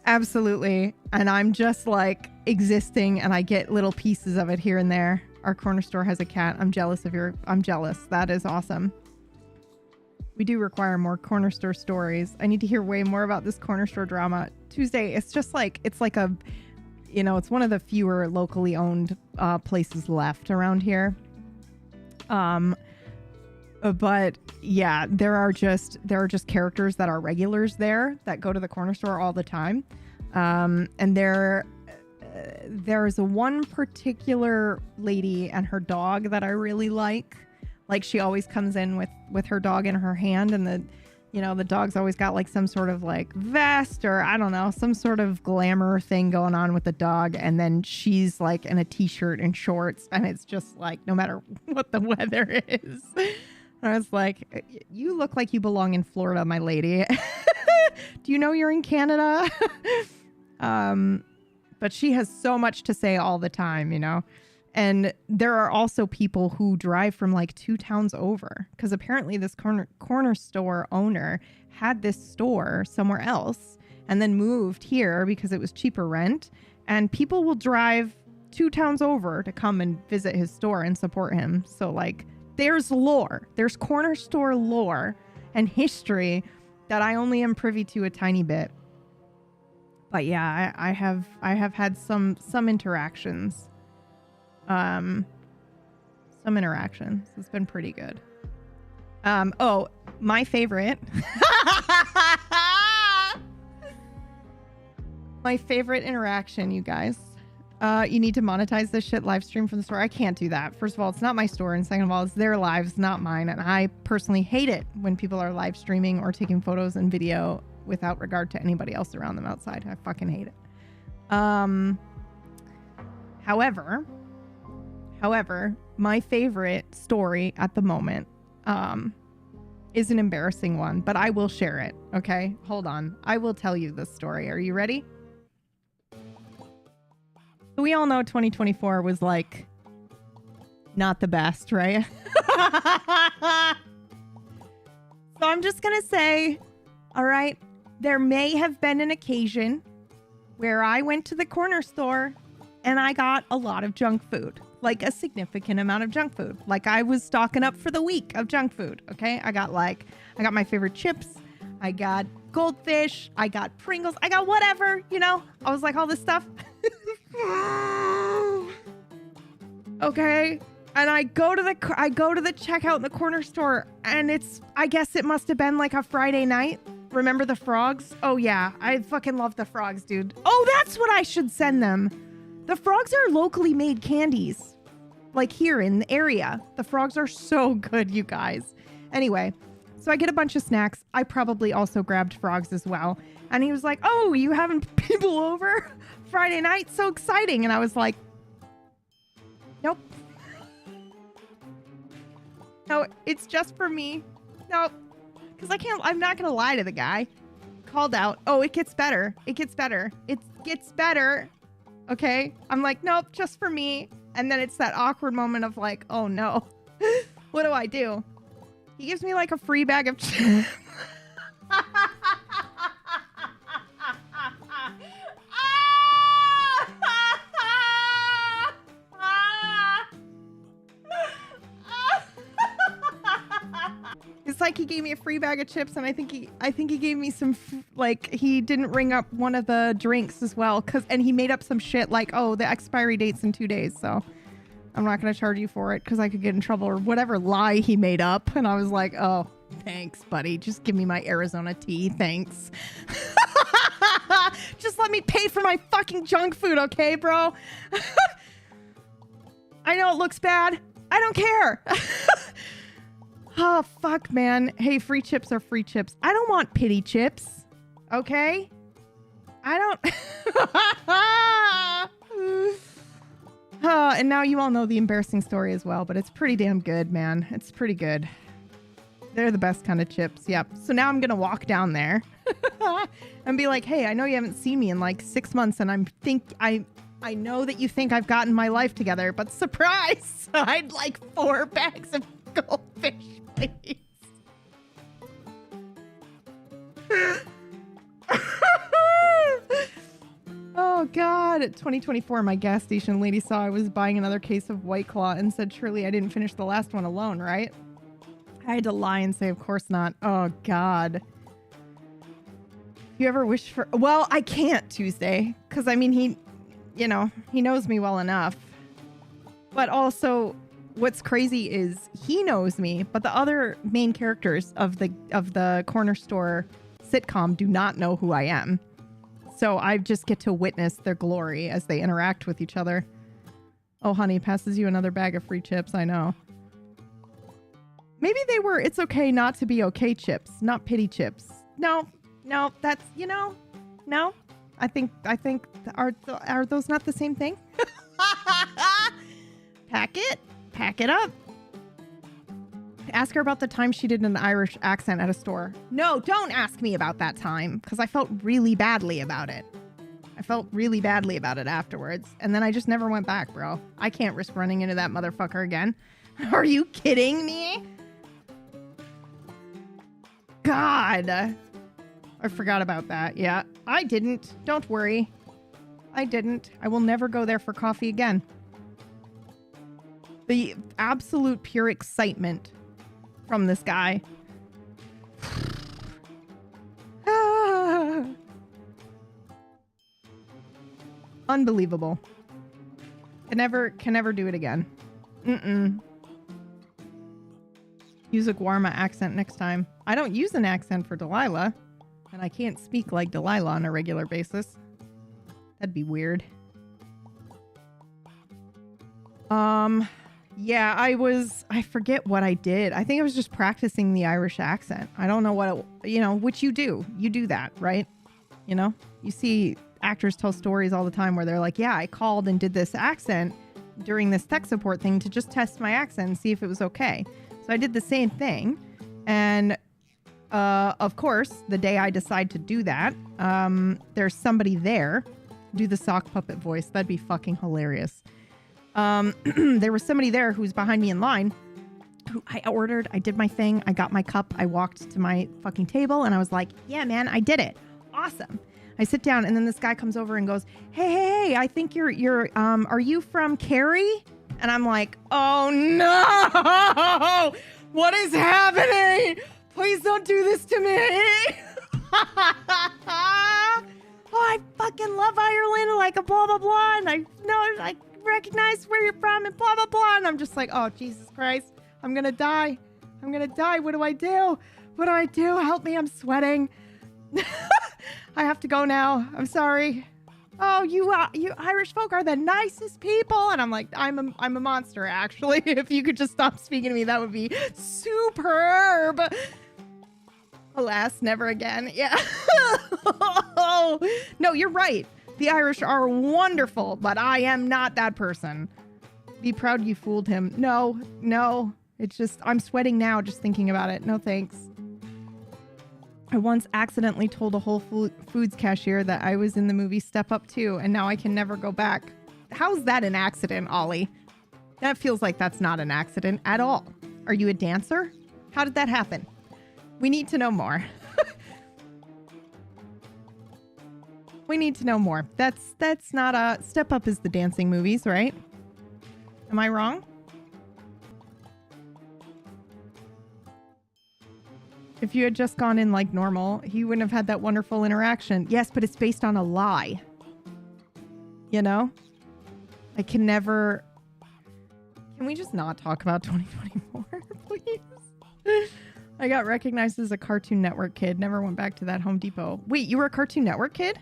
Absolutely. And I'm just like existing and I get little pieces of it here and there. Our corner store has a cat. I'm jealous. That is awesome. We do require more corner store stories. I need to hear way more about this corner store drama. Tuesday, it's just like, it's like a, you know, it's one of the fewer locally owned places left around here. But yeah, there are just characters that are regulars there that go to the corner store all the time. And there's one particular lady and her dog that I really like. Like she always comes in with her dog in her hand, and the dog's always got like some sort of like vest or I don't know, some sort of glamour thing going on with the dog. And then she's like in a t-shirt and shorts, and it's just like, no matter what the weather is. I was like, you look like you belong in Florida, my lady. Do you know you're in Canada? But she has so much to say all the time, you know? And there are also people who drive from like 2 towns over, because apparently this corner store owner had this store somewhere else and then moved here because it was cheaper rent. And people will drive 2 towns over to come and visit his store and support him. So like, there's lore. There's corner store lore and history that I only am privy to a tiny bit. But yeah, I have had some interactions. Some interactions. It's been pretty good. Oh, my favorite. My favorite interaction, you guys. You need to monetize this shit live stream from the store. I can't do that. First of all, it's not my store. And second of all, it's their lives, not mine. And I personally hate it when people are live streaming or taking photos and video without regard to anybody else around them outside. I fucking hate it. However, my favorite story at the moment is an embarrassing one, but I will share it. Okay, hold on. I will tell you this story. Are you ready? We all know 2024 was like not the best, right? So I'm just going to say, all right, there may have been an occasion where I went to the corner store and I got a lot of junk food, like a significant amount of junk food. Like I was stocking up for the week of junk food. Okay. I got my favorite chips. I got goldfish. I got Pringles. I got whatever, you know, I was like all this stuff. Okay. And I go to the checkout in the corner store, and I guess it must have been like a Friday night. Remember the frogs? Oh yeah, I fucking love the frogs, dude. Oh, that's what I should send them. The frogs are locally made candies, like here in the area. The frogs are so good, you guys. Anyway, so I get a bunch of snacks. I probably also grabbed frogs as well. And he was like, "Oh, you having people over Friday night? So exciting!" And I was like, "Nope." No, it's just for me. Nope. Because I'm not going to lie to the guy. Called out. Oh, it gets better. It gets better. It gets better. Okay. I'm like, nope, just for me. And then it's that awkward moment of like, oh no. What do I do? He gives me like a free bag of chips. He's like he gave me a free bag of chips, and I think he gave me some he didn't ring up one of the drinks as well, and he made up some shit like, oh, the expiry date's in 2 days, so I'm not gonna charge you for it because I could get in trouble, or whatever lie he made up. And I was like, oh, thanks, buddy. Just give me my Arizona tea, thanks. Just let me pay for my fucking junk food, okay, bro? I know it looks bad. I don't care. Oh, fuck, man. Hey, free chips are free chips. I don't want pity chips, okay? I don't... and now you all know the embarrassing story as well, but it's pretty damn good, man. It's pretty good. They're the best kind of chips, yep. So now I'm gonna walk down there and be like, hey, I know you haven't seen me in like 6 months, and I know that you think I've gotten my life together, but surprise! I'd like 4 bags of goldfish, please. Oh, God. At 2024, my gas station lady saw I was buying another case of White Claw and said, surely I didn't finish the last one alone, right? I had to lie and say, of course not. Oh, God. You ever wish for... Well, I can't, Tuesday. Because, I mean, he knows me well enough. But also, what's crazy is he knows me, but the other main characters of the corner store sitcom do not know who I am. So I just get to witness their glory as they interact with each other. Oh, honey, passes you another bag of free chips. I know. Maybe they were it's okay not to be okay chips, not pity chips. No, that's, no. I think are those not the same thing? Pack it up. Ask her about the time she did an Irish accent at a store. No, don't ask me about that time, because I felt really badly about it. I felt really badly about it afterwards, and then I just never went back, bro. I can't risk running into that motherfucker again. Are you kidding me? God. I forgot about that. Yeah, I didn't. Don't worry. I didn't. I will never go there for coffee again. The absolute pure excitement from this guy. Unbelievable. Can never do it again. Use a Guarma accent next time. I don't use an accent for Delilah, and I can't speak like Delilah on a regular basis. That'd be weird. Yeah, I forget what I did. I think I was just practicing the Irish accent. I don't know what which you do. You do that, right? You see actors tell stories all the time where they're like, yeah, I called and did this accent during this tech support thing to just test my accent and see if it was okay. So I did the same thing. And, of course, the day I decide to do that, there's somebody there. Do the sock puppet voice. That'd be fucking hilarious. There was somebody there who was behind me in line who I ordered. I did my thing. I got my cup. I walked to my fucking table and I was like, yeah, man, I did it. Awesome. I sit down and then this guy comes over and goes, hey, I think you're, are you from Carrie? And I'm like, oh no, what is happening? Please don't do this to me. Oh, I fucking love Ireland, like a blah, blah, blah. And I know, I recognize where you're from and blah, blah, blah. And I'm just like, oh, Jesus Christ, I'm going to die. I'm going to die. What do I do? What do I do? Help me. I'm sweating. I have to go now. I'm sorry. Oh, you Irish folk are the nicest people. And I'm like, I'm a monster, actually. If you could just stop speaking to me, that would be superb. Alas, never again. Yeah. No, you're right. The Irish are wonderful, but I am not that person. Be proud you fooled him. No. It's just, I'm sweating now just thinking about it. No thanks. I once accidentally told a Whole Foods cashier that I was in the movie Step Up 2, and now I can never go back. How's that an accident, Ollie? That feels like that's not an accident at all. Are you a dancer? How did that happen? We need to know more. We need to know more. That's not a... Step Up is the dancing movies, right? Am I wrong? If you had just gone in like normal, he wouldn't have had that wonderful interaction. Yes, but it's based on a lie. You know? I can never... Can we just not talk about 2024, please? I got recognized as a Cartoon Network kid. Never went back to that Home Depot. Wait, you were a Cartoon Network kid?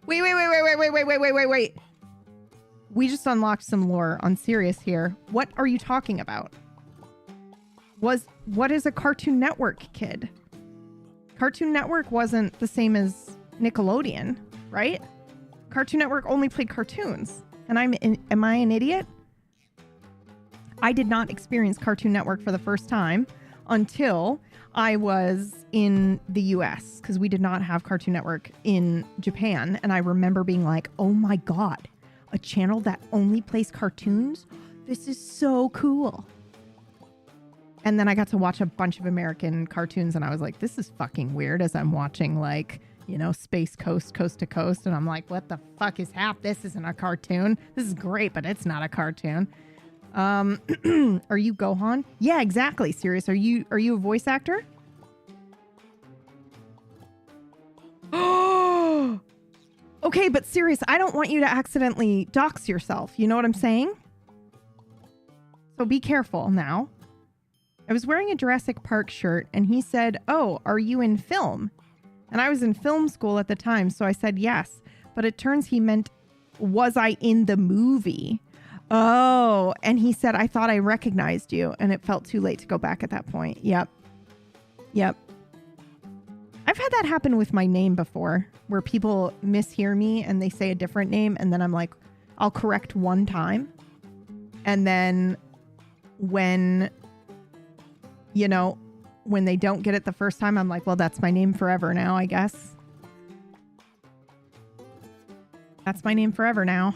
Wait. We just unlocked some lore on Sirius here. What are you talking about? What is a Cartoon Network kid? Cartoon Network wasn't the same as Nickelodeon, right? Cartoon Network only played cartoons. And am I an idiot? I did not experience Cartoon Network for the first time until I was in the US, because we did not have Cartoon Network in Japan. And I remember being like, oh my God, a channel that only plays cartoons? This is so cool. And then I got to watch a bunch of American cartoons and I was like, this is fucking weird, as I'm watching like, you know, Space Coast, Coast to Coast. And I'm like, what the fuck is This isn't a cartoon. This is great, but it's not a cartoon. Are you Gohan? Yeah, exactly. Serious. Are you a voice actor? Oh, okay. But serious, I don't want you to accidentally dox yourself. You know what I'm saying? So be careful now. I was wearing a Jurassic Park shirt and he said, oh, are you in film? And I was in film school at the time. So I said, yes, but it turns he meant, was I in the movie? Oh, and he said, I thought I recognized you, and it felt too late to go back at that point. Yep. I've had that happen with my name before, where people mishear me and they say a different name, and then I'm like, I'll correct one time. And then when they don't get it the first time, I'm like, well, that's my name forever now, I guess. That's my name forever now.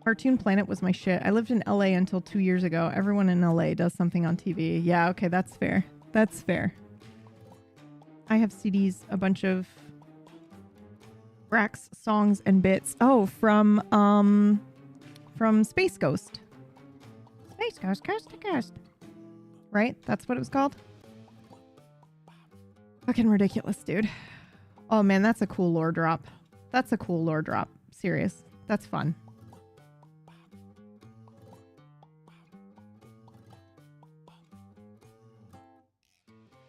Cartoon Planet was my shit. I lived in LA until 2 years ago. Everyone in LA does something on TV. Yeah, okay, that's fair. That's fair. I have CDs, a bunch of Brax songs and bits. Oh, from Space Ghost. Space Ghost, Coast to Coast. Right? That's what it was called? Fucking ridiculous, dude. Oh man, that's a cool lore drop. That's a cool lore drop. Serious. That's fun.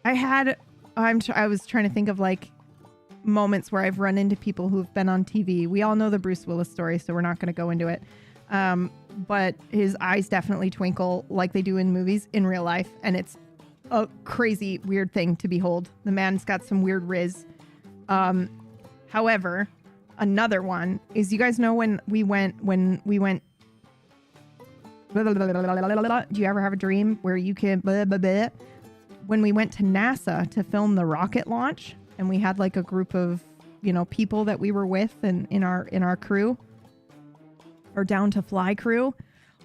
I was trying to think of like moments where I've run into people who've been on TV. We all know the Bruce Willis story, so we're not going to go into it. But his eyes definitely twinkle like they do in movies in real life. And it's a crazy, weird thing to behold. The man's got some weird riz. However, another one is, you guys know when we went, do you ever have a dream where you can, when we went to NASA to film the rocket launch, and we had like a group of, people that we were with and in our crew, or down to fly crew,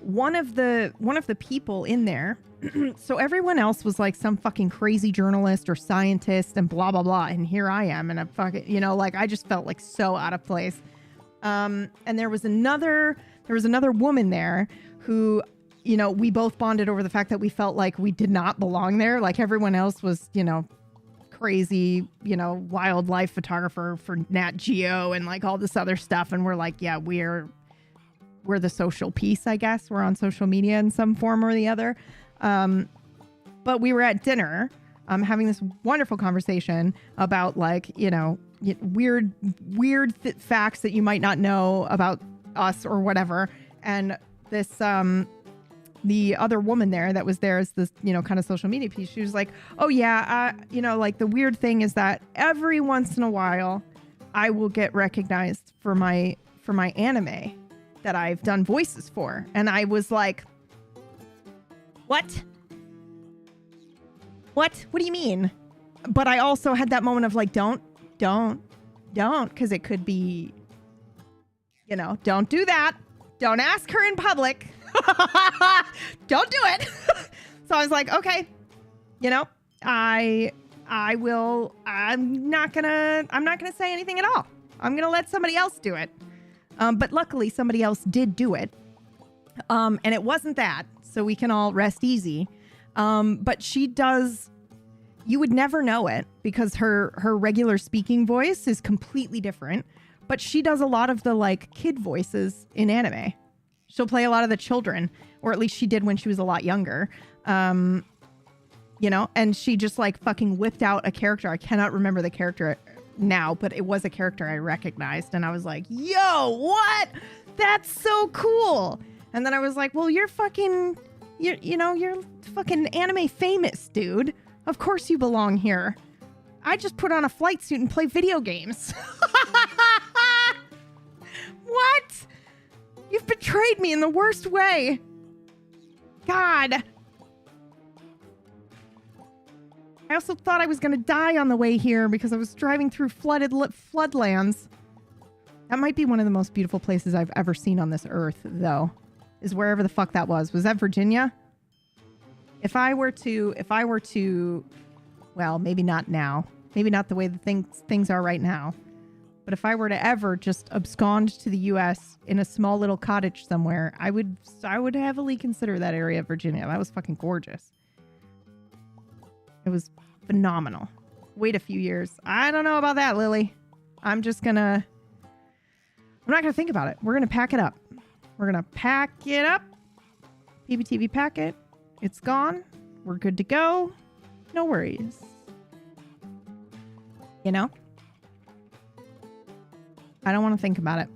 one of the people in there, so everyone else was like some fucking crazy journalist or scientist and blah, blah, blah. And here I am. And I'm fucking, I just felt like so out of place. And there was another woman there who, we both bonded over the fact that we felt like we did not belong there. Like everyone else was, crazy, wildlife photographer for Nat Geo and like all this other stuff. And we're like, yeah, we're the social piece, I guess. We're on social media in some form or the other. But we were at dinner, having this wonderful conversation about like, weird facts that you might not know about us or whatever. And this, the other woman there that was there as this, kind of social media piece, she was like, oh yeah, like the weird thing is that every once in a while I will get recognized for my anime that I've done voices for. And I was like, what? What do you mean? But I also had that moment of like, don't, because it could be, don't do that. Don't ask her in public. Don't do it. So I was like, okay, I will, I'm not gonna say anything at all. I'm gonna let somebody else do it. But luckily somebody else did do it. And it wasn't that, so we can all rest easy. But she does, you would never know it because her regular speaking voice is completely different. But she does a lot of the like kid voices in anime. She'll play a lot of the children, or at least she did when she was a lot younger. You know, and she just like fucking whipped out a character. I cannot remember the character now, but it was a character I recognized. And I was like, yo, what? That's so cool. And then I was like, well, you're fucking, you're fucking anime famous, dude. Of course you belong here. I just put on a flight suit and play video games. What? You've betrayed me in the worst way. God. I also thought I was going to die on the way here because I was driving through floodlands. That might be one of the most beautiful places I've ever seen on this earth, though, is wherever the fuck that was. Was that Virginia? If I were to, well, maybe not now. Maybe not the way the things are right now. But if I were to ever just abscond to the U.S. in a small little cottage somewhere, I would heavily consider that area of Virginia. That was fucking gorgeous. It was phenomenal. Wait a few years. I don't know about that, Lily. I'm not going to think about it. We're going to pack it up. We're going to pack it up. PBTV pack it. It's gone. We're good to go. No worries. You know? I don't want to think about it.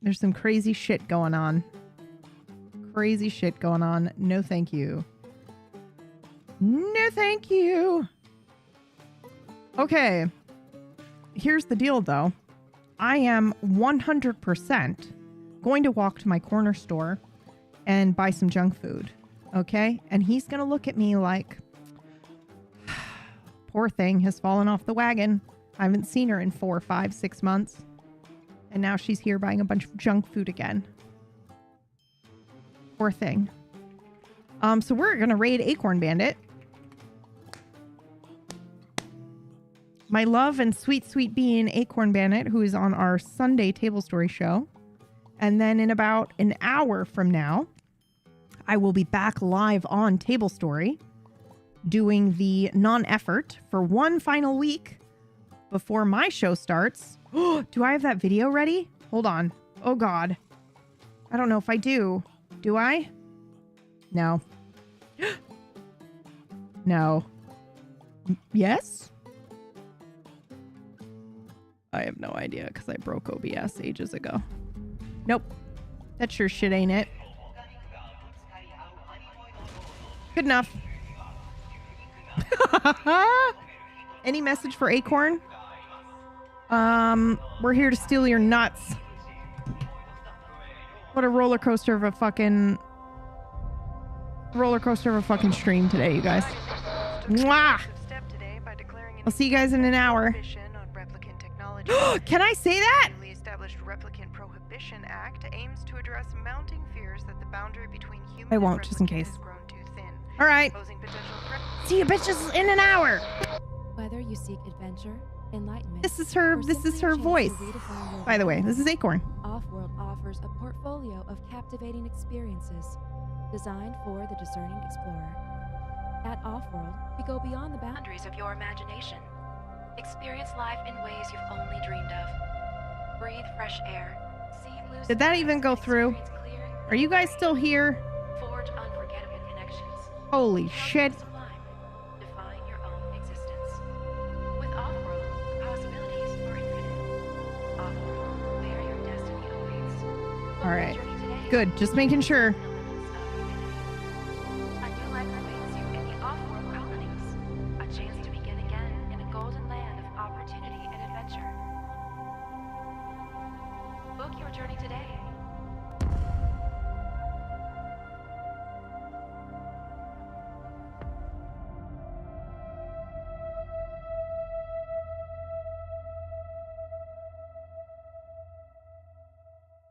There's some crazy shit going on. Crazy shit going on. No, thank you. No, thank you. Okay. Here's the deal, though. I am 100% going to walk to my corner store and buy some junk food. Okay? And he's going to look at me like, poor thing has fallen off the wagon. I haven't seen her in 4, 5, 6 months. And now she's here buying a bunch of junk food again. Poor thing. So we're going to raid Acorn Bandit. My love and sweet, sweet being Acorn Bandit, who is on our Sunday Table Story show. And then in about an hour from now, I will be back live on Table Story doing the non-effort for one final week before my show starts. Do I have that video ready? Hold on. Oh, God. I don't know if I do. Do I? No. No. Yes? I have no idea because I broke OBS ages ago. Nope. That sure shit ain't it. Good enough. Any message for Acorn? We're here to steal your nuts. What a roller coaster of a fucking stream today, you guys. Mwah! I'll see you guys in an hour. Can I say that? The established Replicant Prohibition Act aims to address mounting fears that the boundary between human I won't, just in case. has grown too thin. All right. See you bitches in an hour. Whether you seek adventure, enlightenment. This is her voice. By the way, this is Acorn. Offworld offers a portfolio of captivating experiences designed for the discerning explorer. At Offworld, we go beyond the boundaries of your imagination. Experience life in ways you've only dreamed of. Breathe fresh air. See blue. Did that even go through? Are you guys still here? Forge unforgettable connections. Holy shit. Define your own existence. With Offworld, the possibilities are infinite. Offworld, where your destiny awaits. All right. Good. Just making sure.